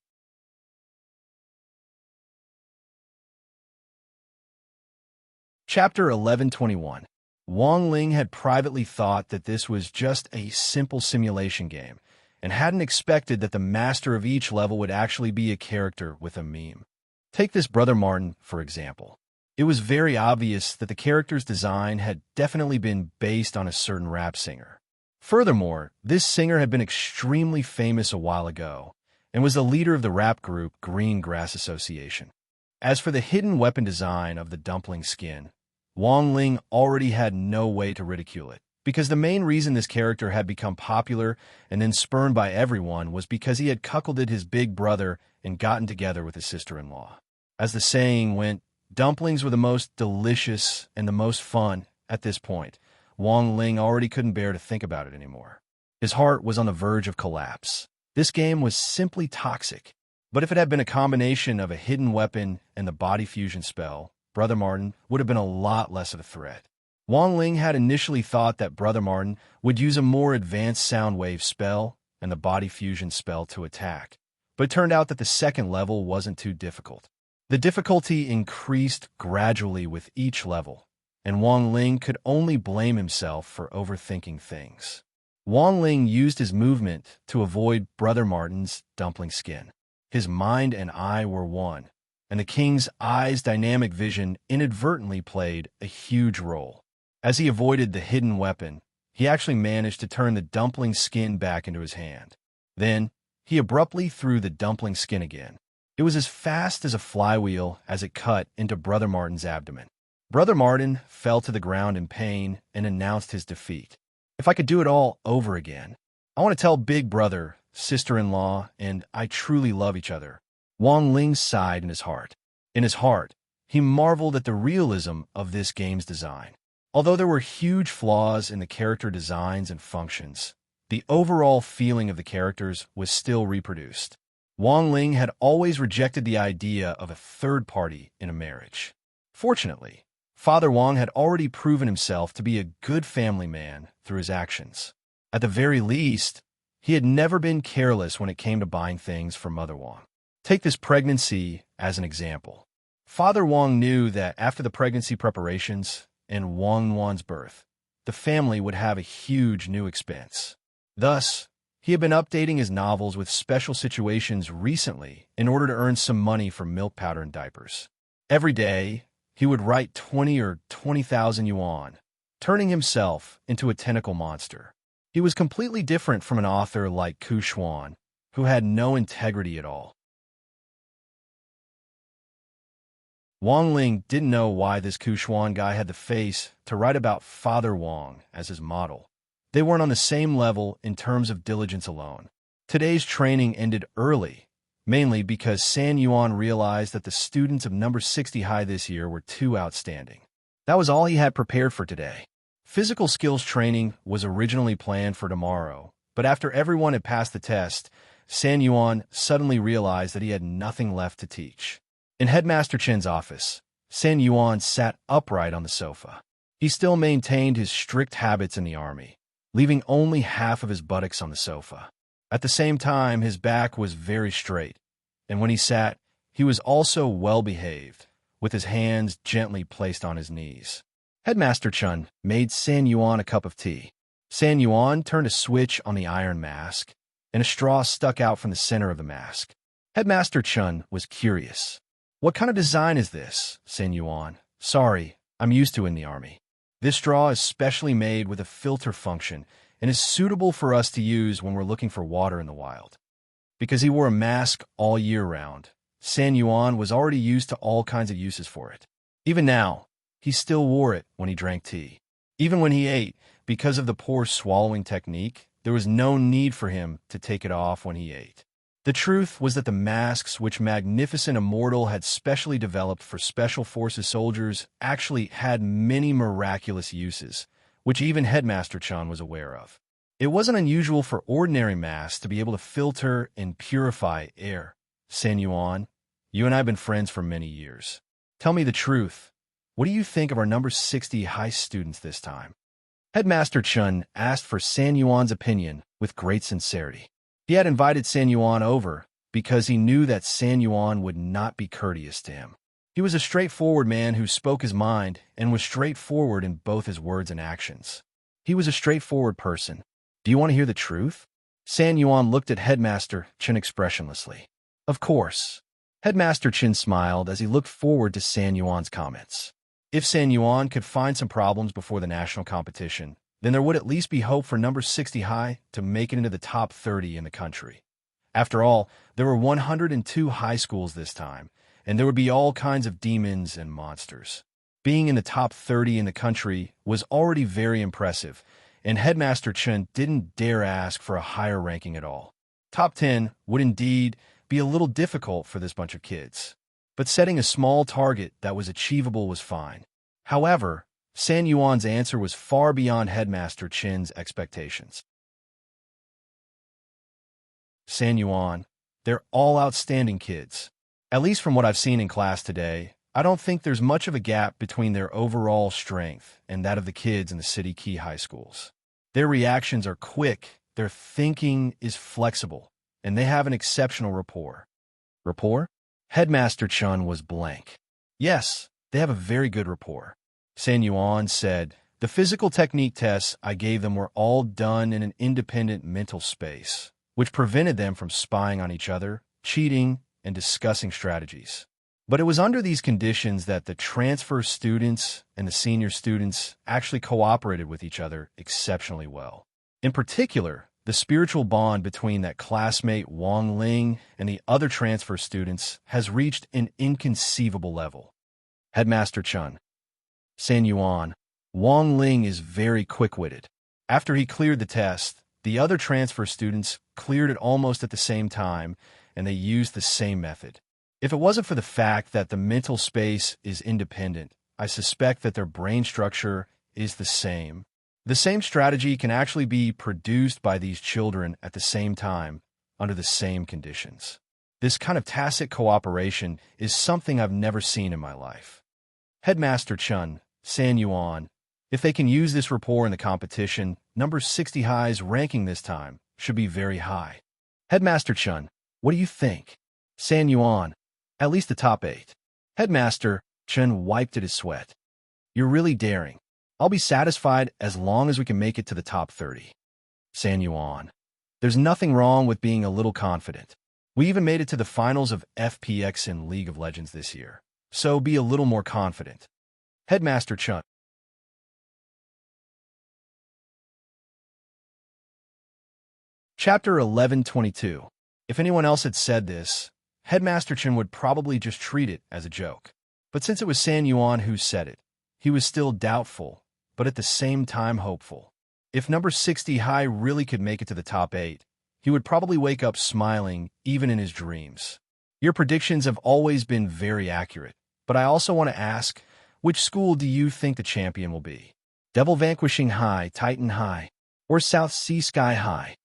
Chapter 1121. Wang Ling had privately thought that this was just a simple simulation game and hadn't expected that the master of each level would actually be a character with a meme. Take this Brother Martin, for example. It was very obvious that the character's design had definitely been based on a certain rap singer. Furthermore, this singer had been extremely famous a while ago and was the leader of the rap group Green Grass Association. As for the hidden weapon design of the dumpling skin, Wang Ling already had no way to ridicule it, because the main reason this character had become popular and then spurned by everyone was because he had cuckolded his big brother and gotten together with his sister-in-law. As the saying went, Dumplings were the most delicious and the most fun at this point. Wang Ling already couldn't bear to think about it anymore. His heart was on the verge of collapse. This game was simply toxic. But if it had been a combination of a hidden weapon and the body fusion spell, Brother Martin would have been a lot less of a threat. Wang Ling had initially thought that Brother Martin would use a more advanced sound wave spell and the body fusion spell to attack, but it turned out that the second level wasn't too difficult. The difficulty increased gradually with each level, and Wang Ling could only blame himself for overthinking things. Wang Ling used his movement to avoid Brother Martin's dumpling skin. His mind and eye were one, and the king's eye's dynamic vision inadvertently played a huge role. As he avoided the hidden weapon, he actually managed to turn the dumpling skin back into his hand. Then, he abruptly threw the dumpling skin again. It was as fast as a flywheel as it cut into Brother Martin's abdomen. Brother Martin fell to the ground in pain and announced his defeat. If I could do it all over again, I want to tell Big Brother, sister-in-law, and I truly love each other. Wang Ling sighed in his heart. In his heart, he marveled at the realism of this game's design. Although there were huge flaws in the character designs and functions, the overall feeling of the characters was still reproduced. Wang Ling had always rejected the idea of a third party in a marriage. Fortunately, Father Wang had already proven himself to be a good family man through his actions. At the very least, he had never been careless when it came to buying things for Mother Wang. Take this pregnancy as an example. Father Wang knew that after the pregnancy preparations and Wang Wan's birth, the family would have a huge new expense. Thus, he had been updating his novels with special situations recently in order to earn some money for milk powder and diapers. Every day, he would write 20 or 20,000 yuan, turning himself into a tentacle monster. He was completely different from an author like Ku Xuan, who had no integrity at all. Wang Ling didn't know why this Ku Xuan guy had the face to write about Father Wang as his model. They weren't on the same level in terms of diligence alone. Today's training ended early, mainly because San Yuan realized that the students of number 60 high this year were too outstanding. That was all he had prepared for today. Physical skills training was originally planned for tomorrow, but after everyone had passed the test, San Yuan suddenly realized that he had nothing left to teach. In Headmaster Chen's office, San Yuan sat upright on the sofa. He still maintained his strict habits in the army, leaving only half of his buttocks on the sofa. At the same time, his back was very straight, and when he sat, he was also well-behaved, with his hands gently placed on his knees. Headmaster Chen made San Yuan a cup of tea. San Yuan turned a switch on the iron mask, and a straw stuck out from the center of the mask. Headmaster Chen was curious. "What kind of design is this, San Yuan?" "Sorry, I'm used to it in the army. This straw is specially made with a filter function and is suitable for us to use when we're looking for water in the wild." Because he wore a mask all year round, San Yuan was already used to all kinds of uses for it. Even now, he still wore it when he drank tea. Even when he ate, because of the poor swallowing technique, there was no need for him to take it off when he ate. The truth was that the masks which Magnificent Immortal had specially developed for Special Forces soldiers actually had many miraculous uses, which even Headmaster Chan was aware of. It wasn't unusual for ordinary masks to be able to filter and purify air. "San Yuan, you and I have been friends for many years. Tell me the truth. What do you think of our number 60 high students this time?" Headmaster Chun asked for San Yuan's opinion with great sincerity. He had invited San Yuan over because he knew that San Yuan would not be courteous to him. He was a straightforward man who spoke his mind and was straightforward in both his words and actions. He was a straightforward person. "Do you want to hear the truth?" San Yuan looked at Headmaster Chin expressionlessly. "Of course." Headmaster Chin smiled as he looked forward to San Yuan's comments. If San Yuan could find some problems before the national competition, then there would at least be hope for number 60 high to make it into the top 30 in the country. After all, there were 102 high schools this time, and there would be all kinds of demons and monsters. Being in the top 30 in the country was already very impressive, and Headmaster Chen didn't dare ask for a higher ranking at all. Top 10 would indeed be a little difficult for this bunch of kids. but setting a small target that was achievable was fine. However, San Yuan's answer was far beyond Headmaster Chen's expectations. San Yuan, they're all outstanding kids. At least from what I've seen in class today, I don't think there's much of a gap between their overall strength and that of the kids in the city key high schools. Their reactions are quick, their thinking is flexible, and they have an exceptional rapport. Rapport? Headmaster Chun was blank. Yes, they have a very good rapport. San Yuan said, the physical technique tests I gave them were all done in an independent mental space, which prevented them from spying on each other, cheating, and discussing strategies. But it was under these conditions that the transfer students and the senior students actually cooperated with each other exceptionally well. In particular, the spiritual bond between that classmate Wang Ling and the other transfer students has reached an inconceivable level. Headmaster Chun. San Yuan. Wang Ling is very quick-witted. After he cleared the test, the other transfer students cleared it almost at the same time, and they used the same method. If it wasn't for the fact that the mental space is independent, I suspect that their brain structure is the same. The same strategy can actually be produced by these children at the same time, under the same conditions. This kind of tacit cooperation is something I've never seen in my life. Headmaster Chun, San Yuan, if they can use this rapport in the competition, number 60 high's ranking this time should be very high. Headmaster Chun, what do you think? San Yuan, at least the top 8. Headmaster Chun wiped at his sweat. You're really daring. I'll be satisfied as long as we can make it to the top 30. San Yuan, there's nothing wrong with being a little confident. We even made it to the finals of FPX in League of Legends this year, so be a little more confident. Headmaster Chun. Chapter 1122. If anyone else had said this, Headmaster Chun would probably just treat it as a joke. But since it was San Yuan who said it, he was still doubtful, but at the same time hopeful. If number 60 high really could make it to the top 8, he would probably wake up smiling even in his dreams. Your predictions have always been very accurate, but I also want to ask, which school do you think the champion will be? Devil Vanquishing High, Titan High, or South Sea Sky High?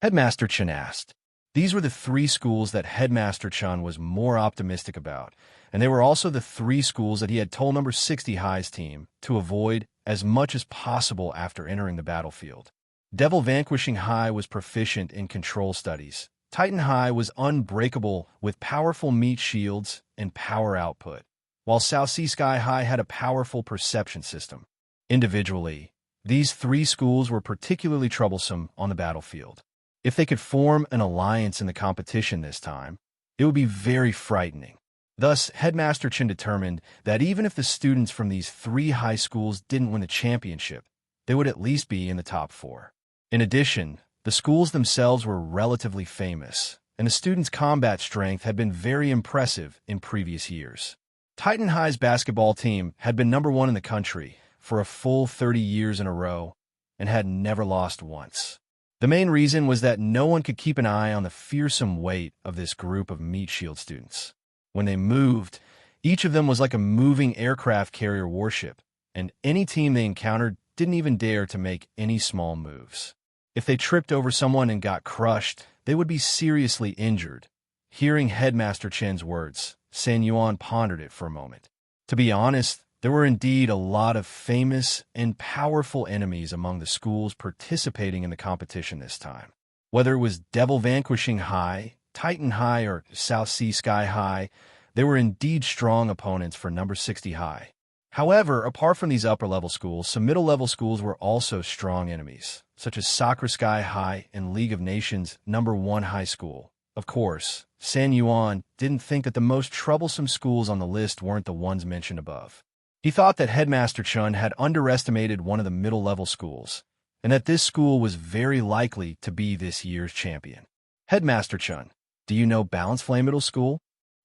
Headmaster Chun asked. These were the 3 schools that Headmaster Chun was more optimistic about, and they were also the 3 schools that he had told number 60 High's team to avoid as much as possible after entering the battlefield. Devil Vanquishing High was proficient in control studies. Titan High was unbreakable with powerful meat shields and power output, while South Sea Sky High had a powerful perception system. Individually, these 3 schools were particularly troublesome on the battlefield. If they could form an alliance in the competition this time, it would be very frightening. Thus, Headmaster Chun determined that even if the students from these 3 high schools didn't win the championship, they would at least be in the top 4. In addition, the schools themselves were relatively famous, and the students' combat strength had been very impressive in previous years. Titan High's basketball team had been number 1 in the country for a full 30 years in a row and had never lost once. The main reason was that no one could keep an eye on the fearsome weight of this group of meat shield students. When they moved, each of them was like a moving aircraft carrier warship, and any team they encountered didn't even dare to make any small moves. If they tripped over someone and got crushed, they would be seriously injured. Hearing Headmaster Chen's words, San Yuan pondered it for a moment. To be honest, there were indeed a lot of famous and powerful enemies among the schools participating in the competition this time. Whether it was Devil Vanquishing High, Titan High, or South Sea Sky High, they were indeed strong opponents for number 60 High. However, apart from these upper-level schools, some middle-level schools were also strong enemies, such as Sakura Sky High and League of Nations number 1 High School. Of course, San Yuan didn't think that the most troublesome schools on the list weren't the ones mentioned above. He thought that Headmaster Chun had underestimated one of the middle-level schools, and that this school was very likely to be this year's champion. Headmaster Chun, do you know Balance Flame Middle School?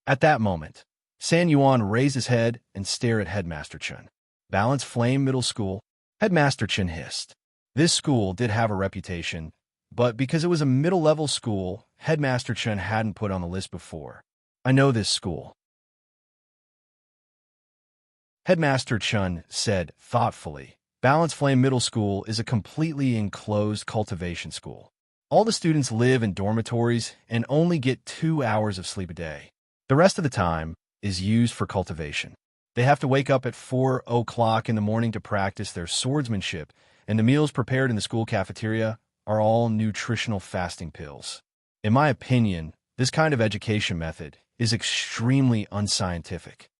At that moment, San Yuan raised his head and stared at Headmaster Chun. Balance Flame Middle School? Headmaster Chun hissed. This school did have a reputation, but because it was a middle-level school, Headmaster Chun hadn't put on the list before. I know this school. Headmaster Chun said thoughtfully. Balance Flame Middle School is a completely enclosed cultivation school. All the students live in dormitories and only get 2 hours of sleep a day. The rest of the time is used for cultivation. They have to wake up at 4 o'clock in the morning to practice their swordsmanship, and the meals prepared in the school cafeteria are all nutritional fasting pills. In my opinion, this kind of education method is extremely unscientific.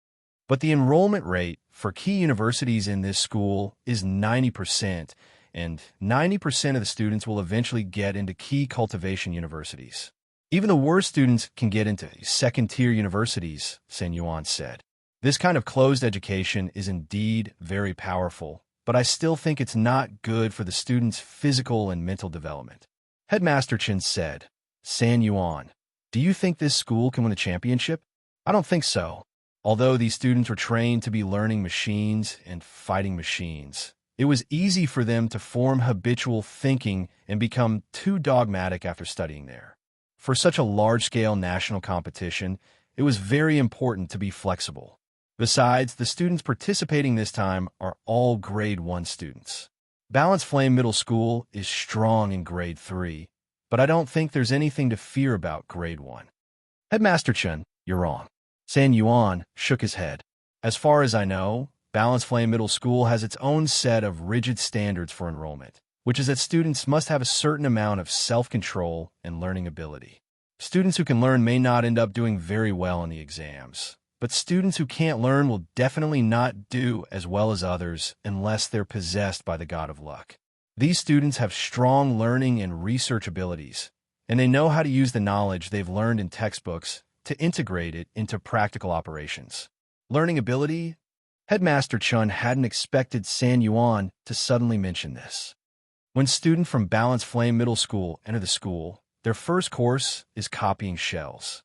But the enrollment rate for key universities in this school is 90%, and 90% of the students will eventually get into key cultivation universities. Even the worst students can get into second-tier universities, San Yuan said. This kind of closed education is indeed very powerful, but I still think it's not good for the students' physical and mental development. Headmaster Chen said, San Yuan, do you think this school can win the championship? I don't think so. Although these students were trained to be learning machines and fighting machines, it was easy for them to form habitual thinking and become too dogmatic after studying there. For such a large-scale national competition, it was very important to be flexible. Besides, the students participating this time are all Grade 1 students. Balance Flame Middle School is strong in Grade 3, but I don't think there's anything to fear about Grade 1. Headmaster Chen, you're wrong. San Yuan shook his head. As far as I know, Balance Flame Middle School has its own set of rigid standards for enrollment, which is that students must have a certain amount of self-control and learning ability. Students who can learn may not end up doing very well in the exams, but students who can't learn will definitely not do as well as others unless they're possessed by the god of luck. These students have strong learning and research abilities, and they know how to use the knowledge they've learned in textbooks to integrate it into practical operations. Learning ability? Headmaster Chun hadn't expected San Yuan to suddenly mention this. When students from Balance Flame Middle School enter the school, their first course is copying shells.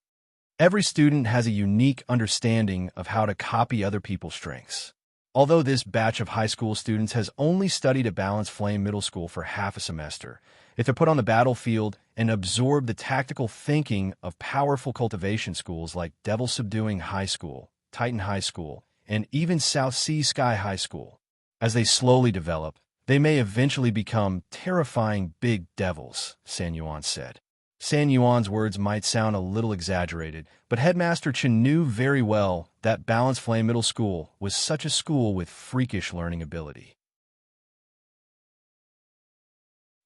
Every student has a unique understanding of how to copy other people's strengths. Although this batch of high school students has only studied at Balance Flame Middle School for half a semester, if they're put on the battlefield and absorb the tactical thinking of powerful cultivation schools like Devil Subduing High School, Titan High School, and even South Sea Sky High School, as they slowly develop, they may eventually become terrifying big devils, San Yuan said. San Yuan's words might sound a little exaggerated, but Headmaster Chen knew very well that Balance Flame Middle School was such a school with freakish learning ability.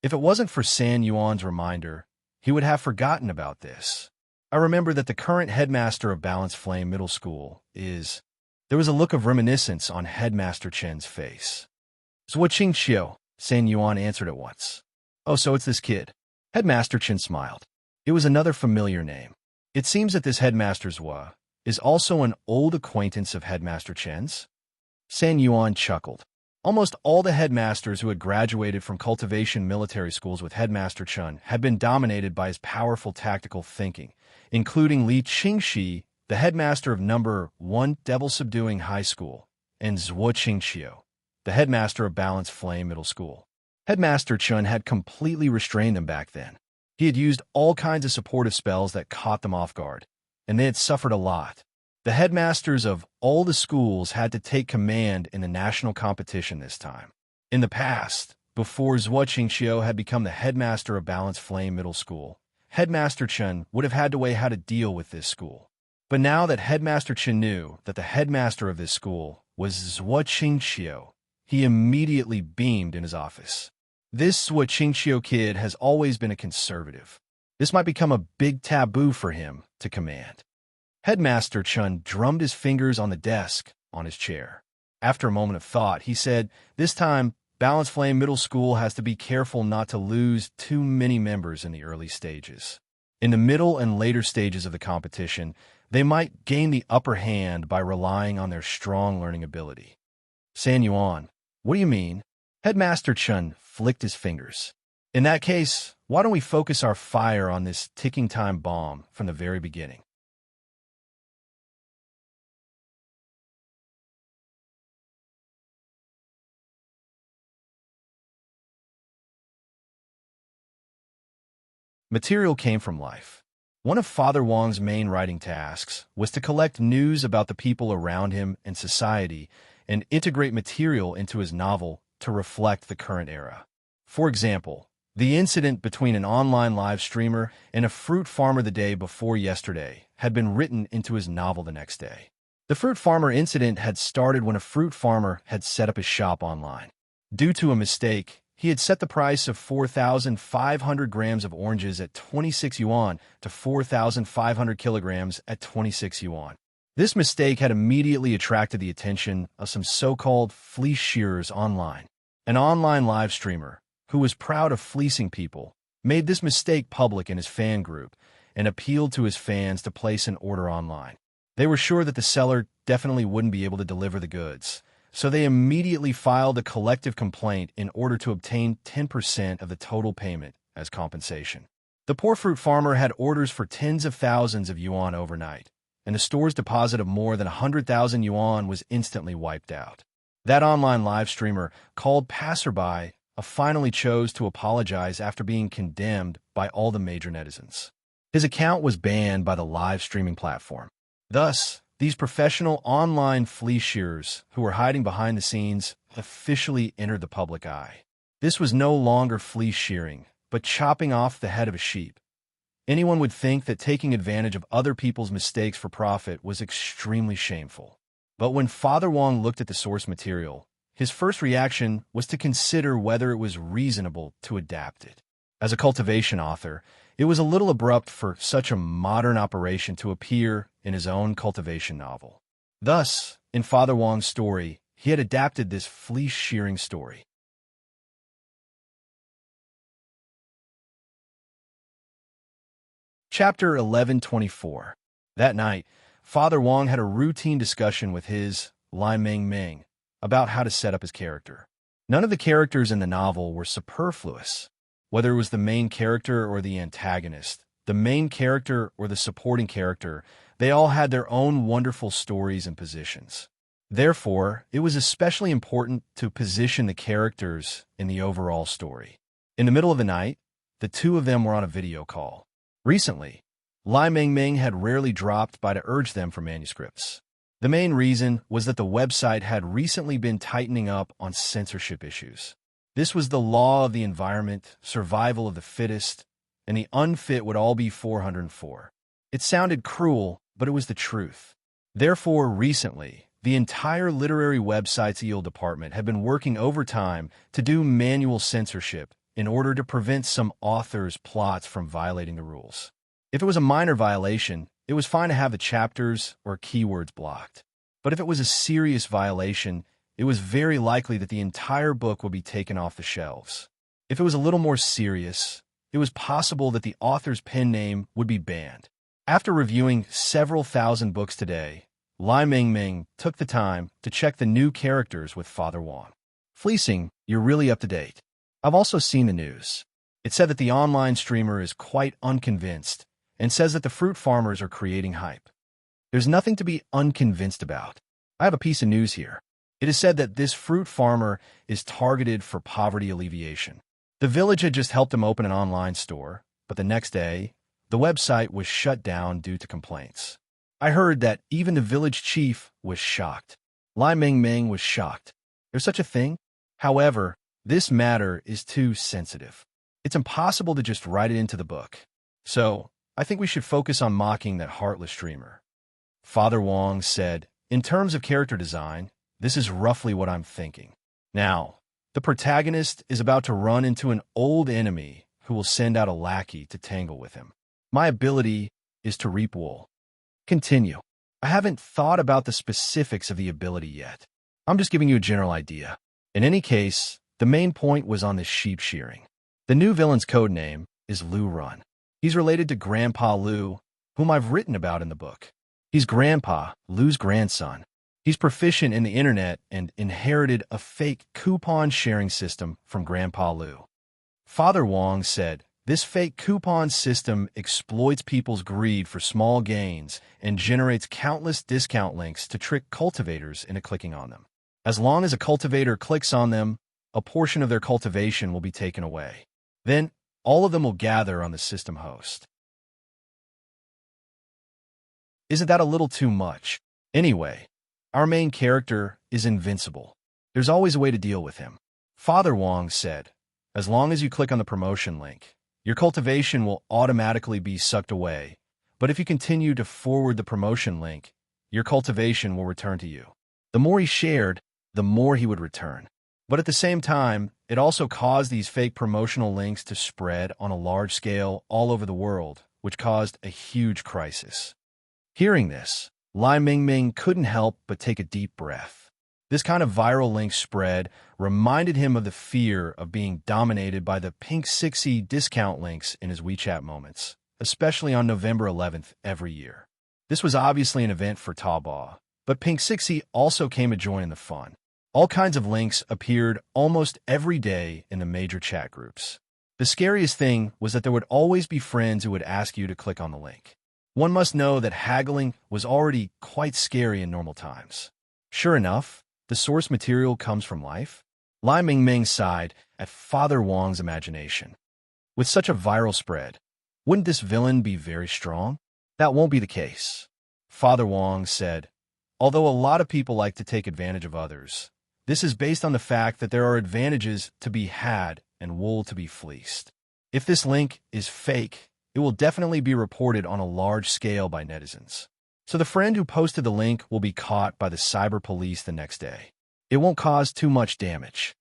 If it wasn't for San Yuan's reminder, he would have forgotten about this. I remember that the current headmaster of Balance Flame Middle School is... There was a look of reminiscence on Headmaster Chen's face. Zhuo Qingqiu, San Yuan answered at once. Oh, so it's this kid. Headmaster Chen smiled. It was another familiar name. It seems that this Headmaster Zhuo is also an old acquaintance of Headmaster Chen's. San Yuan chuckled. Almost all the headmasters who had graduated from cultivation military schools with Headmaster Chun had been dominated by his powerful tactical thinking, including Li Qingxi, the headmaster of number 1 Devil Subduing High School, and Zhuo Qingqiu, the headmaster of Balance Flame Middle School. Headmaster Chun had completely restrained them back then. He had used all kinds of supportive spells that caught them off guard, and they had suffered a lot. The headmasters of all the schools had to take command in the national competition this time. In the past, before Zhuo Qingqiu had become the headmaster of Balance Flame Middle School, Headmaster Chen would have had to weigh how to deal with this school. But now that Headmaster Chen knew that the headmaster of this school was Zhuo Qingqiu, he immediately beamed in his office. This Zhuo Qingqiu kid has always been a conservative. This might become a big taboo for him to command. Headmaster Chun drummed his fingers on the desk on his chair. After a moment of thought, he said, this time, Balance Flame Middle School has to be careful not to lose too many members in the early stages. In the middle and later stages of the competition, they might gain the upper hand by relying on their strong learning ability. San Yuan, what do you mean? Headmaster Chun flicked his fingers. In that case, why don't we focus our fire on this ticking time bomb from the very beginning? Material came from life. One of Father Wang's main writing tasks was to collect news about the people around him and society and integrate material into his novel to reflect the current era. For example, the incident between an online live streamer and a fruit farmer the day before yesterday had been written into his novel the next day. The fruit farmer incident had started when a fruit farmer had set up his shop online. Due to a mistake, he had set the price of 4,500 grams of oranges at 26 yuan to 4,500 kilograms at 26 yuan. This mistake had immediately attracted the attention of some so-called fleece shearers online. An online live streamer, who was proud of fleecing people, made this mistake public in his fan group and appealed to his fans to place an order online. They were sure that the seller definitely wouldn't be able to deliver the goods, so they immediately filed a collective complaint in order to obtain 10% of the total payment as compensation. The poor fruit farmer had orders for tens of thousands of yuan overnight, and the store's deposit of more than 100,000 yuan was instantly wiped out. That online live streamer, called Passerby, finally chose to apologize after being condemned by all the major netizens. His account was banned by the live streaming platform. Thus, these professional online fleece shearers who were hiding behind the scenes officially entered the public eye. This was no longer fleece shearing, but chopping off the head of a sheep. Anyone would think that taking advantage of other people's mistakes for profit was extremely shameful. But when Father Wong looked at the source material, his first reaction was to consider whether it was reasonable to adapt it. As a cultivation author, it was a little abrupt for such a modern operation to appear in his own cultivation novel. Thus, in Father Wong's story, he had adapted this fleece shearing story. Chapter 1124. That night, Father Wong had a routine discussion with his Lai Meng Meng about how to set up his character. None of the characters in the novel were superfluous. Whether it was the main character or the antagonist, the main character or the supporting character, they all had their own wonderful stories and positions. Therefore, it was especially important to position the characters in the overall story. In the middle of the night, the two of them were on a video call. Recently, Lai Meng Meng had rarely dropped by to urge them for manuscripts. The main reason was that the website had recently been tightening up on censorship issues. This was the law of the environment, survival of the fittest, and the unfit would all be 404. It sounded cruel, but it was the truth. Therefore, recently, the entire literary website's EO department had been working overtime to do manual censorship in order to prevent some authors' plots from violating the rules. If it was a minor violation, it was fine to have the chapters or keywords blocked. But if it was a serious violation, it was very likely that the entire book would be taken off the shelves. If it was a little more serious, it was possible that the author's pen name would be banned. After reviewing several thousand books today, Lai Meng Meng took the time to check the new characters with Father Wong. Fleecing, you're really up to date. I've also seen the news. It said that the online streamer is quite unconvinced and says that the fruit farmers are creating hype. There's nothing to be unconvinced about. I have a piece of news here. It is said that this fruit farmer is targeted for poverty alleviation. The village had just helped him open an online store, but the next day, the website was shut down due to complaints. I heard that even the village chief was shocked. Lai Meng Meng was shocked. There's such a thing? However, this matter is too sensitive. It's impossible to just write it into the book. So, I think we should focus on mocking that heartless streamer. Father Wong said, in terms of character design, this is roughly what I'm thinking. Now, the protagonist is about to run into an old enemy who will send out a lackey to tangle with him. My ability is to reap wool. Continue. I haven't thought about the specifics of the ability yet. I'm just giving you a general idea. In any case, the main point was on the sheep shearing. The new villain's code name is Lu Run. He's related to Grandpa Lu, whom I've written about in the book. He's Grandpa, Lu's grandson. He's proficient in the internet and inherited a fake coupon sharing system from Grandpa Lu. Father Wong said, this fake coupon system exploits people's greed for small gains and generates countless discount links to trick cultivators into clicking on them. As long as a cultivator clicks on them, a portion of their cultivation will be taken away. Then, all of them will gather on the system host. Isn't that a little too much? Anyway, Our main character is invincible. There's always a way to deal with him. Father Wong said, as long as you click on the promotion link, your cultivation will automatically be sucked away, but if you continue to forward the promotion link, your cultivation will return to you. The more he shared, the more he would return. But at the same time, it also caused these fake promotional links to spread on a large scale all over the world, which caused a huge crisis. Hearing this, Lai Mingming couldn't help but take a deep breath. This kind of viral link spread reminded him of the fear of being dominated by the Pink 6E discount links in his WeChat moments, especially on November 11th every year. This was obviously an event for Taobao, but Pink 6E also came to join in the fun. All kinds of links appeared almost every day in the major chat groups. The scariest thing was that there would always be friends who would ask you to click on the link. One must know that haggling was already quite scary in normal times. Sure enough, the source material comes from life. Lai Mingming sighed at Father Wong's imagination. With such a viral spread, wouldn't this villain be very strong? That won't be the case. Father Wong said, although a lot of people like to take advantage of others, this is based on the fact that there are advantages to be had and wool to be fleeced. If this link is fake, it will definitely be reported on a large scale by netizens. So the friend who posted the link will be caught by the cyber police the next day. It won't cause too much damage.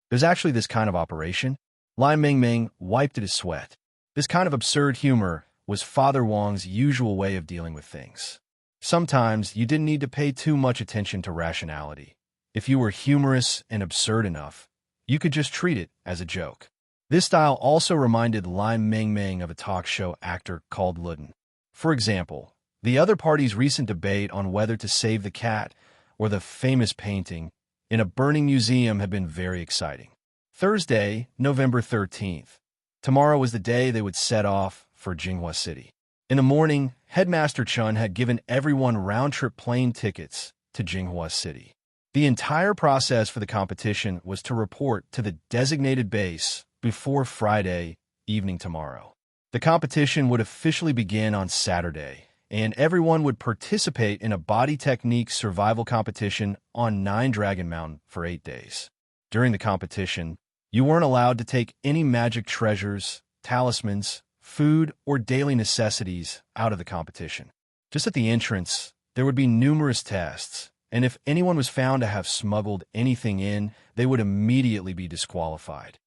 There's actually this kind of operation. Lai Mingming wiped at his sweat. This kind of absurd humor was Father Wong's usual way of dealing with things. Sometimes you didn't need to pay too much attention to rationality. If you were humorous and absurd enough, you could just treat it as a joke. This style also reminded Lai Mingming of a talk show actor called Ludden. For example, the other party's recent debate on whether to save the cat or the famous painting in a burning museum had been very exciting. Thursday, November 13th. Tomorrow was the day they would set off for Jinghua City. In the morning, Headmaster Chun had given everyone round-trip plane tickets to Jinghua City. The entire process for the competition was to report to the designated base before Friday evening tomorrow. The competition would officially begin on Saturday, and everyone would participate in a body technique survival competition on 9 Dragon Mountain for 8 days. During the competition, you weren't allowed to take any magic treasures, talismans, food, or daily necessities out of the competition. Just at the entrance, there would be numerous tests, and if anyone was found to have smuggled anything in, they would immediately be disqualified.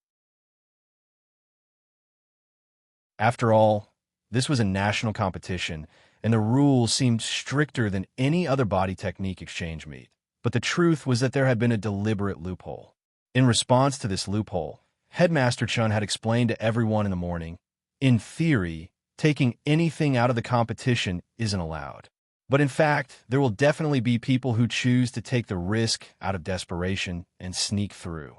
After all, this was a national competition, and the rules seemed stricter than any other body technique exchange meet. But the truth was that there had been a deliberate loophole. In response to this loophole, Headmaster Chun had explained to everyone in the morning, in theory, taking anything out of the competition isn't allowed. But in fact, there will definitely be people who choose to take the risk out of desperation and sneak through.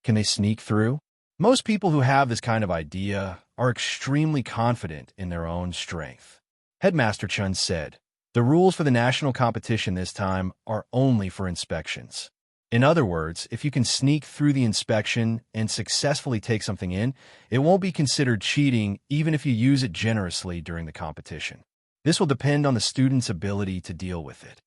Can they sneak through? Most people who have this kind of idea are extremely confident in their own strength. Headmaster Chun said, the rules for the national competition this time are only for inspections. In other words, if you can sneak through the inspection and successfully take something in, it won't be considered cheating even if you use it generously during the competition. This will depend on the student's ability to deal with it.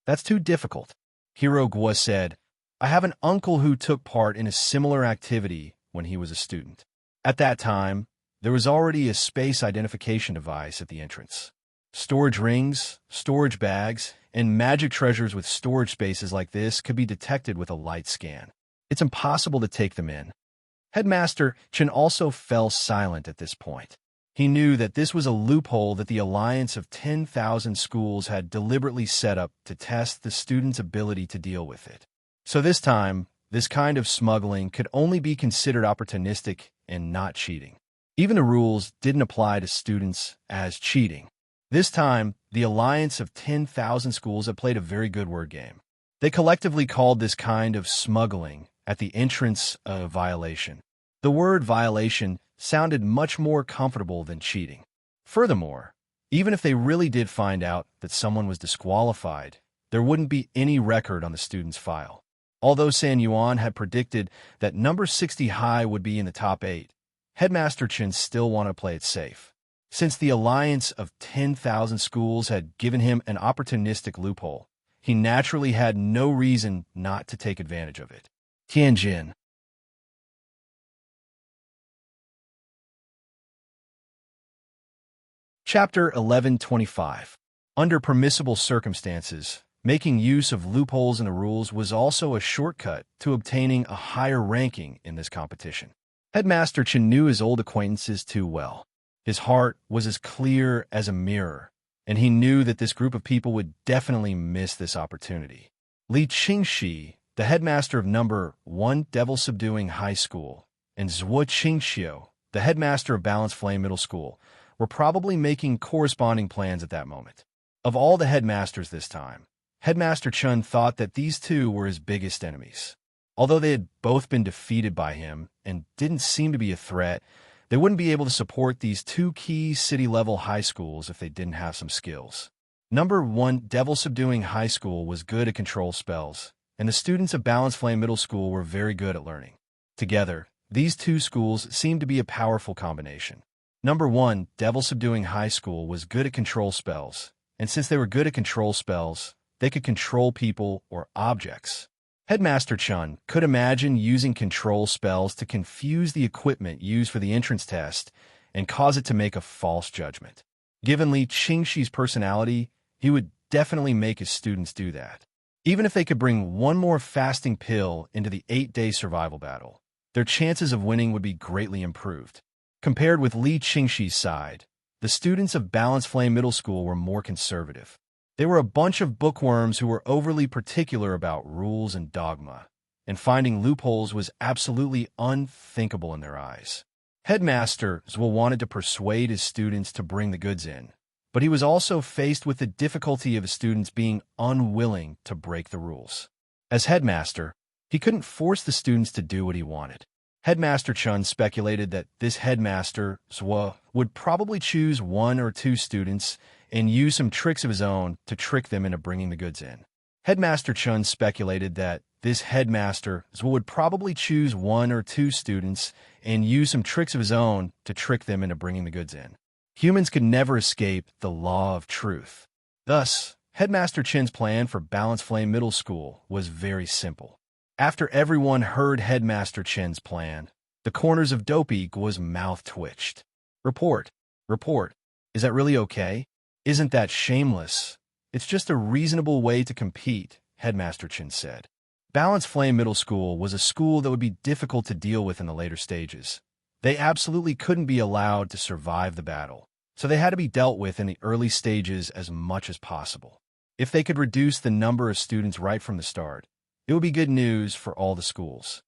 That's too difficult. Hero Guo said, I have an uncle who took part in a similar activity when he was a student. At that time, there was already a space identification device at the entrance. Storage rings, storage bags, and magic treasures with storage spaces like this could be detected with a light scan. It's impossible to take them in. Headmaster Chen also fell silent at this point. He knew that this was a loophole that the Alliance of 10,000 schools had deliberately set up to test the students' ability to deal with it. So this time, this kind of smuggling could only be considered opportunistic and not cheating. Even the rules didn't apply to students as cheating. This time, the Alliance of 10,000 schools had played a very good word game. They collectively called this kind of smuggling at the entrance a violation. The word violation sounded much more comfortable than cheating. Furthermore, even if they really did find out that someone was disqualified, there wouldn't be any record on the student's file. Although San Yuan had predicted that number 60 high would be in the top 8, Headmaster Chen still wanted to play it safe. Since the Alliance of 10,000 schools had given him an opportunistic loophole, he naturally had no reason not to take advantage of it. Tianjin. Chapter 1125. Under permissible circumstances, making use of loopholes in the rules was also a shortcut to obtaining a higher ranking in this competition. Headmaster Chen knew his old acquaintances too well. His heart was as clear as a mirror, and he knew that this group of people would definitely miss this opportunity. Li Qingxi, the headmaster of number 1 Devil Subduing High School, and Zhuo Qingxiu, the headmaster of Balanced Flame Middle School, were probably making corresponding plans at that moment. Of all the headmasters this time, Headmaster Chen thought that these two were his biggest enemies. Although they had both been defeated by him and didn't seem to be a threat, they wouldn't be able to support these two key city-level high schools if they didn't have some skills. Number 1 Devil Subduing High School was good at control spells, and the students of Balanced Flame Middle School were very good at learning. Together, these two schools seemed to be a powerful combination. Number 1 Devil Subduing High School was good at control spells, and since they were good at control spells, they could control people or objects. Headmaster Chen could imagine using control spells to confuse the equipment used for the entrance test and cause it to make a false judgment. Given Li Qingxi's personality, he would definitely make his students do that. Even if they could bring one more fasting pill into the 8-day survival battle, their chances of winning would be greatly improved. Compared with Li Qingxi's side, the students of Balanced Flame Middle School were more conservative. They were a bunch of bookworms who were overly particular about rules and dogma, and finding loopholes was absolutely unthinkable in their eyes. Headmaster Zhuo wanted to persuade his students to bring the goods in, but he was also faced with the difficulty of his students being unwilling to break the rules. As headmaster, he couldn't force the students to do what he wanted. Headmaster Chen speculated that this headmaster, Zhuo, would probably choose 1 or 2 students and use some tricks of his own to trick them into bringing the goods in. Headmaster Chen speculated that this headmaster Zhuo would probably choose 1 or 2 students and use some tricks of his own to trick them into bringing the goods in. Humans could never escape the law of truth. Thus, Headmaster Chen's plan for Balanced Flame Middle School was very simple. After everyone heard Headmaster Chen's plan, the corners of Dope's mouth twitched. Report. Is that really okay? Isn't that shameless? It's just a reasonable way to compete, Headmaster Chen said. Balanced Flame Middle School was a school that would be difficult to deal with in the later stages. They absolutely couldn't be allowed to survive the battle, so they had to be dealt with in the early stages as much as possible. If they could reduce the number of students right from the start, it would be good news for all the schools.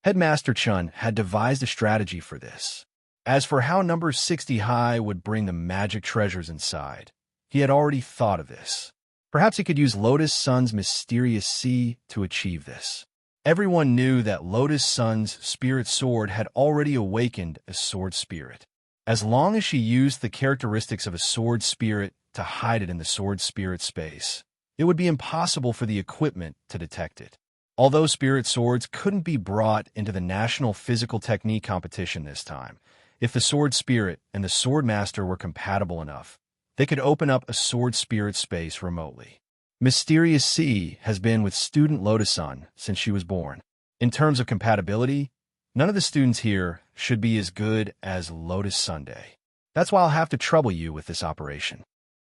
Headmaster Chen had devised a strategy for this. As for how number 60 high would bring the magic treasures inside, he had already thought of this. Perhaps he could use Lotus Sun's mysterious sea to achieve this. Everyone knew that Lotus Sun's spirit sword had already awakened a sword spirit. As long as she used the characteristics of a sword spirit to hide it in the sword spirit space, it would be impossible for the equipment to detect it. Although spirit swords couldn't be brought into the National Physical Technique competition this time, if the sword spirit and the sword master were compatible enough, they could open up a sword spirit space remotely. Mysterious Sea has been with student Lotus Sun since she was born. In terms of compatibility, none of the students here should be as good as Lotus Sunday. That's why I'll have to trouble you with this operation.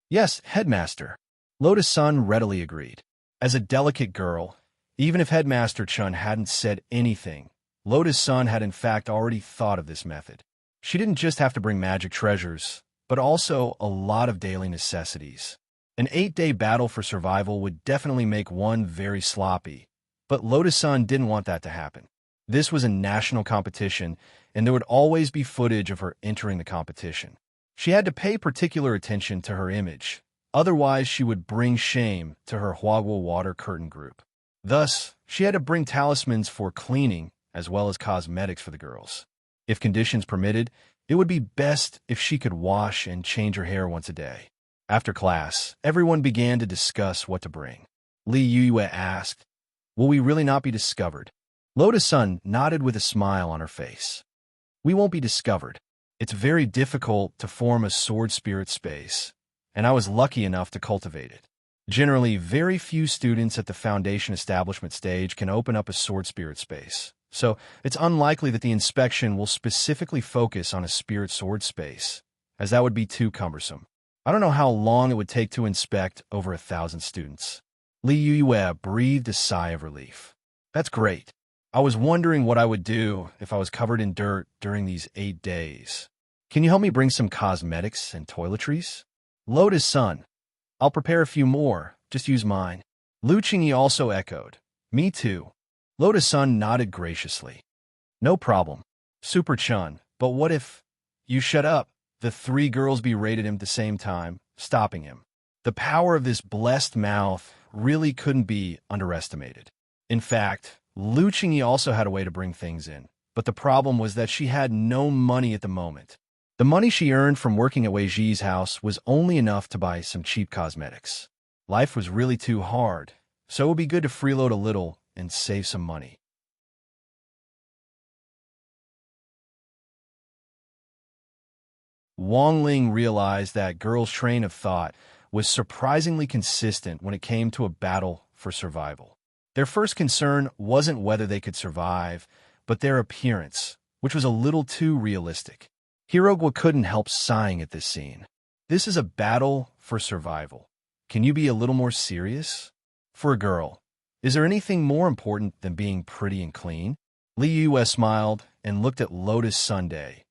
Yes, Headmaster. Lotus Sun readily agreed. As a delicate girl, even if Headmaster Chen hadn't said anything, Lotus Sun had in fact already thought of this method. She didn't just have to bring magic treasures, but also a lot of daily necessities. An 8-day battle for survival would definitely make one very sloppy, but Lotus Sun didn't want that to happen. This was a national competition, and there would always be footage of her entering the competition. She had to pay particular attention to her image, otherwise she would bring shame to her Huaguo Water Curtain group. Thus, she had to bring talismans for cleaning as well as cosmetics for the girls. If conditions permitted, it would be best if she could wash and change her hair once a day. After class, everyone began to discuss what to bring. Li Yue asked, "Will we really not be discovered?" Lotus Sun nodded with a smile on her face. "We won't be discovered. It's very difficult to form a sword spirit space, and I was lucky enough to cultivate it. Generally, very few students at the foundation establishment stage can open up a sword spirit space, so it's unlikely that the inspection will specifically focus on a spirit sword space, as that would be too cumbersome. I don't know how long it would take to inspect over 1,000 students. Li Yue breathed a sigh of relief. That's great. I was wondering what I would do if I was covered in dirt during these 8 days. Can you help me bring some cosmetics and toiletries? Lotus Sun. I'll prepare a few more. Just use mine. Lu Qingyi also echoed. Me too. Lotus Sun nodded graciously. No problem. Super Chun. But what if... You shut up. The 3 girls berated him at the same time, stopping him. The power of this blessed mouth really couldn't be underestimated. In fact, Lu Qingyi also had a way to bring things in, but the problem was that she had no money at the moment. The money she earned from working at Wei Ji's house was only enough to buy some cheap cosmetics. Life was really too hard, so it would be good to freeload a little and save some money. Wang Ling realized that girls' train of thought was surprisingly consistent when it came to a battle for survival. Their first concern wasn't whether they could survive, but their appearance, which was a little too realistic. Hirogwa couldn't help sighing at this scene. This is a battle for survival. Can you be a little more serious? For a girl, is there anything more important than being pretty and clean? Li Yue smiled and looked at Lotus Sunday.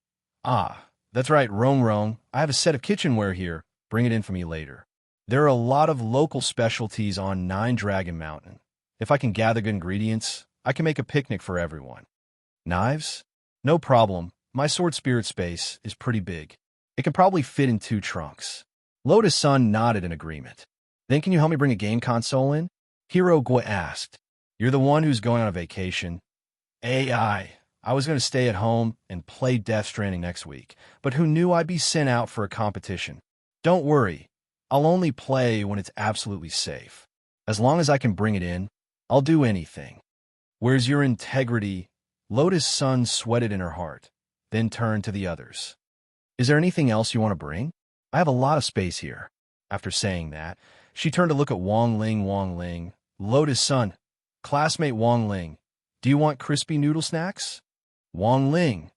Ah, that's right, Rong. I have a set of kitchenware here. Bring it in for me later. There are a lot of local specialties on Nine Dragon Mountain. If I can gather good ingredients, I can make a picnic for everyone. Knives? No problem. My sword spirit space is pretty big. It can probably fit in 2 trunks. Lotus Sun nodded in agreement. Then can you help me bring a game console in? Hirogwa asked. You're the one who's going on a vacation. I was going to stay at home and play Death Stranding next week, but who knew I'd be sent out for a competition? Don't worry. I'll only play when it's absolutely safe. As long as I can bring it in, I'll do anything. Where's your integrity? Lotus Sun sweated in her heart, then turned to the others. Is there anything else you want to bring? I have a lot of space here. After saying that, she turned to look at Wang Ling. Lotus Sun, classmate Wang Ling, do you want crispy noodle snacks? Wang Ling.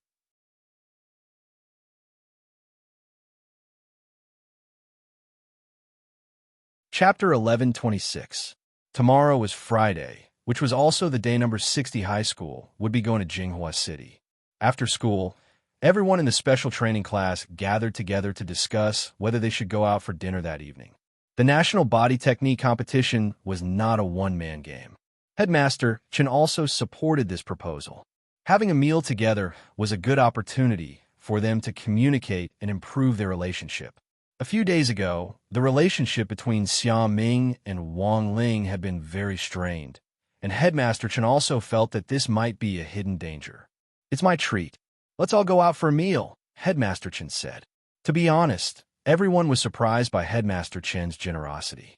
Chapter 1126. Tomorrow was Friday, which was also the day number 60 high school would be going to Jinghua City. After school, everyone in the special training class gathered together to discuss whether they should go out for dinner that evening. The National Body Technique competition was not a one-man game. Headmaster Chen also supported this proposal. Having a meal together was a good opportunity for them to communicate and improve their relationship. A few days ago, the relationship between Xia Ming and Wang Ling had been very strained, and Headmaster Chen also felt that this might be a hidden danger. It's my treat. Let's all go out for a meal, Headmaster Chen said. To be honest, everyone was surprised by Headmaster Chen's generosity.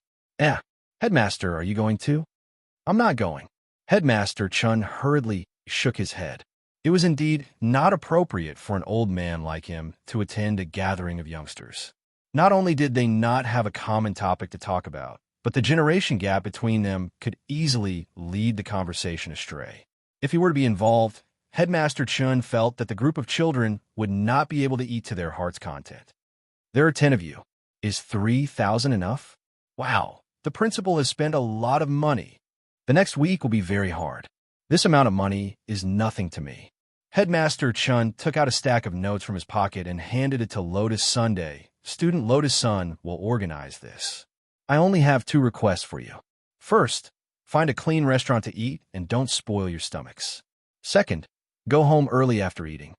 Headmaster, are you going too? I'm not going. Headmaster Chen hurriedly shook his head. It was indeed not appropriate for an old man like him to attend a gathering of youngsters. Not only did they not have a common topic to talk about, but the generation gap between them could easily lead the conversation astray. If he were to be involved, Headmaster Chen felt that the group of children would not be able to eat to their heart's content. There are 10 of you. Is 3,000 enough? Wow, the principal has spent a lot of money. The next week will be very hard. This amount of money is nothing to me. Headmaster Chen took out a stack of notes from his pocket and handed it to Lotus Sunday. Student Lotus Sun will organize this. I only have 2 requests for you. First, find a clean restaurant to eat and don't spoil your stomachs. Second, go home early after eating.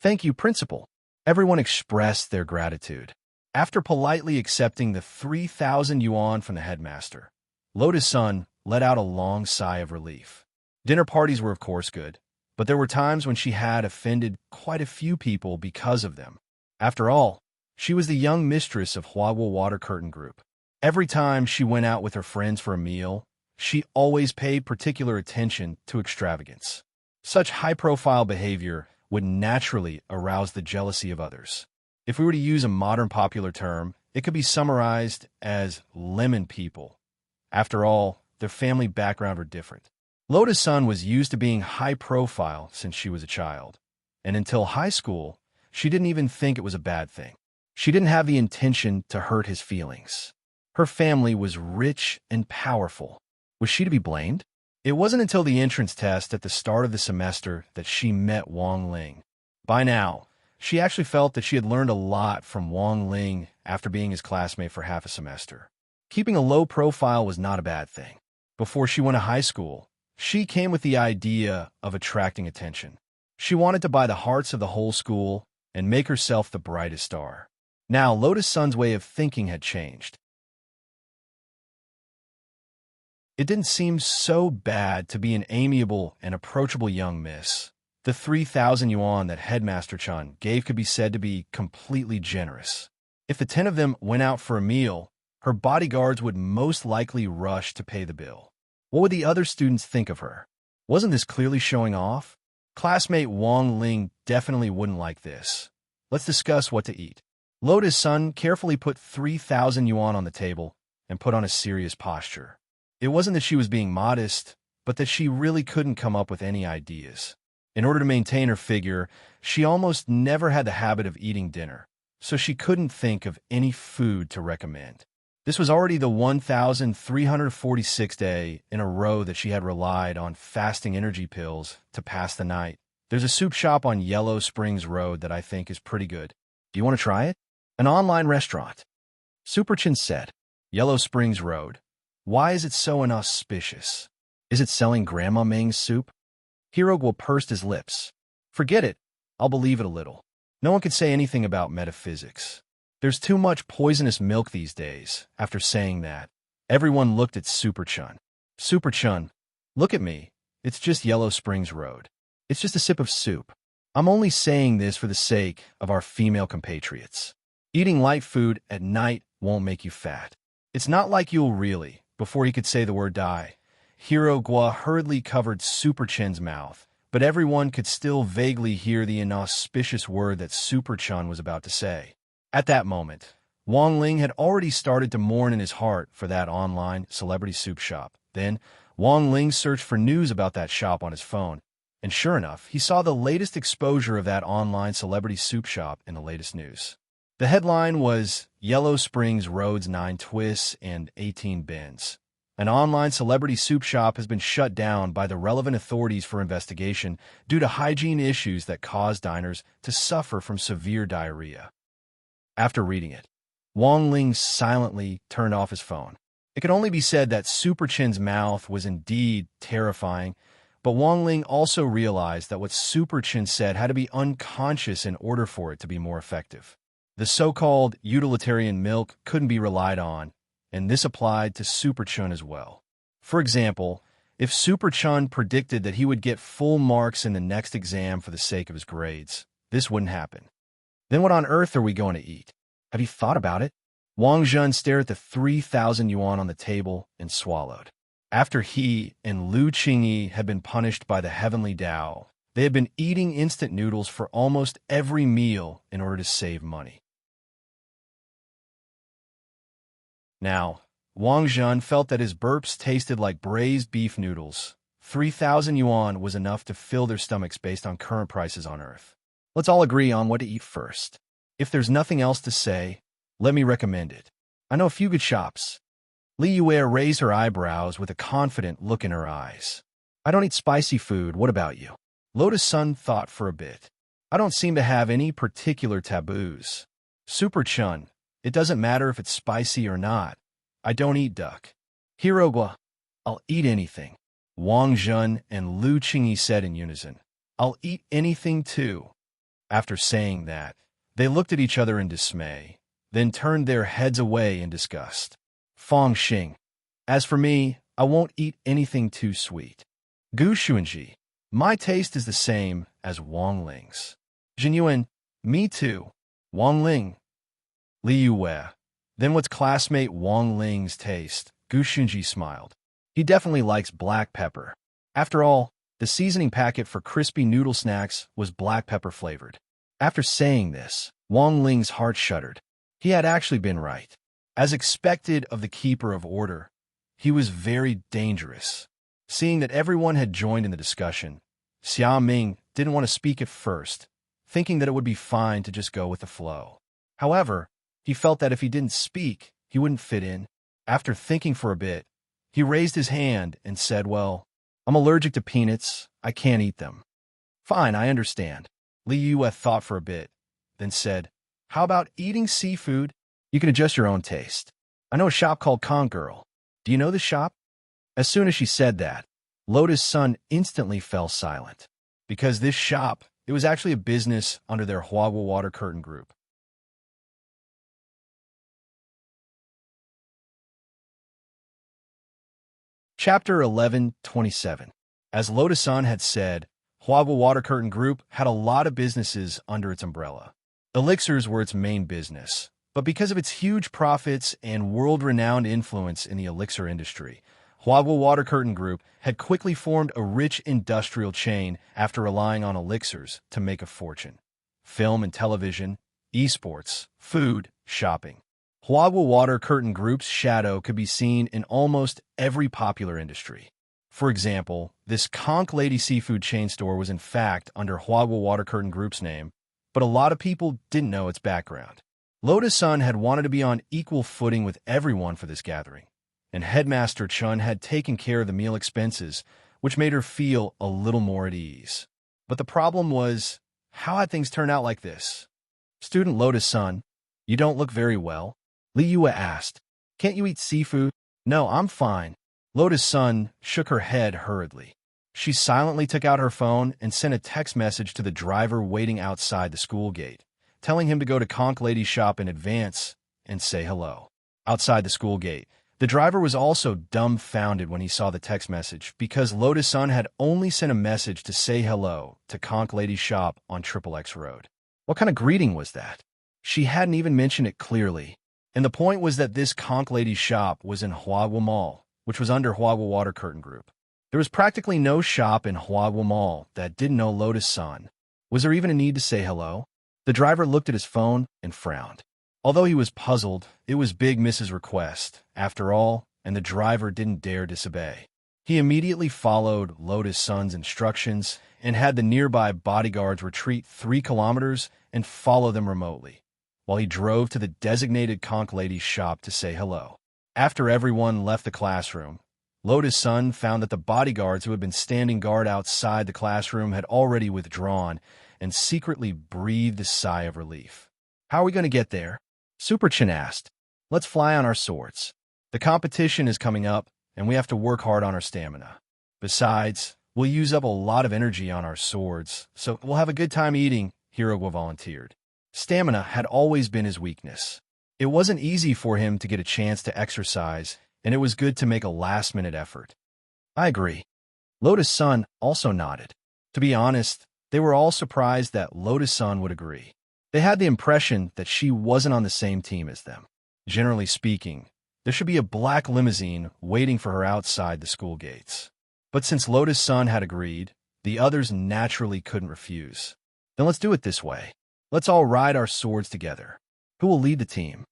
Thank you, Principal. Everyone expressed their gratitude. After politely accepting the 3,000 yuan from the headmaster, Lotus Sun let out a long sigh of relief. Dinner parties were of course good, but there were times when she had offended quite a few people because of them. After all, she was the young mistress of Huawo Water Curtain Group. Every time she went out with her friends for a meal, she always paid particular attention to extravagance. Such high-profile behavior would naturally arouse the jealousy of others. If we were to use a modern popular term, It could be summarized as lemon people. After all, their family background were different. Lotus Sun was used to being high profile since she was a child, and until high school, she didn't even think it was a bad thing. She didn't have the intention to hurt his feelings. Her family was rich and powerful. Was she to be blamed? It wasn't until the entrance test at the start of the semester that she met Wang Ling. By now, she actually felt that she had learned a lot from Wang Ling after being his classmate for half a semester. Keeping a low profile was not a bad thing. Before she went to high school, she came with the idea of attracting attention. She wanted to buy the hearts of the whole school and make herself the brightest star. Now, Lotus Sun's way of thinking had changed. It didn't seem so bad to be an amiable and approachable young miss. The 3,000 yuan that Headmaster Chun gave could be said to be completely generous. If the 10 of them went out for a meal, her bodyguards would most likely rush to pay the bill. What would the other students think of her? Wasn't this clearly showing off? Classmate Wang Ling definitely wouldn't like this. Let's discuss what to eat. Lotus Sun carefully put 3,000 yuan on the table and put on a serious posture. It wasn't that she was being modest, but that she really couldn't come up with any ideas. In order to maintain her figure, she almost never had the habit of eating dinner, so she couldn't think of any food to recommend. This was already the 1,346th day in a row that she had relied on fasting energy pills to pass the night. There's a soup shop on Yellow Springs Road that I think is pretty good. Do you want to try it? An online restaurant. Superchin said. Yellow Springs Road. Why is it so inauspicious? Is it selling Grandma Ming's soup? Hirogwa pursed his lips. Forget it. I'll believe it a little. No one could say anything about metaphysics. There's too much poisonous milk these days. After saying that, everyone looked at Superchun. Superchun, look at me. It's just Yellow Springs Road. It's just a sip of soup. I'm only saying this for the sake of our female compatriots. Eating light food at night won't make you fat. It's not like you'll really. Before he could say the word die, Hirogwa hurriedly covered Superchin's mouth, but everyone could still vaguely hear the inauspicious word that Superchun was about to say. At that moment, Wang Ling had already started to mourn in his heart for that online celebrity soup shop. Then, Wang Ling searched for news about that shop on his phone, and sure enough, he saw the latest exposure of that online celebrity soup shop in the latest news. The headline was, Yellow Springs Road's 9 twists and 18 bends. An online celebrity soup shop has been shut down by the relevant authorities for investigation due to hygiene issues that cause diners to suffer from severe diarrhea. After reading it, Wang Ling silently turned off his phone. It could only be said that Superchin's mouth was indeed terrifying, but Wang Ling also realized that what Superchin said had to be unconscious in order for it to be more effective. The so-called utilitarian milk couldn't be relied on, and this applied to Superchun as well. For example, if Superchun predicted that he would get full marks in the next exam for the sake of his grades, this wouldn't happen. Then what on earth are we going to eat? Have you thought about it? Wang Zhen stared at the 3,000 yuan on the table and swallowed. After he and Lu Qingyi had been punished by the heavenly Tao, they had been eating instant noodles for almost every meal in order to save money. Now, Wang Zhen felt that his burps tasted like braised beef noodles. 3,000 yuan was enough to fill their stomachs based on current prices on Earth. Let's all agree on what to eat first. If there's nothing else to say, let me recommend it. I know a few good shops. Li Yue raised her eyebrows with a confident look in her eyes. I don't eat spicy food, what about you? Lotus Sun thought for a bit. I don't seem to have any particular taboos. Superchun, it doesn't matter if it's spicy or not. I don't eat duck. Hirogwa, I'll eat anything. Wang Zhen and Lu Qingyi said in unison. I'll eat anything too. After saying that, they looked at each other in dismay, then turned their heads away in disgust. Fong Xing. As for me, I won't eat anything too sweet. Gu Xuanji. My taste is the same as Wang Ling's. Jinyuan. Me too. Wang Ling. Li Yue. Then what's classmate Wang Ling's taste? Gu Xunji smiled. He definitely likes black pepper. After all, the seasoning packet for crispy noodle snacks was black pepper flavored. After saying this, Wang Ling's heart shuddered. He had actually been right. As expected of the keeper of order, he was very dangerous. Seeing that everyone had joined in the discussion, Xia Ming didn't want to speak at first, thinking that it would be fine to just go with the flow. However, he felt that if he didn't speak, he wouldn't fit in. After thinking for a bit, he raised his hand and said, "Well, I'm allergic to peanuts. I can't eat them." "Fine, I understand." Li Yue thought for a bit, then said, "How about eating seafood? You can adjust your own taste. I know a shop called Con Girl. Do you know the shop?" As soon as she said that, Lotus Sun instantly fell silent. Because this shop, it was actually a business under their Huaguo Water Curtain Group. Chapter 11:27. As Lotus Sun had said, Huaguo Water Curtain Group had a lot of businesses under its umbrella. Elixirs were its main business, but because of its huge profits and world-renowned influence in the elixir industry, Huaguo Water Curtain Group had quickly formed a rich industrial chain after relying on elixirs to make a fortune. Film and television, esports, food, shopping. Huaguo Water Curtain Group's shadow could be seen in almost every popular industry. For example, this Conch Lady seafood chain store was in fact under Huaguo Water Curtain Group's name, but a lot of people didn't know its background. Lotus Sun had wanted to be on equal footing with everyone for this gathering, and Headmaster Chun had taken care of the meal expenses, which made her feel a little more at ease. But the problem was, how had things turned out like this? "Student Lotus Sun, you don't look very well," Li Yue asked. "Can't you eat seafood?" "No, I'm fine." Lotus Sun shook her head hurriedly. She silently took out her phone and sent a text message to the driver waiting outside the school gate, telling him to go to Conch Lady's shop in advance and say hello. Outside the school gate, the driver was also dumbfounded when he saw the text message because Lotus Sun had only sent a message to say hello to Conch Lady's shop on Triple X Road. What kind of greeting was that? She hadn't even mentioned it clearly. And the point was that this Conch Lady's shop was in Huaguo Mall, which was under Huaguo Water Curtain Group. There was practically no shop in Huaguo Mall that didn't know Lotus Sun. Was there even a need to say hello? The driver looked at his phone and frowned. Although he was puzzled, it was Big Miss's request, after all, and the driver didn't dare disobey. He immediately followed Lotus Sun's instructions and had the nearby bodyguards retreat 3 kilometers and follow them remotely, while he drove to the designated Conch Lady's shop to say hello. After everyone left the classroom, Lotus Sun found that the bodyguards who had been standing guard outside the classroom had already withdrawn and secretly breathed a sigh of relief. "How are we going to get there?" Super Chin asked. "Let's fly on our swords. The competition is coming up, and we have to work hard on our stamina. Besides, we'll use up a lot of energy on our swords, so we'll have a good time eating," Hirogo volunteered. Stamina had always been his weakness. It wasn't easy for him to get a chance to exercise, and it was good to make a last-minute effort. "I agree." Lotus Sun also nodded. To be honest, they were all surprised that Lotus Sun would agree. They had the impression that she wasn't on the same team as them. Generally speaking, there should be a black limousine waiting for her outside the school gates. But since Lotus Sun had agreed, the others naturally couldn't refuse. "Then let's do it this way. Let's all ride our swords together. Who will lead the team?"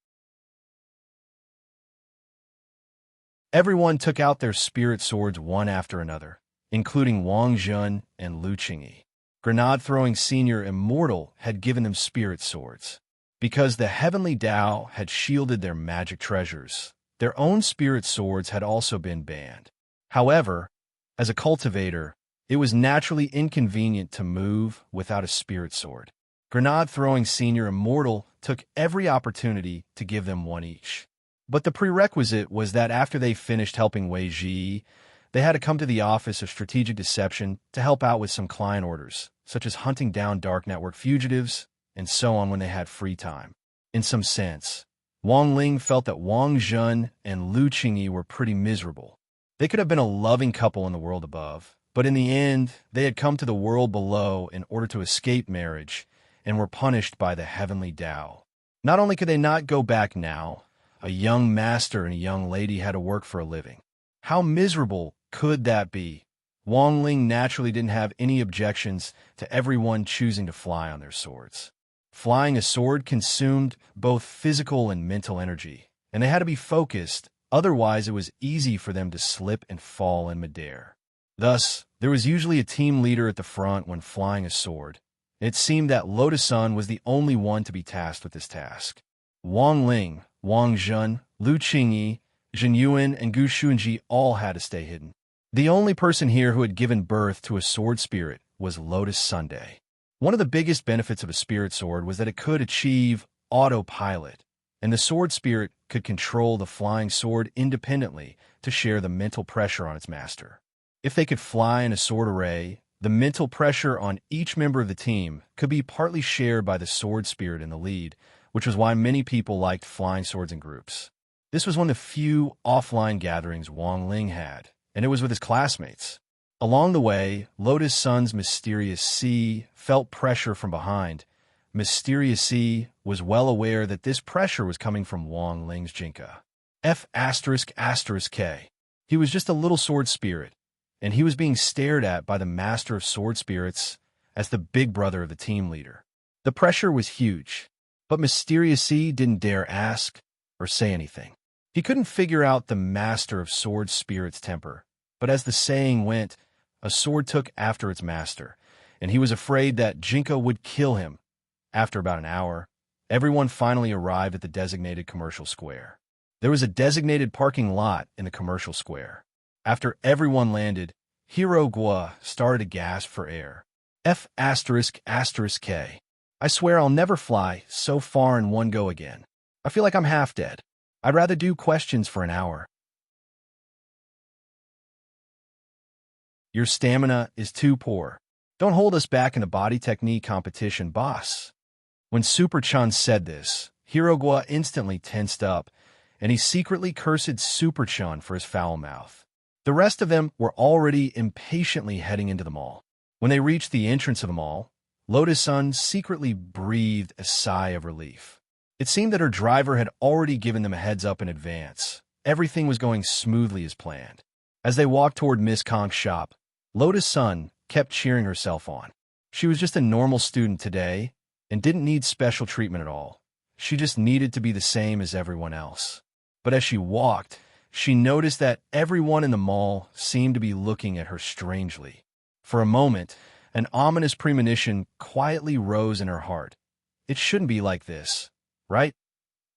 Everyone took out their spirit swords one after another, including Wang Jun and Lu Qingyi. Grenade-throwing Senior Immortal had given them spirit swords. Because the Heavenly Tao had shielded their magic treasures, their own spirit swords had also been banned. However, as a cultivator, it was naturally inconvenient to move without a spirit sword. Grenade-throwing Senior Immortal took every opportunity to give them one each. But the prerequisite was that after they finished helping Wei Ji, they had to come to the Office of Strategic Deception to help out with some client orders, such as hunting down dark network fugitives, and so on when they had free time. In some sense, Wang Ling felt that Wang Jun and Lu Qingyi were pretty miserable. They could have been a loving couple in the world above, but in the end, they had come to the world below in order to escape marriage and were punished by the Heavenly Tao. Not only could they not go back now, a young master and a young lady had to work for a living. How miserable could that be? Wang Ling naturally didn't have any objections to everyone choosing to fly on their swords. Flying a sword consumed both physical and mental energy, and they had to be focused, otherwise it was easy for them to slip and fall in midair. Thus, there was usually a team leader at the front when flying a sword. It seemed that Lotus Sun was the only one to be tasked with this task. Wang Ling, Wang Zhen, Lu Qingyi, Zhen Yuan, and Gu Xuanji all had to stay hidden. The only person here who had given birth to a sword spirit was Lotus Sunday. One of the biggest benefits of a spirit sword was that it could achieve autopilot, and the sword spirit could control the flying sword independently to share the mental pressure on its master. If they could fly in a sword array, the mental pressure on each member of the team could be partly shared by the sword spirit in the lead, which was why many people liked flying swords in groups. This was one of the few offline gatherings Wang Ling had, and it was with his classmates. Along the way, Lotus Sun's Mysterious Sea felt pressure from behind. Mysterious Sea was well aware that this pressure was coming from Wang Ling's Jinka. F***K. He was just a little sword spirit, and he was being stared at by the master of sword spirits as the big brother of the team leader. The pressure was huge, but Mysterious Sea didn't dare ask or say anything. He couldn't figure out the master of sword spirit's temper, but as the saying went, a sword took after its master, and he was afraid that Jinka would kill him. After about an hour, everyone finally arrived at the designated commercial square. There was a designated parking lot in the commercial square. After everyone landed, Hero Gua started to gasp for air. F***K. I swear I'll never fly so far in one go again. I feel like I'm half dead. I'd rather do questions for an hour. Your stamina is too poor. Don't hold us back in the body technique competition, boss. When Super Chan said this, Hirogwa instantly tensed up, and he secretly cursed Super Chan for his foul mouth. The rest of them were already impatiently heading into the mall. When they reached the entrance of the mall, Lotus Sun secretly breathed a sigh of relief. It seemed that her driver had already given them a heads up in advance. Everything was going smoothly as planned. As they walked toward Miss Kong's shop, Lotus Sun kept cheering herself on. She was just a normal student today and didn't need special treatment at all. She just needed to be the same as everyone else. But as she walked, she noticed that everyone in the mall seemed to be looking at her strangely. For a moment, an ominous premonition quietly rose in her heart. It shouldn't be like this, right?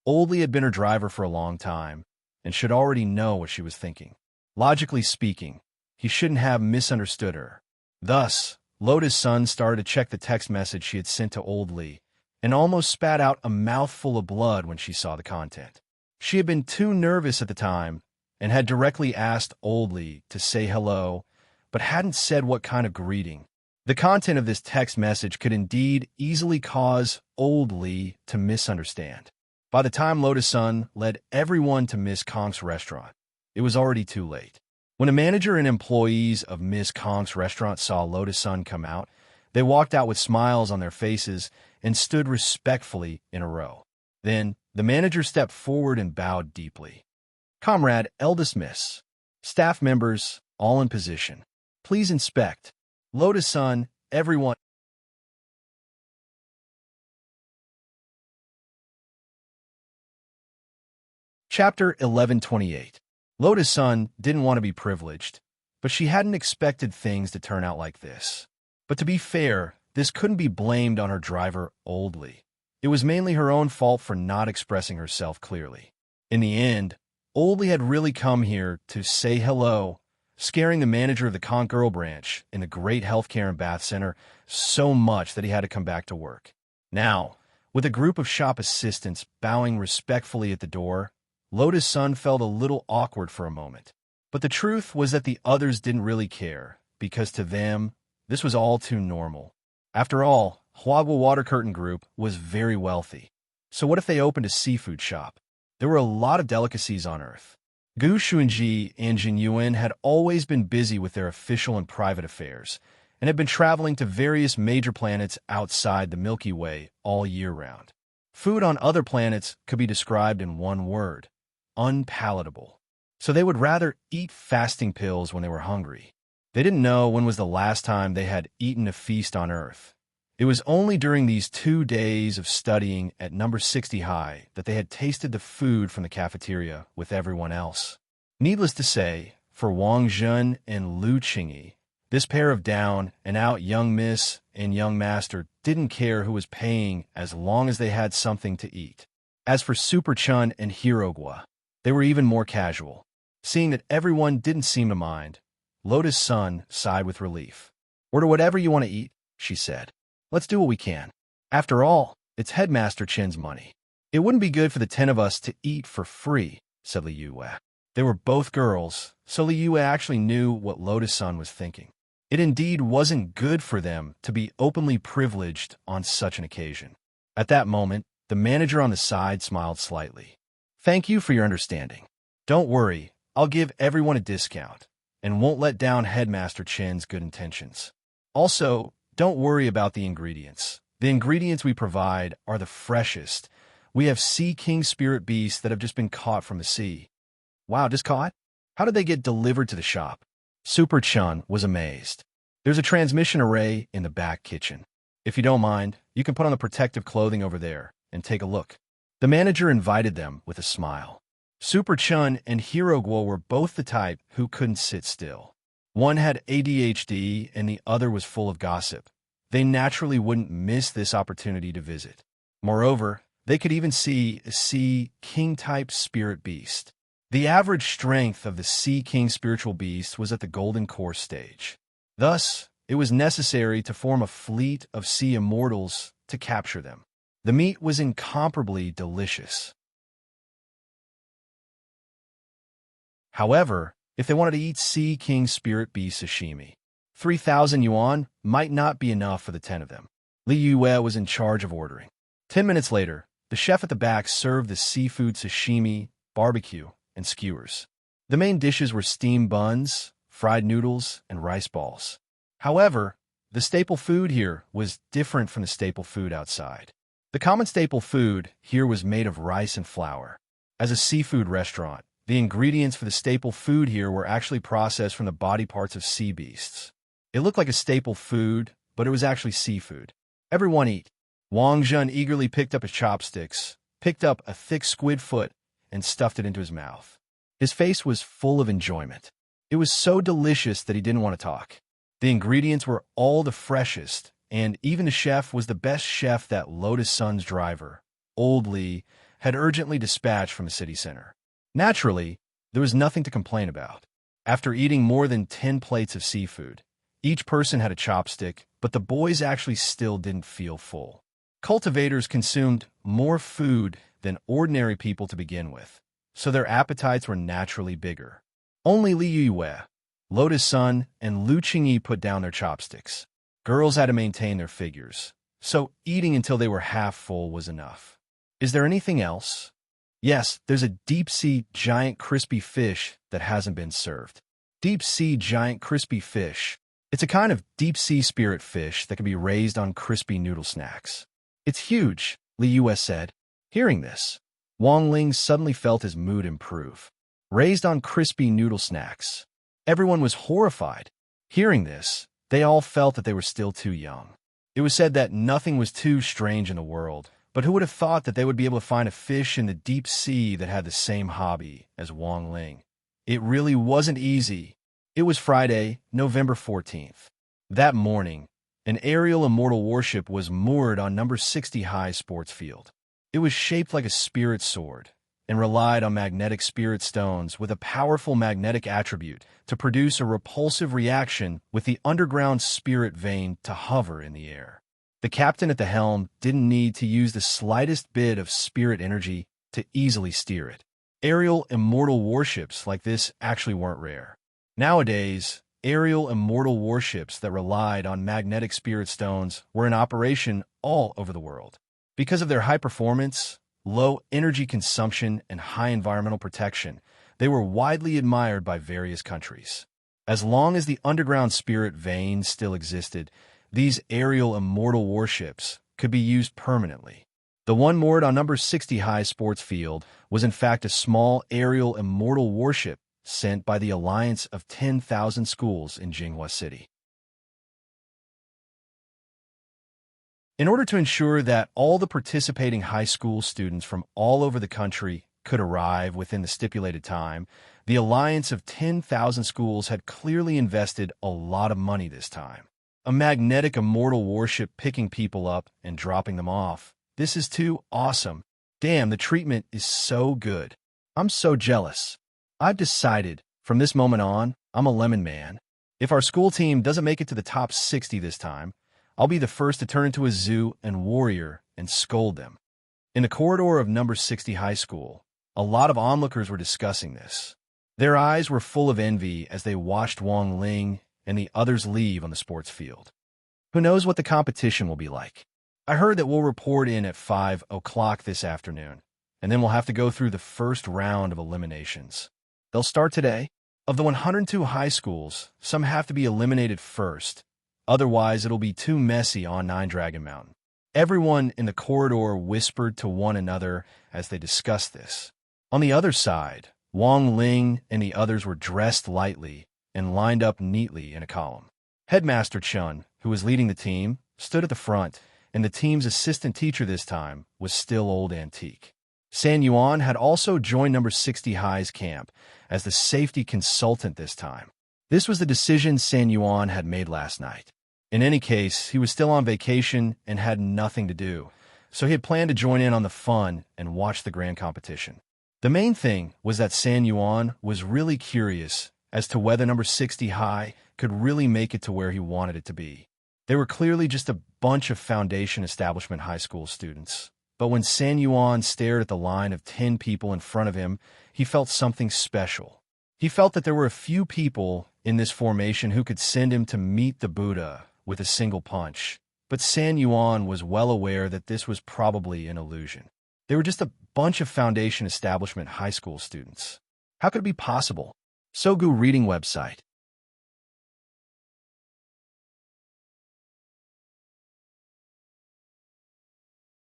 Oldly had been her driver for a long time and should already know what she was thinking. Logically speaking, he shouldn't have misunderstood her. Thus, Lotus Sun started to check the text message she had sent to Old Lee and almost spat out a mouthful of blood when she saw the content. She had been too nervous at the time and had directly asked Old Lee to say hello, but hadn't said what kind of greeting. The content of this text message could indeed easily cause Old Lee to misunderstand. By the time Lotus Sun led everyone to Miss Kong's restaurant, it was already too late. When a manager and employees of Miss Kong's restaurant saw Lotus Sun come out, they walked out with smiles on their faces and stood respectfully in a row. Then, the manager stepped forward and bowed deeply. Comrade, eldest miss. Staff members, all in position. Please inspect. Lotus Sun, everyone. Chapter 1128. Lotus Sun didn't want to be privileged, but she hadn't expected things to turn out like this. But to be fair, this couldn't be blamed on her driver, Old Lee. It was mainly her own fault for not expressing herself clearly. In the end, Old Lee had really come here to say hello, scaring the manager of the Conch Girl branch in the Great Healthcare and Bath Center so much that he had to come back to work. Now, with a group of shop assistants bowing respectfully at the door, Lotus Sun felt a little awkward for a moment. But the truth was that the others didn't really care, because to them, this was all too normal. After all, Huagua Water Curtain Group was very wealthy. So what if they opened a seafood shop? There were a lot of delicacies on Earth. Gu Xuanji and Jin Yuan had always been busy with their official and private affairs, and had been traveling to various major planets outside the Milky Way all year round. Food on other planets could be described in one word: unpalatable. So they would rather eat fasting pills when they were hungry. They didn't know when was the last time they had eaten a feast on Earth. It was only during these 2 days of studying at number 60 high that they had tasted the food from the cafeteria with everyone else. Needless to say, for Wang Zhen and Lu Qingyi, this pair of down-and-out young miss and young master didn't care who was paying as long as they had something to eat. As for Super Chun and Hirogwa, they were even more casual. Seeing that everyone didn't seem to mind, Lotus Sun sighed with relief. "Order whatever you want to eat," she said. "Let's do what we can. After all, it's Headmaster Chin's money." "It wouldn't be good for the 10 of us to eat for free," said Li Yue. They were both girls, so Li Yue actually knew what Lotus Sun was thinking. It indeed wasn't good for them to be openly privileged on such an occasion. At that moment, the manager on the side smiled slightly. "Thank you for your understanding. Don't worry, I'll give everyone a discount, and won't let down Headmaster Chin's good intentions. Also, don't worry about the ingredients. The ingredients we provide are the freshest. We have Sea King spirit beasts that have just been caught from the sea." "Wow, just caught? How did they get delivered to the shop?" Super Chun was amazed. "There's a transmission array in the back kitchen. If you don't mind, you can put on the protective clothing over there and take a look." The manager invited them with a smile. Super Chun and Hirogwo were both the type who couldn't sit still. One had ADHD and the other was full of gossip. They naturally wouldn't miss this opportunity to visit. Moreover, they could even see a Sea King-type spirit beast. The average strength of the Sea King spiritual beast was at the Golden Course stage. Thus, it was necessary to form a fleet of sea immortals to capture them. The meat was incomparably delicious. However, if they wanted to eat Sea King spirit beast sashimi, 3,000 yuan might not be enough for the 10 of them. Li Yue was in charge of ordering. 10 minutes later, the chef at the back served the seafood sashimi, barbecue, and skewers. The main dishes were steamed buns, fried noodles, and rice balls. However, the staple food here was different from the staple food outside. The common staple food here was made of rice and flour. As a seafood restaurant, the ingredients for the staple food here were actually processed from the body parts of sea beasts. It looked like a staple food, but it was actually seafood. "Everyone eat." Wang Zhen eagerly picked up his chopsticks, picked up a thick squid foot, and stuffed it into his mouth. His face was full of enjoyment. It was so delicious that he didn't want to talk. The ingredients were all the freshest, and even the chef was the best chef that Lotus Sun's driver, Old Li, had urgently dispatched from the city center. Naturally, there was nothing to complain about. After eating more than 10 plates of seafood, each person had a chopstick, but the boys actually still didn't feel full. Cultivators consumed more food than ordinary people to begin with, so their appetites were naturally bigger. Only Li Yue, Lotus Sun, and Lu Qingyi put down their chopsticks. Girls had to maintain their figures, so eating until they were half full was enough. "Is there anything else?" "Yes, there's a deep-sea giant crispy fish that hasn't been served." Deep-sea giant crispy fish. It's a kind of deep-sea spirit fish that can be raised on crispy noodle snacks. "It's huge," Li Yue said. Hearing this, Wang Ling suddenly felt his mood improve. Raised on crispy noodle snacks. Everyone was horrified. Hearing this, they all felt that they were still too young. It was said that nothing was too strange in the world, but who would have thought that they would be able to find a fish in the deep sea that had the same hobby as Wang Ling? It really wasn't easy. It was Friday, November 14th. That morning, an aerial immortal warship was moored on number 60 high sports field. It was shaped like a spirit sword and relied on magnetic spirit stones with a powerful magnetic attribute to produce a repulsive reaction with the underground spirit vein to hover in the air. The captain at the helm didn't need to use the slightest bit of spirit energy to easily steer it. Aerial immortal warships like this actually weren't rare. Nowadays, aerial immortal warships that relied on magnetic spirit stones were in operation all over the world. Because of their high performance, low energy consumption, and high environmental protection, they were widely admired by various countries. As long as the underground spirit vein still existed, these aerial immortal warships could be used permanently. The one moored on number 60 high sports field was in fact a small aerial immortal warship sent by the Alliance of 10,000 Schools in Jinghua City. In order to ensure that all the participating high school students from all over the country could arrive within the stipulated time, the alliance of 10,000 schools had clearly invested a lot of money this time. A magnetic immortal warship picking people up and dropping them off. This is too awesome. Damn, the treatment is so good. I'm so jealous. I've decided, from this moment on, I'm a lemon man. If our school team doesn't make it to the top 60 this time, I'll be the first to turn into a zoo and warrior and scold them. In the corridor of number 60 high school, a lot of onlookers were discussing this. Their eyes were full of envy as they watched Wang Ling and the others leave on the sports field. Who knows what the competition will be like? I heard that we'll report in at 5 o'clock this afternoon, and then we'll have to go through the first round of eliminations. They'll start today. Of the 102 high schools, some have to be eliminated first. Otherwise, it'll be too messy on Nine Dragon Mountain. Everyone in the corridor whispered to one another as they discussed this. On the other side, Wang Ling and the others were dressed lightly and lined up neatly in a column. Headmaster Chun, who was leading the team, stood at the front, and the team's assistant teacher this time was still Old Antique. San Yuan had also joined number 60 High's camp as the safety consultant this time. This was the decision San Yuan had made last night. In any case, he was still on vacation and had nothing to do, so he had planned to join in on the fun and watch the grand competition. The main thing was that San Yuan was really curious as to whether number 60 High could really make it to where he wanted it to be. They were clearly just a bunch of foundation establishment high school students. But when San Yuan stared at the line of 10 people in front of him, he felt something special. He felt that there were a few people in this formation who could send him to meet the Buddha with a single punch. But San Yuan was well aware that this was probably an illusion. They were just a bunch of foundation establishment high school students. How could it be possible? Sogu reading website.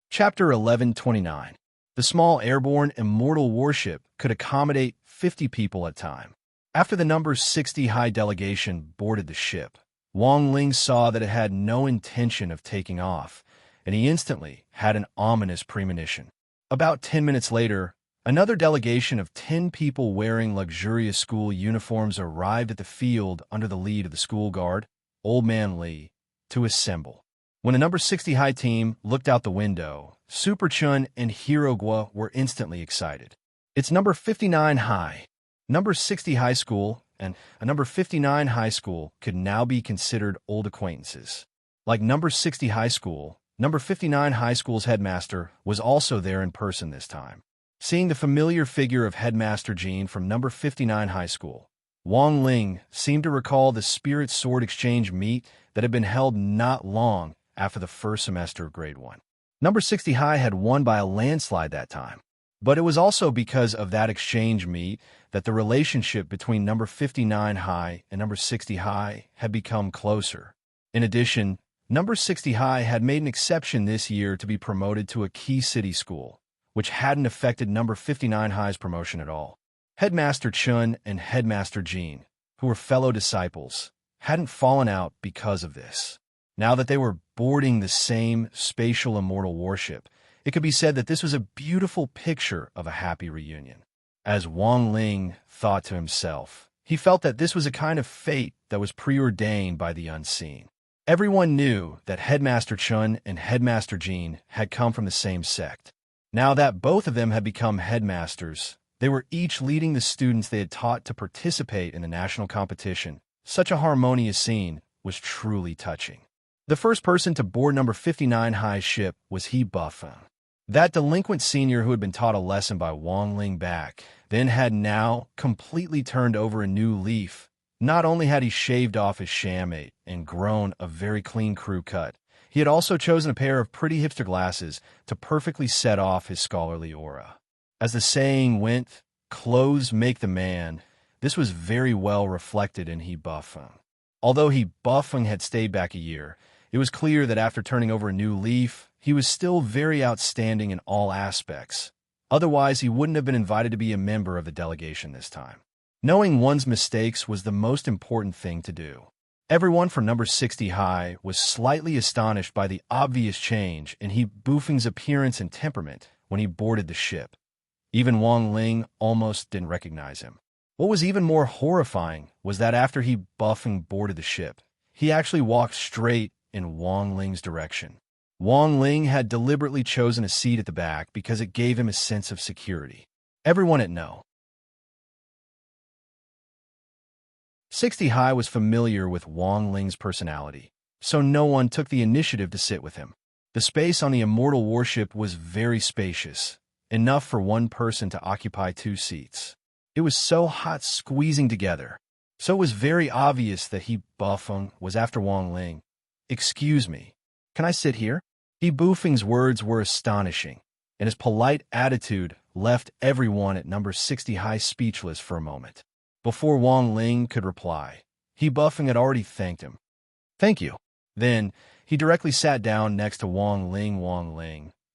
Chapter 1129. The small airborne immortal warship could accommodate 50 people at a time. After the number 60 High delegation boarded the ship, Wang Ling saw that it had no intention of taking off, and he instantly had an ominous premonition. About 10 minutes later, another delegation of 10 people wearing luxurious school uniforms arrived at the field under the lead of the school guard, Old Man Lee, to assemble. When the number 60 High team looked out the window, Super Chun and Hirogwa were instantly excited. It's number 59 High. Number 60 High School and a number 59 High School could now be considered old acquaintances. Like number 60 High School, number 59 High School's headmaster was also there in person this time. Seeing the familiar figure of Headmaster Jean from number 59 High School, Wang Ling seemed to recall the Spirit Sword Exchange meet that had been held not long after the first semester of Grade 1. Number 60 High had won by a landslide that time, but it was also because of that exchange meet that the relationship between number 59 High and number 60 High had become closer. In addition, number 60 High had made an exception this year to be promoted to a key city school, which hadn't affected number 59 High's promotion at all. Headmaster Chun and Headmaster Jean, who were fellow disciples, hadn't fallen out because of this. Now that they were boarding the same spatial immortal warship, it could be said that this was a beautiful picture of a happy reunion. As Wang Ling thought to himself, he felt that this was a kind of fate that was preordained by the unseen. Everyone knew that Headmaster Chun and Headmaster Jean had come from the same sect. Now that both of them had become headmasters, they were each leading the students they had taught to participate in the national competition. Such a harmonious scene was truly touching. The first person to board number 59 High's ship was He Buffon. That delinquent senior who had been taught a lesson by Wang Ling back, then had now completely turned over a new leaf. Not only had he shaved off his shammate and grown a very clean crew cut, he had also chosen a pair of pretty hipster glasses to perfectly set off his scholarly aura. As the saying went, clothes make the man, this was very well reflected in He Buffon. Although He Buffon had stayed back a year, it was clear that after turning over a new leaf, he was still very outstanding in all aspects. Otherwise, he wouldn't have been invited to be a member of the delegation this time. Knowing one's mistakes was the most important thing to do. Everyone from number 60 high was slightly astonished by the obvious change in He Bufeng's appearance and temperament when he boarded the ship. Even Wang Ling almost didn't recognize him. What was even more horrifying was that after He Bufeng boarded the ship, he actually walked straight in Wang Ling's direction. Wang Ling had deliberately chosen a seat at the back because it gave him a sense of security. Everyone at No. 60 High was familiar with Wang Ling's personality, so no one took the initiative to sit with him. The space on the immortal warship was very spacious, enough for one person to occupy 2 seats. It was so hot squeezing together, so it was very obvious that He Bufeng was after Wang Ling. "Excuse me, can I sit here?" He Bufeng's words were astonishing, and his polite attitude left everyone at number 60 High speechless for a moment. Before Wang Ling could reply, He Bufeng had already thanked him. "Thank you." Then, he directly sat down next to Wang Ling.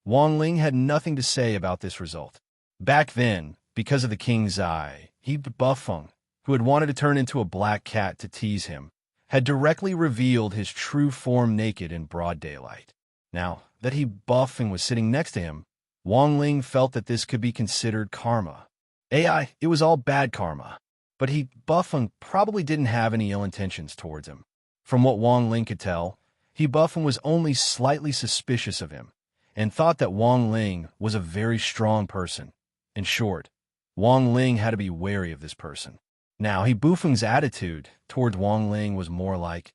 Wang Ling had nothing to say about this result. Back then, because of the king's eye, He Bufeng, who had wanted to turn into a black cat to tease him, had directly revealed his true form naked in broad daylight. Now that He Bufeng was sitting next to him, Wang Ling felt that this could be considered karma. It was all bad karma. But He Bufeng probably didn't have any ill intentions towards him. From what Wang Ling could tell, He Bufeng was only slightly suspicious of him, and thought that Wang Ling was a very strong person. In short, Wang Ling had to be wary of this person. Now, He Bufeng's attitude towards Wang Ling was more like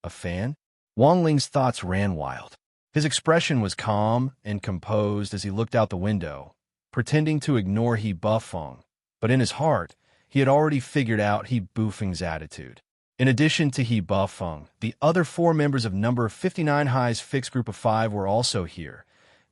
a fan. Wang Ling's thoughts ran wild. His expression was calm and composed as he looked out the window, pretending to ignore He Bufeng, but in his heart, he had already figured out He Bufeng's attitude. In addition to He Bufeng, the other 4 members of number 59 High's fixed group of 5 were also here: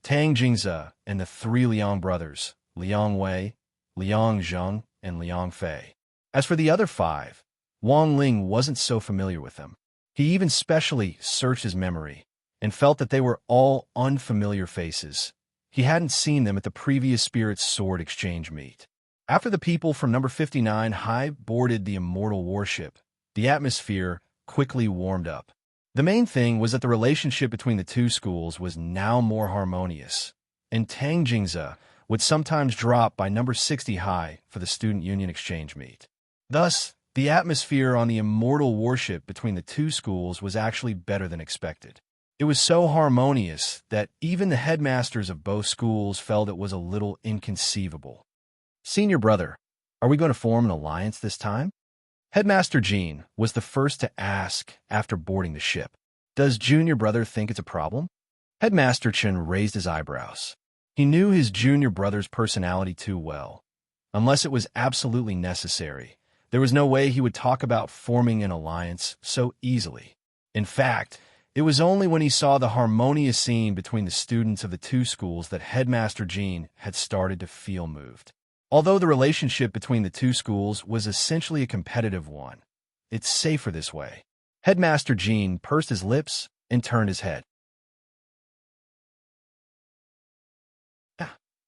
Tang Jingze and the 3 Liang brothers, Liang Wei, Liang Zheng, and Liang Fei. As for the other 5, Wang Ling wasn't so familiar with them. He even specially searched his memory and felt that they were all unfamiliar faces. He hadn't seen them at the previous Spirit Sword exchange meet. After the people from number 59 High boarded the immortal warship, the atmosphere quickly warmed up. The main thing was that the relationship between the 2 schools was now more harmonious, and Tang Jingze would sometimes drop by number 60 High for the Student Union exchange meet. Thus, the atmosphere on the immortal warship between the 2 schools was actually better than expected. It was so harmonious that even the headmasters of both schools felt it was a little inconceivable. "Senior brother, are we going to form an alliance this time?" Headmaster Jean was the first to ask after boarding the ship. "Does junior brother think it's a problem?" Headmaster Chen raised his eyebrows. He knew his junior brother's personality too well. Unless it was absolutely necessary, there was no way he would talk about forming an alliance so easily. In fact, it was only when he saw the harmonious scene between the students of the 2 schools that Headmaster Jean had started to feel moved. Although the relationship between the 2 schools was essentially a competitive one, it's safer this way. Headmaster Jean pursed his lips and turned his head.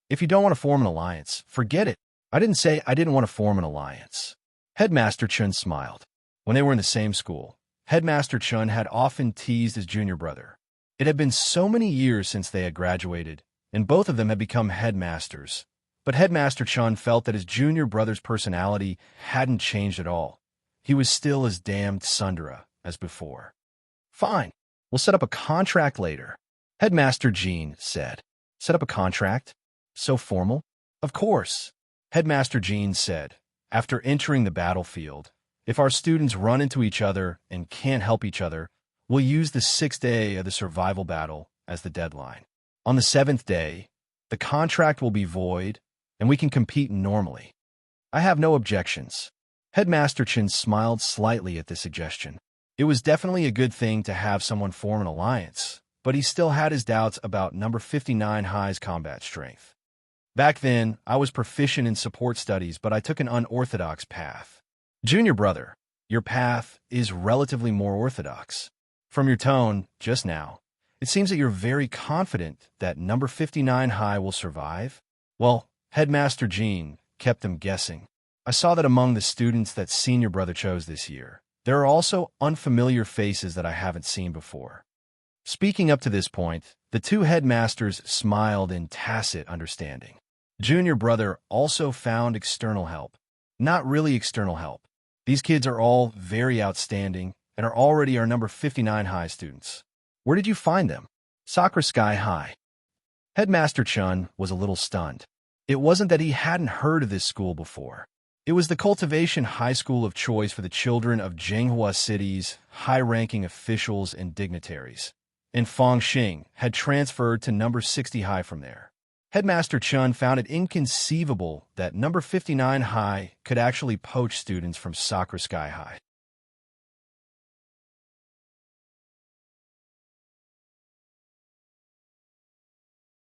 "If you don't want to form an alliance, forget it. I didn't say I didn't want to form an alliance." Headmaster Chun smiled. When they were in the same school, Headmaster Chun had often teased his junior brother. It had been so many years since they had graduated, and both of them had become headmasters. But Headmaster Chun felt that his junior brother's personality hadn't changed at all. He was still as damned Sundara as before. "Fine, we'll set up a contract later," Headmaster Jean said. "Set up a contract? So formal?" "Of course," Headmaster Jean said. "After entering the battlefield, if our students run into each other and can't help each other, we'll use the 6th day of the survival battle as the deadline. On the 7th day, the contract will be void, and we can compete normally." "I have no objections." Headmaster Chen smiled slightly at this suggestion. It was definitely a good thing to have someone form an alliance, but he still had his doubts about number 59 High's combat strength. "Back then, I was proficient in support studies, but I took an unorthodox path." "Junior brother, your path is relatively more orthodox. From your tone just now, it seems that you're very confident that number 59 High will survive." "Well, Headmaster Jean kept them guessing. I saw that among the students that senior brother chose this year, There are also unfamiliar faces that I haven't seen before. Speaking up to this point, the two headmasters smiled in tacit understanding. Junior brother also found external help. Not really external help. These kids are all very outstanding and are already our number 59 high students. Where did you find them? Sacra Sky High. Headmaster Chun was a little stunned. It wasn't that he hadn't heard of this school before. It was the cultivation high school of choice for the children of Jinghua City's high-ranking officials and dignitaries. And Fangxing had transferred to number 60 high from there. Headmaster Chun found it inconceivable that number 59 high could actually poach students from Sacra Sky High.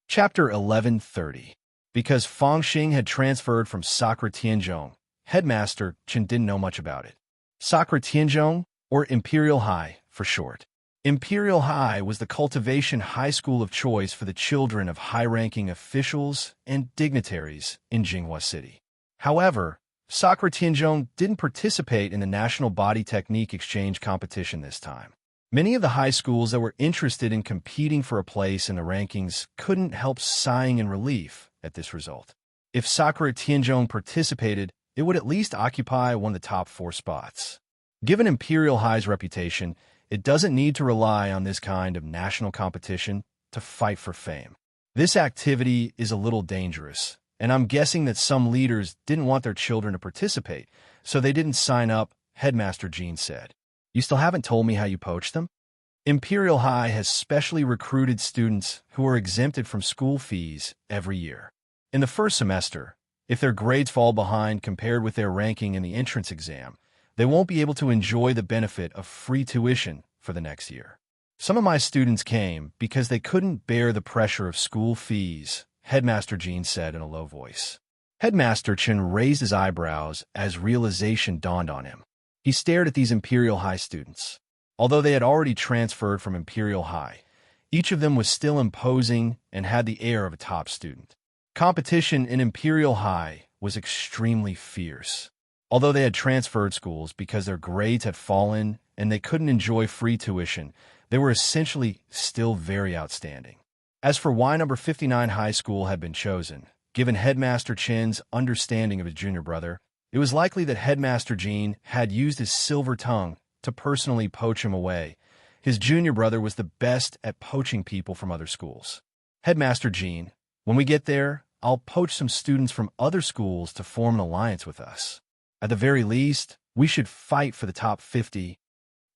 Chapter 1130. Because Fangxing had transferred from Sacra Tianzhong, Headmaster Chen didn't know much about it. Sacra Tianzhong, or Imperial High for short. Imperial High was the cultivation high school of choice for the children of high-ranking officials and dignitaries in Jinghua City. However, Sacra Tianzhong didn't participate in the National Body Technique Exchange competition this time. Many of the high schools that were interested in competing for a place in the rankings couldn't help sighing in relief at this result. If Sacra Tianzhong participated, it would at least occupy one of the top 4 spots. Given Imperial High's reputation, it doesn't need to rely on this kind of national competition to fight for fame. This activity is a little dangerous, and I'm guessing that some leaders didn't want their children to participate, so they didn't sign up, Headmaster Jean said. You still haven't told me how you poached them? Imperial High has specially recruited students who are exempted from school fees every year. In the first semester, if their grades fall behind compared with their ranking in the entrance exam, they won't be able to enjoy the benefit of free tuition for the next year. Some of my students came because they couldn't bear the pressure of school fees, Headmaster Jean said in a low voice. Headmaster Chen raised his eyebrows as realization dawned on him. He stared at these Imperial High students. Although they had already transferred from Imperial High, each of them was still imposing and had the air of a top student. Competition in Imperial High was extremely fierce. Although they had transferred schools because their grades had fallen and they couldn't enjoy free tuition, they were essentially still very outstanding. As for why number 59 high school had been chosen, given Headmaster Chen's understanding of his junior brother, it was likely that Headmaster Jean had used his silver tongue to personally poach him away. His junior brother was the best at poaching people from other schools. Headmaster Jean, when we get there, I'll poach some students from other schools to form an alliance with us. At the very least, we should fight for the top 50.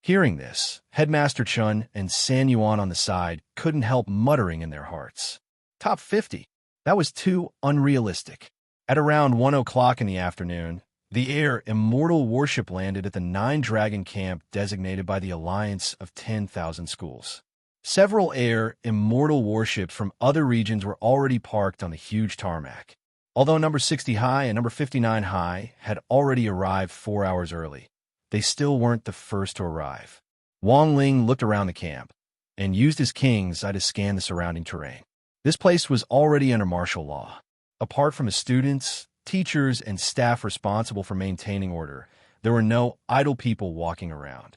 Hearing this, Headmaster Chun and San Yuan on the side couldn't help muttering in their hearts. Top 50? That was too unrealistic. At around 1 o'clock in the afternoon, the air immortal warship landed at the 9-Dragon camp designated by the Alliance of 10,000 Schools. Several air immortal warships from other regions were already parked on the huge tarmac. Although number 60 high and number 59 high had already arrived 4 hours early, they still weren't the first to arrive. Wang Ling looked around the camp and used his king's eye to scan the surrounding terrain. This place was already under martial law. Apart from the students, teachers, and staff responsible for maintaining order, there were no idle people walking around.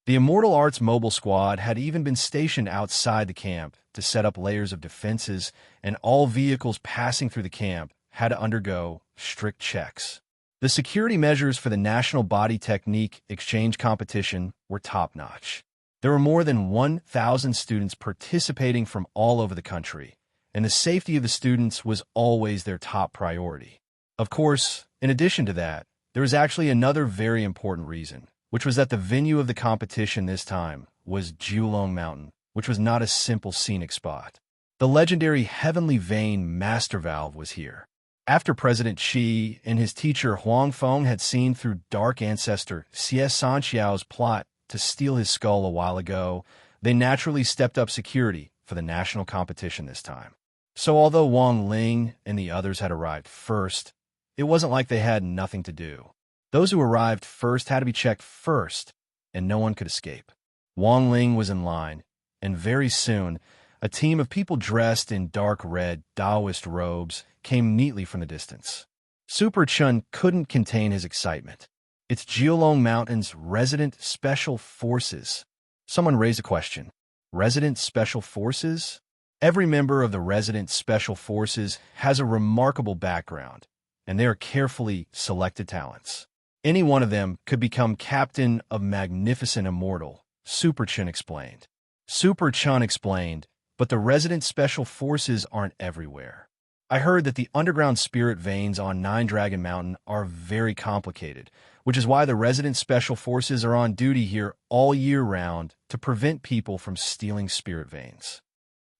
The Immortal Arts mobile squad had even been stationed outside the camp to set up layers of defenses, and all vehicles passing through the camp had to undergo strict checks. The security measures for the National Body Technique Exchange competition were top-notch. There were more than 1,000 students participating from all over the country, and the safety of the students was always their top priority. Of course, in addition to that, there was actually another very important reason, which was that the venue of the competition this time was Julong Mountain, which was not a simple scenic spot. The legendary Heavenly Vein Master Valve was here. After President Qi and his teacher Huang Feng had seen through Dark Ancestor Xie Sanxiao's plot to steal his skull a while ago, they naturally stepped up security for the national competition this time. So although Wang Ling and the others had arrived first, it wasn't like they had nothing to do. Those who arrived first had to be checked first, and no one could escape. Wang Ling was in line, and very soon, a team of people dressed in dark red Taoist robes came neatly from the distance. Super Chun couldn't contain his excitement. It's Geolong Mountain's resident special forces. Someone raised a question. Resident special forces? Every member of the resident special forces has a remarkable background, and they are carefully selected talents. Any one of them could become captain of Magnificent Immortal, Super Chun explained. Super Chun explained, but the resident special forces aren't everywhere. I heard that the underground spirit veins on Nine Dragon Mountain are very complicated, which is why the resident special forces are on duty here all year round to prevent people from stealing spirit veins.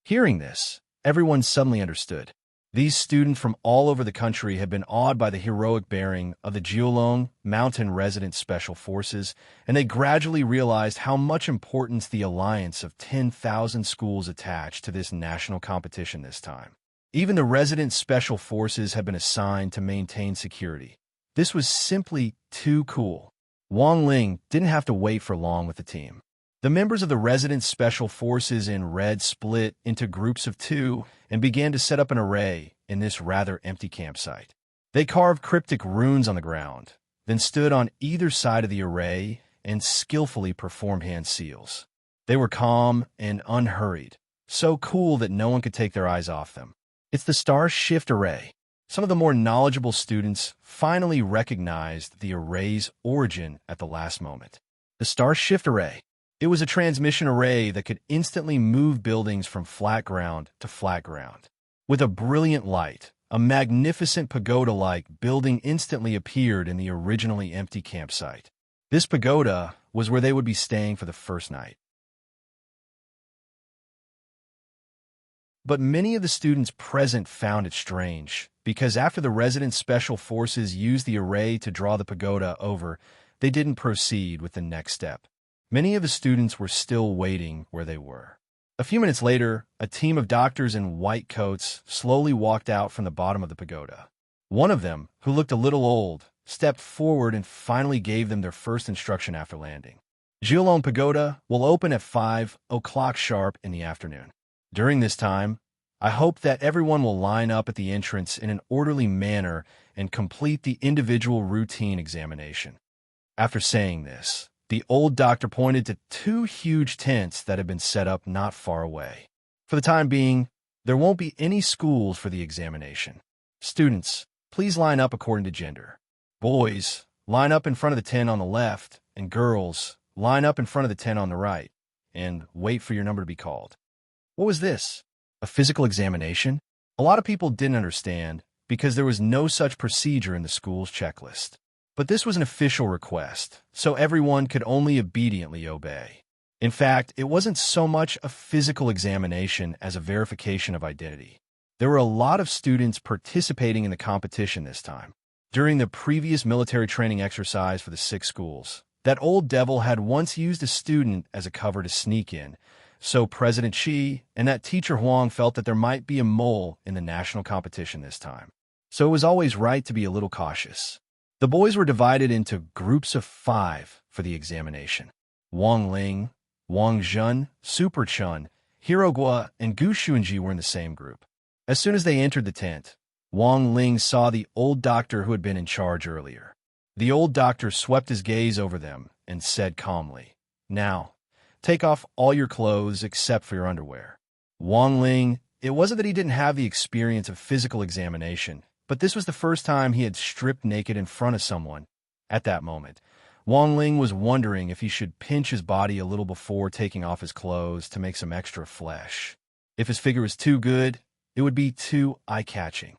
Hearing this, everyone suddenly understood. These students from all over the country had been awed by the heroic bearing of the Geolong Mountain Resident Special Forces, and they gradually realized how much importance the alliance of 10,000 schools attached to this national competition this time. Even the resident special forces had been assigned to maintain security. This was simply too cool. Wang Ling didn't have to wait for long with the team. The members of the resident special forces in red split into groups of 2 and began to set up an array in this rather empty campsite. They carved cryptic runes on the ground, then stood on either side of the array and skillfully performed hand seals. They were calm and unhurried, so cool that no one could take their eyes off them. It's the Star Shift Array. Some of the more knowledgeable students finally recognized the array's origin at the last moment. The Star Shift Array. It was a transmission array that could instantly move buildings from flat ground to flat ground. With a brilliant light, a magnificent pagoda-like building instantly appeared in the originally empty campsite. This pagoda was where they would be staying for the first night. But many of the students present found it strange, because after the resident special forces used the array to draw the pagoda over, they didn't proceed with the next step. Many of the students were still waiting where they were. A few minutes later, a team of doctors in white coats slowly walked out from the bottom of the pagoda. One of them, who looked a little old, stepped forward and finally gave them their first instruction after landing. Geolong Pagoda will open at 5 o'clock sharp in the afternoon. During this time, I hope that everyone will line up at the entrance in an orderly manner and complete the individual routine examination. After saying this, the old doctor pointed to 2 huge tents that had been set up not far away. For the time being, there won't be any schools for the examination. Students, please line up according to gender. Boys, line up in front of the tent on the left, and girls, line up in front of the tent on the right, and wait for your number to be called. What was this? A physical examination? A lot of people didn't understand because there was no such procedure in the school's checklist. But this was an official request, so everyone could only obediently obey. In fact, it wasn't so much a physical examination as a verification of identity. There were a lot of students participating in the competition this time. During the previous military training exercise for the 6 schools, that old devil had once used a student as a cover to sneak in, so President Xi and that teacher Huang felt that there might be a mole in the national competition this time. So it was always right to be a little cautious. The boys were divided into groups of 5 for the examination. Wang Ling, Wang Zhen, Super Chun, Hirogua, and Gu Xuanji were in the same group. As soon as they entered the tent, Wang Ling saw the old doctor who had been in charge earlier. The old doctor swept his gaze over them and said calmly, "Now, take off all your clothes except for your underwear." Wang Ling, it wasn't that he didn't have the experience of physical examination, but this was the first time he had stripped naked in front of someone. At that moment, Wang Ling was wondering if he should pinch his body a little before taking off his clothes to make some extra flesh. If his figure was too good, it would be too eye-catching.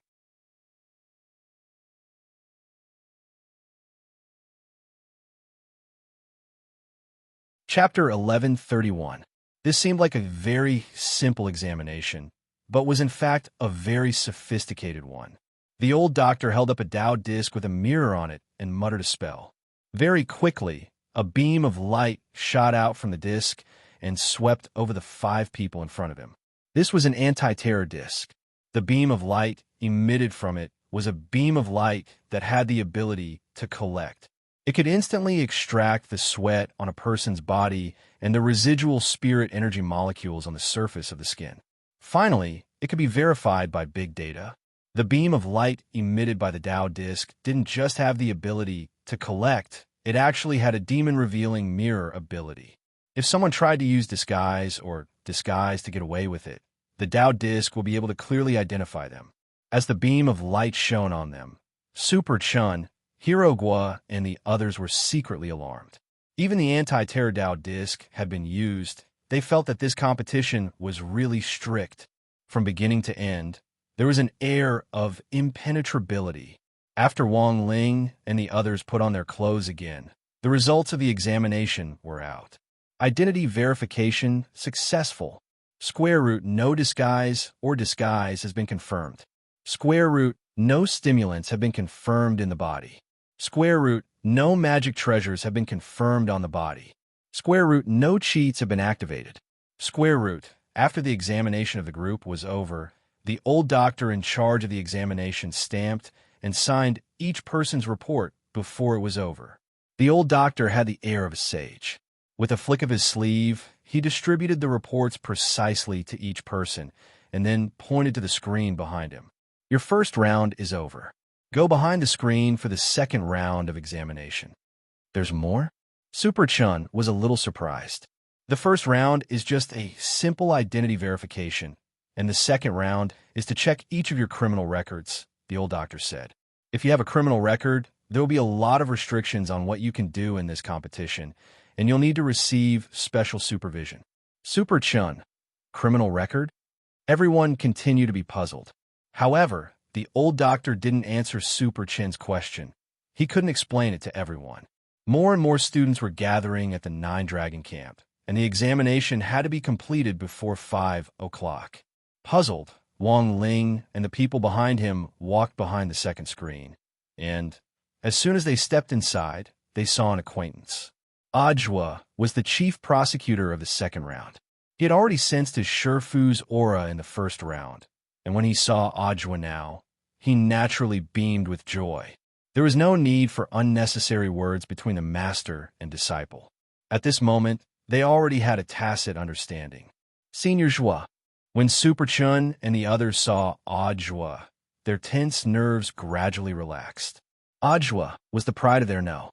Chapter 1131. This seemed like a very simple examination, but was in fact a very sophisticated one. The old doctor held up a Tao disc with a mirror on it and muttered a spell. Very quickly, a beam of light shot out from the disc and swept over the 5 people in front of him. This was an anti-terror disc. The beam of light emitted from it was a beam of light that had the ability to collect. It could instantly extract the sweat on a person's body and the residual spirit energy molecules on the surface of the skin. Finally, it could be verified by big data. The beam of light emitted by the Tao disc didn't just have the ability to collect, it actually had a demon-revealing mirror ability. If someone tried to use disguise to get away with it, the Tao disc will be able to clearly identify them. As the beam of light shone on them, Super Chun, Hero Gua, and the others were secretly alarmed. Even the anti-terror Tao disc had been used. They felt that this competition was really strict. From beginning to end, there was an air of impenetrability. After Wang Ling and the others put on their clothes again, the results of the examination were out. Identity verification successful. Square root no disguise has been confirmed. Square root no stimulants have been confirmed in the body. Square root no magic treasures have been confirmed on the body. Square root no cheats have been activated. Square root, after the examination of the group was over, the old doctor in charge of the examination stamped and signed each person's report before it was over. The old doctor had the air of a sage. With a flick of his sleeve, he distributed the reports precisely to each person and then pointed to the screen behind him. Your first round is over. Go behind the screen for the second round of examination. There's more? Super Chun was a little surprised. The first round is just a simple identity verification, and the second round is to check each of your criminal records, the old doctor said. If you have a criminal record, there will be a lot of restrictions on what you can do in this competition, and you'll need to receive special supervision. Super Chun, criminal record? Everyone continued to be puzzled. However, the old doctor didn't answer Super Chun's question. He couldn't explain it to everyone. More and more students were gathering at the Nine Dragon Camp, and the examination had to be completed before 5 o'clock. Puzzled, Wang Ling and the people behind him walked behind the second screen, and as soon as they stepped inside, they saw an acquaintance. Ajwa was the chief prosecutor of the second round. He had already sensed his Shifu's aura in the first round, and when he saw Ajwa now, he naturally beamed with joy. There was no need for unnecessary words between the master and disciple. At this moment, they already had a tacit understanding. Senior Zhua. When Super Chun and the others saw Ajwa, their tense nerves gradually relaxed. Ajwa was the pride of their no.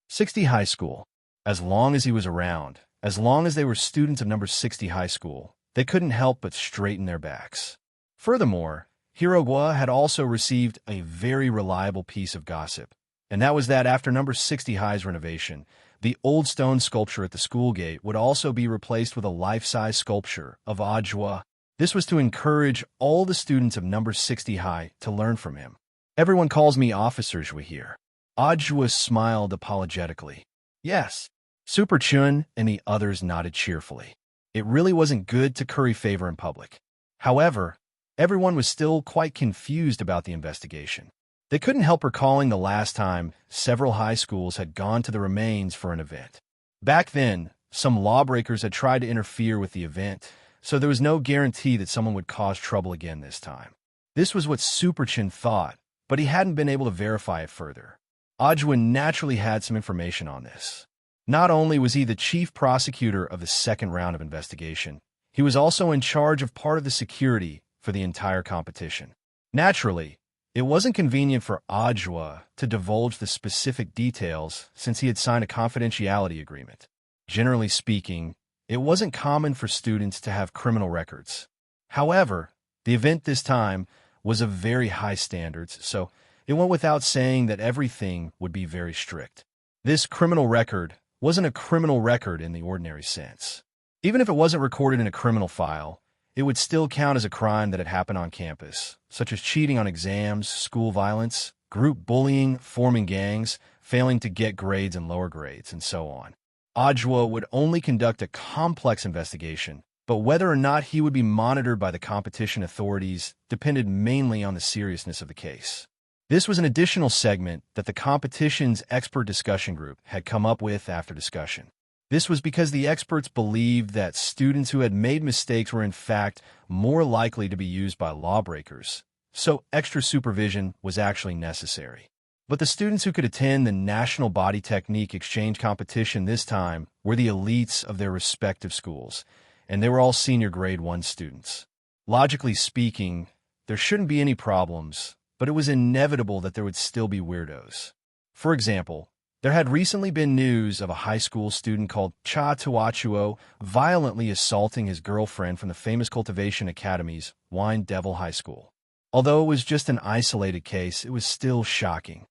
60 High School. As long as he was around, as long as they were students of number 60 High School, they couldn't help but straighten their backs. Furthermore, Hero Gua had also received a very reliable piece of gossip, and that was that after number 60 High's renovation, the old stone sculpture at the school gate would also be replaced with a life-size sculpture of Ajwa. This was to encourage all the students of number 60 High to learn from him. Everyone calls me Officer Zhua here. Ajwa smiled apologetically. Yes. Super Chun and the others nodded cheerfully. It really wasn't good to curry favor in public. However, everyone was still quite confused about the investigation. They couldn't help recalling the last time several high schools had gone to the remains for an event. Back then, some lawbreakers had tried to interfere with the event, so there was no guarantee that someone would cause trouble again this time. This was what Super Chun thought, but he hadn't been able to verify it further. Ajwa naturally had some information on this. Not only was he the chief prosecutor of the second round of investigation, he was also in charge of part of the security for the entire competition. Naturally, it wasn't convenient for Ajwa to divulge the specific details since he had signed a confidentiality agreement. Generally speaking, it wasn't common for students to have criminal records. However, the event this time was of very high standards, so it went without saying that everything would be very strict. This criminal record wasn't a criminal record in the ordinary sense. Even if it wasn't recorded in a criminal file, it would still count as a crime that had happened on campus, such as cheating on exams, school violence, group bullying, forming gangs, failing to get grades and lower grades, and so on. Ajwa would only conduct a complex investigation, but whether or not he would be monitored by the competition authorities depended mainly on the seriousness of the case. This was an additional segment that the competition's expert discussion group had come up with after discussion. This was because the experts believed that students who had made mistakes were in fact more likely to be used by lawbreakers, so extra supervision was actually necessary. But the students who could attend the National Body Technique Exchange competition this time were the elites of their respective schools, and they were all senior grade 1 students. Logically speaking, there shouldn't be any problems, but it was inevitable that there would still be weirdos. For example, there had recently been news of a high school student called Cha Tuachuo violently assaulting his girlfriend from the famous Cultivation Academy's Wine Devil High School. Although it was just an isolated case, it was still shocking.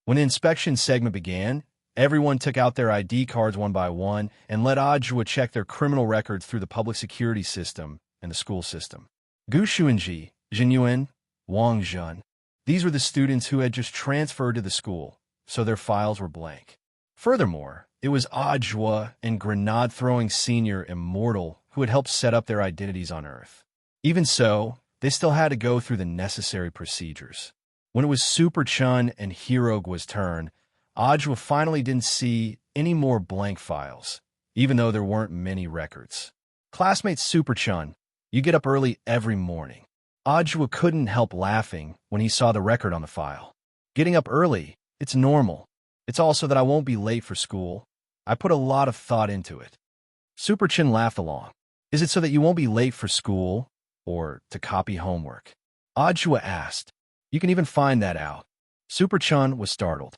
When the inspection segment began, everyone took out their ID cards one by one and let Ajua check their criminal records through the public security system and the school system. Gu Xuanji, Jinyuan, Wang Zhen. These were the students who had just transferred to the school, so their files were blank. Furthermore, it was Ajua and grenade-throwing senior Immortal who had helped set up their identities on Earth. Even so, they still had to go through the necessary procedures. When it was Super Chun and Hirogua's turn, Ajua finally didn't see any more blank files, even though there weren't many records. Classmate Super Chun, you get up early every morning. Ajua couldn't help laughing when he saw the record on the file. Getting up early, it's normal. It's also that I won't be late for school. I put a lot of thought into it. Super Chin laughed along. Is it so that you won't be late for school or to copy homework? Ajua asked. You can even find that out. Super Chun was startled.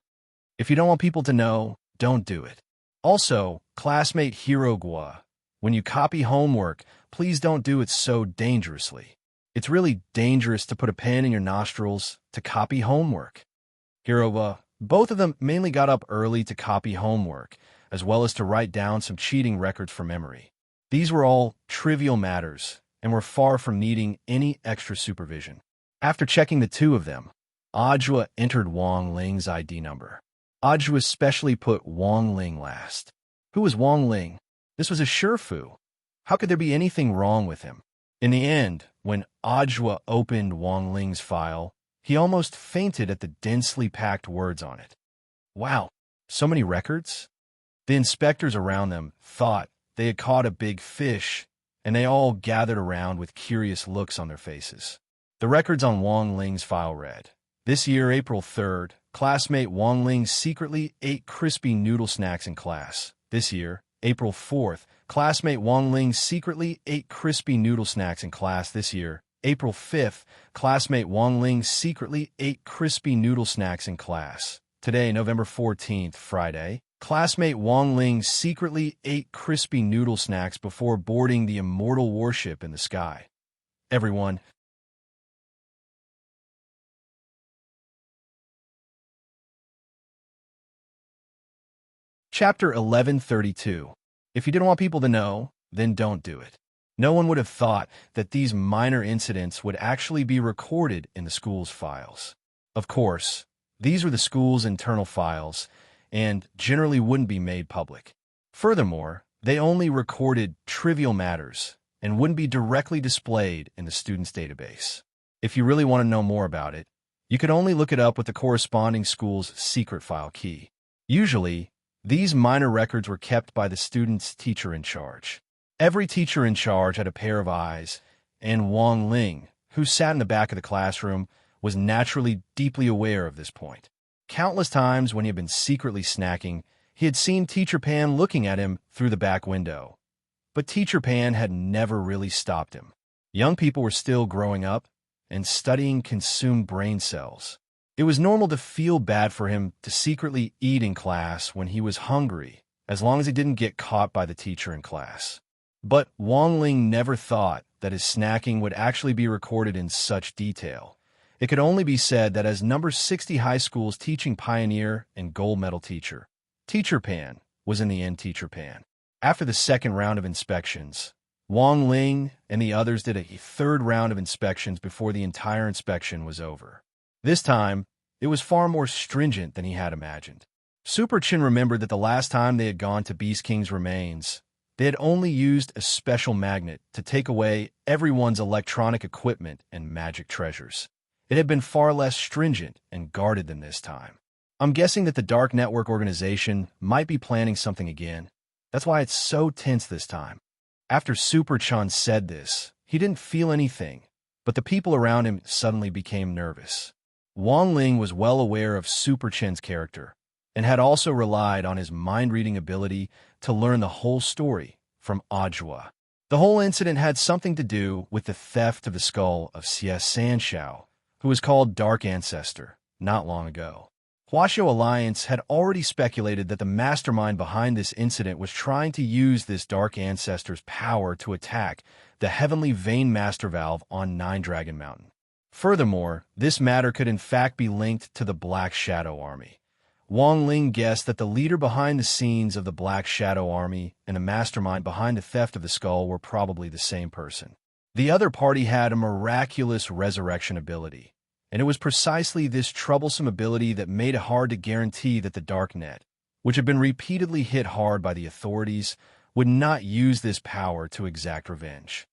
If you don't want people to know, don't do it. Also, classmate Hirogua, when you copy homework, please don't do it so dangerously. It's really dangerous to put a pen in your nostrils to copy homework. Hirogua, both of them mainly got up early to copy homework, as well as to write down some cheating records for memory. These were all trivial matters and were far from needing any extra supervision. After checking the two of them, Ajua entered Wang Ling's ID number. Ajua specially put Wang Ling last. Who was Wang Ling? This was a surefu. How could there be anything wrong with him? In the end, when Ajua opened Wang Ling's file, he almost fainted at the densely packed words on it. Wow, so many records? The inspectors around them thought they had caught a big fish, and they all gathered around with curious looks on their faces. The records on Wang Ling's file read, this year, April 3rd, classmate Wang Ling secretly ate crispy noodle snacks in class. This year, April 4th, classmate Wang Ling secretly ate crispy noodle snacks in class. This year, April 5th, classmate Wang Ling secretly ate crispy noodle snacks in class. Today, November 14th, Friday, classmate Wang Ling secretly ate crispy noodle snacks before boarding the immortal warship in the sky. Everyone. Chapter 1132. If you didn't want people to know, then don't do it. No one would have thought that these minor incidents would actually be recorded in the school's files. Of course, these were the school's internal files, and generally wouldn't be made public. Furthermore, they only recorded trivial matters and wouldn't be directly displayed in the student's database. If you really want to know more about it, you could only look it up with the corresponding school's secret file key. Usually, these minor records were kept by the student's teacher in charge. Every teacher in charge had a pair of eyes, and Wang Ling, who sat in the back of the classroom, was naturally deeply aware of this point. Countless times when he had been secretly snacking, he had seen Teacher Pan looking at him through the back window. But Teacher Pan had never really stopped him. Young people were still growing up, and studying consumed brain cells. It was normal to feel bad for him to secretly eat in class when he was hungry, as long as he didn't get caught by the teacher in class. But Wang Ling never thought that his snacking would actually be recorded in such detail. It could only be said that as number 60 high school's teaching pioneer and gold medal teacher, Teacher Pan was in the end Teacher Pan. After the second round of inspections, Wang Ling and the others did a third round of inspections before the entire inspection was over. This time, it was far more stringent than he had imagined. Super Chin remembered that the last time they had gone to Beast King's remains, they had only used a special magnet to take away everyone's electronic equipment and magic treasures. It had been far less stringent and guarded than this time. I'm guessing that the Dark Network organization might be planning something again. That's why it's so tense this time. After Super Chan said this, he didn't feel anything, but the people around him suddenly became nervous. Wang Ling was well aware of Super Chen's character, and had also relied on his mind-reading ability to learn the whole story from Ajwa. The whole incident had something to do with the theft of the skull of C.S. Sanshao, who was called Dark Ancestor, not long ago. Huaxiao Alliance had already speculated that the mastermind behind this incident was trying to use this Dark Ancestor's power to attack the Heavenly Vein Master Valve on Nine Dragon Mountain. Furthermore, this matter could in fact be linked to the Black Shadow Army. Wang Ling guessed that the leader behind the scenes of the Black Shadow Army and the mastermind behind the theft of the skull were probably the same person. The other party had a miraculous resurrection ability, and it was precisely this troublesome ability that made it hard to guarantee that the Darknet, which had been repeatedly hit hard by the authorities, would not use this power to exact revenge.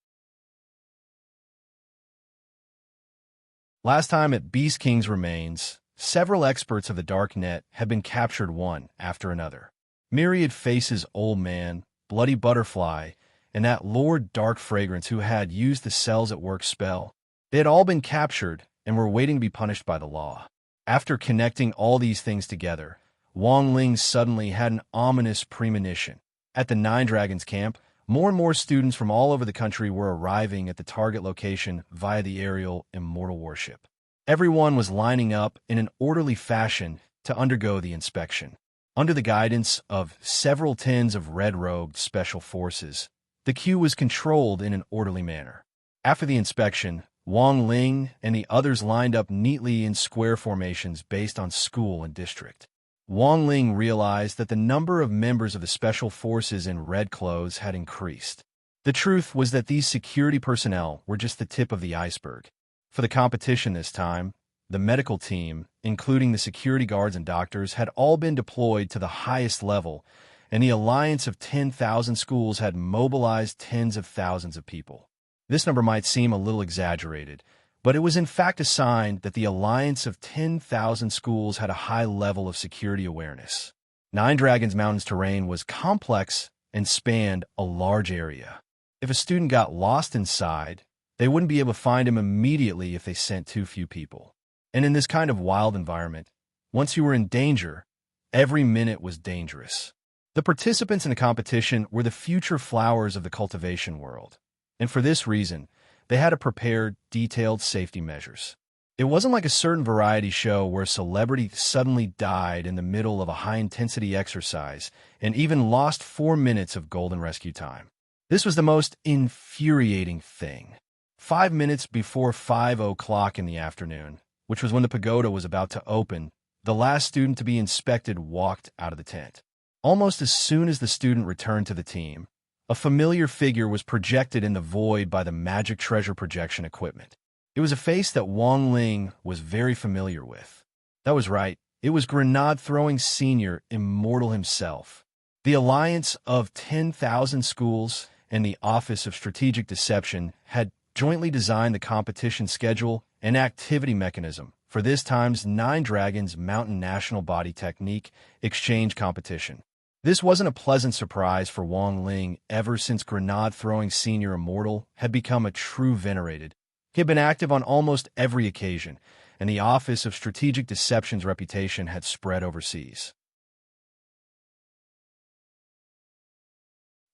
Last time at Beast King's Remains, several experts of the Darknet had been captured one after another. Myriad Faces Old Man, Bloody Butterfly, and that Lord Dark Fragrance who had used the Cells at Work spell. They had all been captured and were waiting to be punished by the law. After connecting all these things together, Wang Ling suddenly had an ominous premonition. At the Nine Dragons camp, more and more students from all over the country were arriving at the target location via the aerial Immortal Warship. Everyone was lining up in an orderly fashion to undergo the inspection. Under the guidance of several tens of red-robed special forces, the queue was controlled in an orderly manner. After the inspection, Wang Ling and the others lined up neatly in square formations based on school and district. Wang Ling realized that the number of members of the special forces in red clothes had increased. The truth was that these security personnel were just the tip of the iceberg. For the competition this time, the medical team, including the security guards and doctors, had all been deployed to the highest level, and the alliance of 10,000 schools had mobilized tens of thousands of people. This number might seem a little exaggerated, but it was in fact a sign that the alliance of 10,000 schools had a high level of security awareness. Nine Dragons Mountain's terrain was complex and spanned a large area. If a student got lost inside, they wouldn't be able to find him immediately if they sent too few people. And in this kind of wild environment, once you were in danger, every minute was dangerous. The participants in the competition were the future flowers of the cultivation world, and for this reason, they had to prepare detailed safety measures. It wasn't like a certain variety show where a celebrity suddenly died in the middle of a high-intensity exercise and even lost 4 minutes of golden rescue time. This was the most infuriating thing. 5 minutes before 5 o'clock in the afternoon, which was when the pagoda was about to open, the last student to be inspected walked out of the tent. Almost as soon as the student returned to the team, a familiar figure was projected in the void by the magic treasure projection equipment. It was a face that Wang Ling was very familiar with. That was right, it was Grenade-throwing Senior Immortal himself. The alliance of 10,000 schools and the Office of Strategic Deception had jointly designed the competition schedule and activity mechanism for this time's Nine Dragons Mountain National Body Technique Exchange Competition. This wasn't a pleasant surprise for Wang Ling ever since Grenade-throwing Senior Immortal had become a true venerated. He had been active on almost every occasion, and the Office of Strategic Deception's reputation had spread overseas.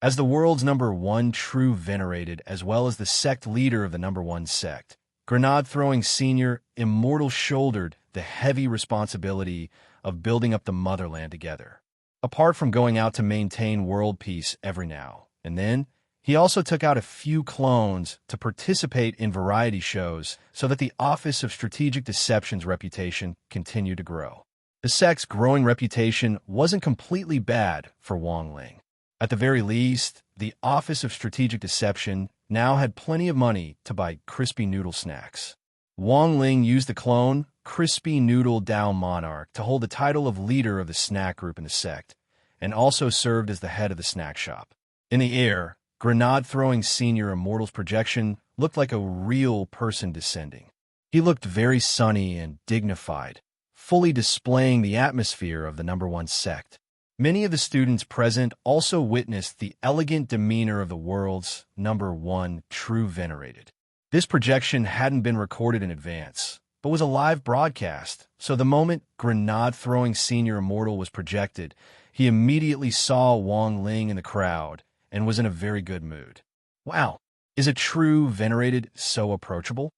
As the world's #1 true venerated, as well as the sect leader of the #1 sect, Grenade-throwing Senior Immortal shouldered the heavy responsibility of building up the motherland together. Apart from going out to maintain world peace every now and then, he also took out a few clones to participate in variety shows so that the Office of Strategic Deception's reputation continued to grow. The sect's growing reputation wasn't completely bad for Wang Ling. At the very least, the Office of Strategic Deception now had plenty of money to buy crispy noodle snacks. Wang Ling used the clone, Crispy Noodle Dao Monarch, to hold the title of leader of the snack group in the sect, and also served as the head of the snack shop. In the air, Grenade-throwing Senior Immortal's projection looked like a real person descending. He looked very sunny and dignified, fully displaying the atmosphere of the #1 sect. Many of the students present also witnessed the elegant demeanor of the world's #1 true venerated. This projection hadn't been recorded in advance, but was a live broadcast, so the moment Grenade-throwing Senior Immortal was projected, he immediately saw Wang Ling in the crowd and was in a very good mood. Wow, is a true venerated so approachable?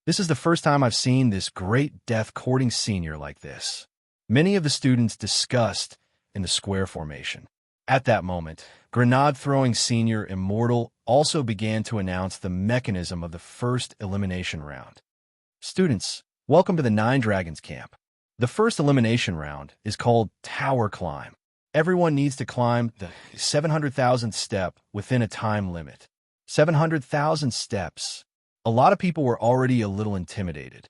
This is the first time I've seen this great death-courting senior like this. Many of the students discussed in the square formation. At that moment, Grenade-throwing Senior Immortal also began to announce the mechanism of the first elimination round. Students, welcome to the Nine Dragons camp. The first elimination round is called Tower Climb. Everyone needs to climb the 700,000th step within a time limit. 700,000 steps. A lot of people were already a little intimidated.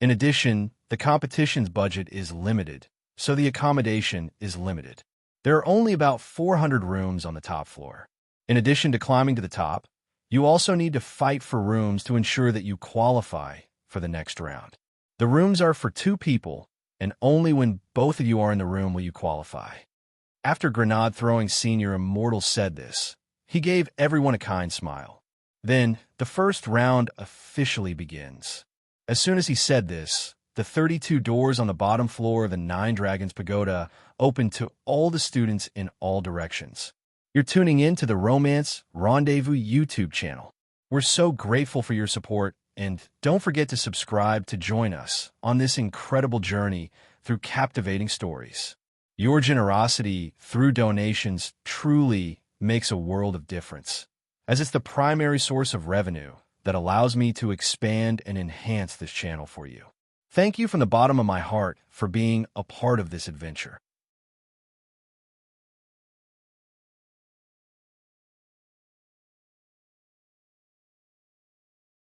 In addition, the competition's budget is limited, so the accommodation is limited. There are only about 400 rooms on the top floor. In addition to climbing to the top, you also need to fight for rooms to ensure that you qualify for the next round. The rooms are for 2 people, and only when both of you are in the room will you qualify. After Grenade-throwing Senior Immortal said this, he gave everyone a kind smile. Then, the first round officially begins. As soon as he said this, the 32 doors on the bottom floor of the Nine Dragons Pagoda opened to all the students in all directions. You're tuning in to the Romance Rendezvous YouTube channel. We're so grateful for your support, and don't forget to subscribe to join us on this incredible journey through captivating stories. Your generosity through donations truly makes a world of difference, as it's the primary source of revenue that allows me to expand and enhance this channel for you. Thank you from the bottom of my heart for being a part of this adventure.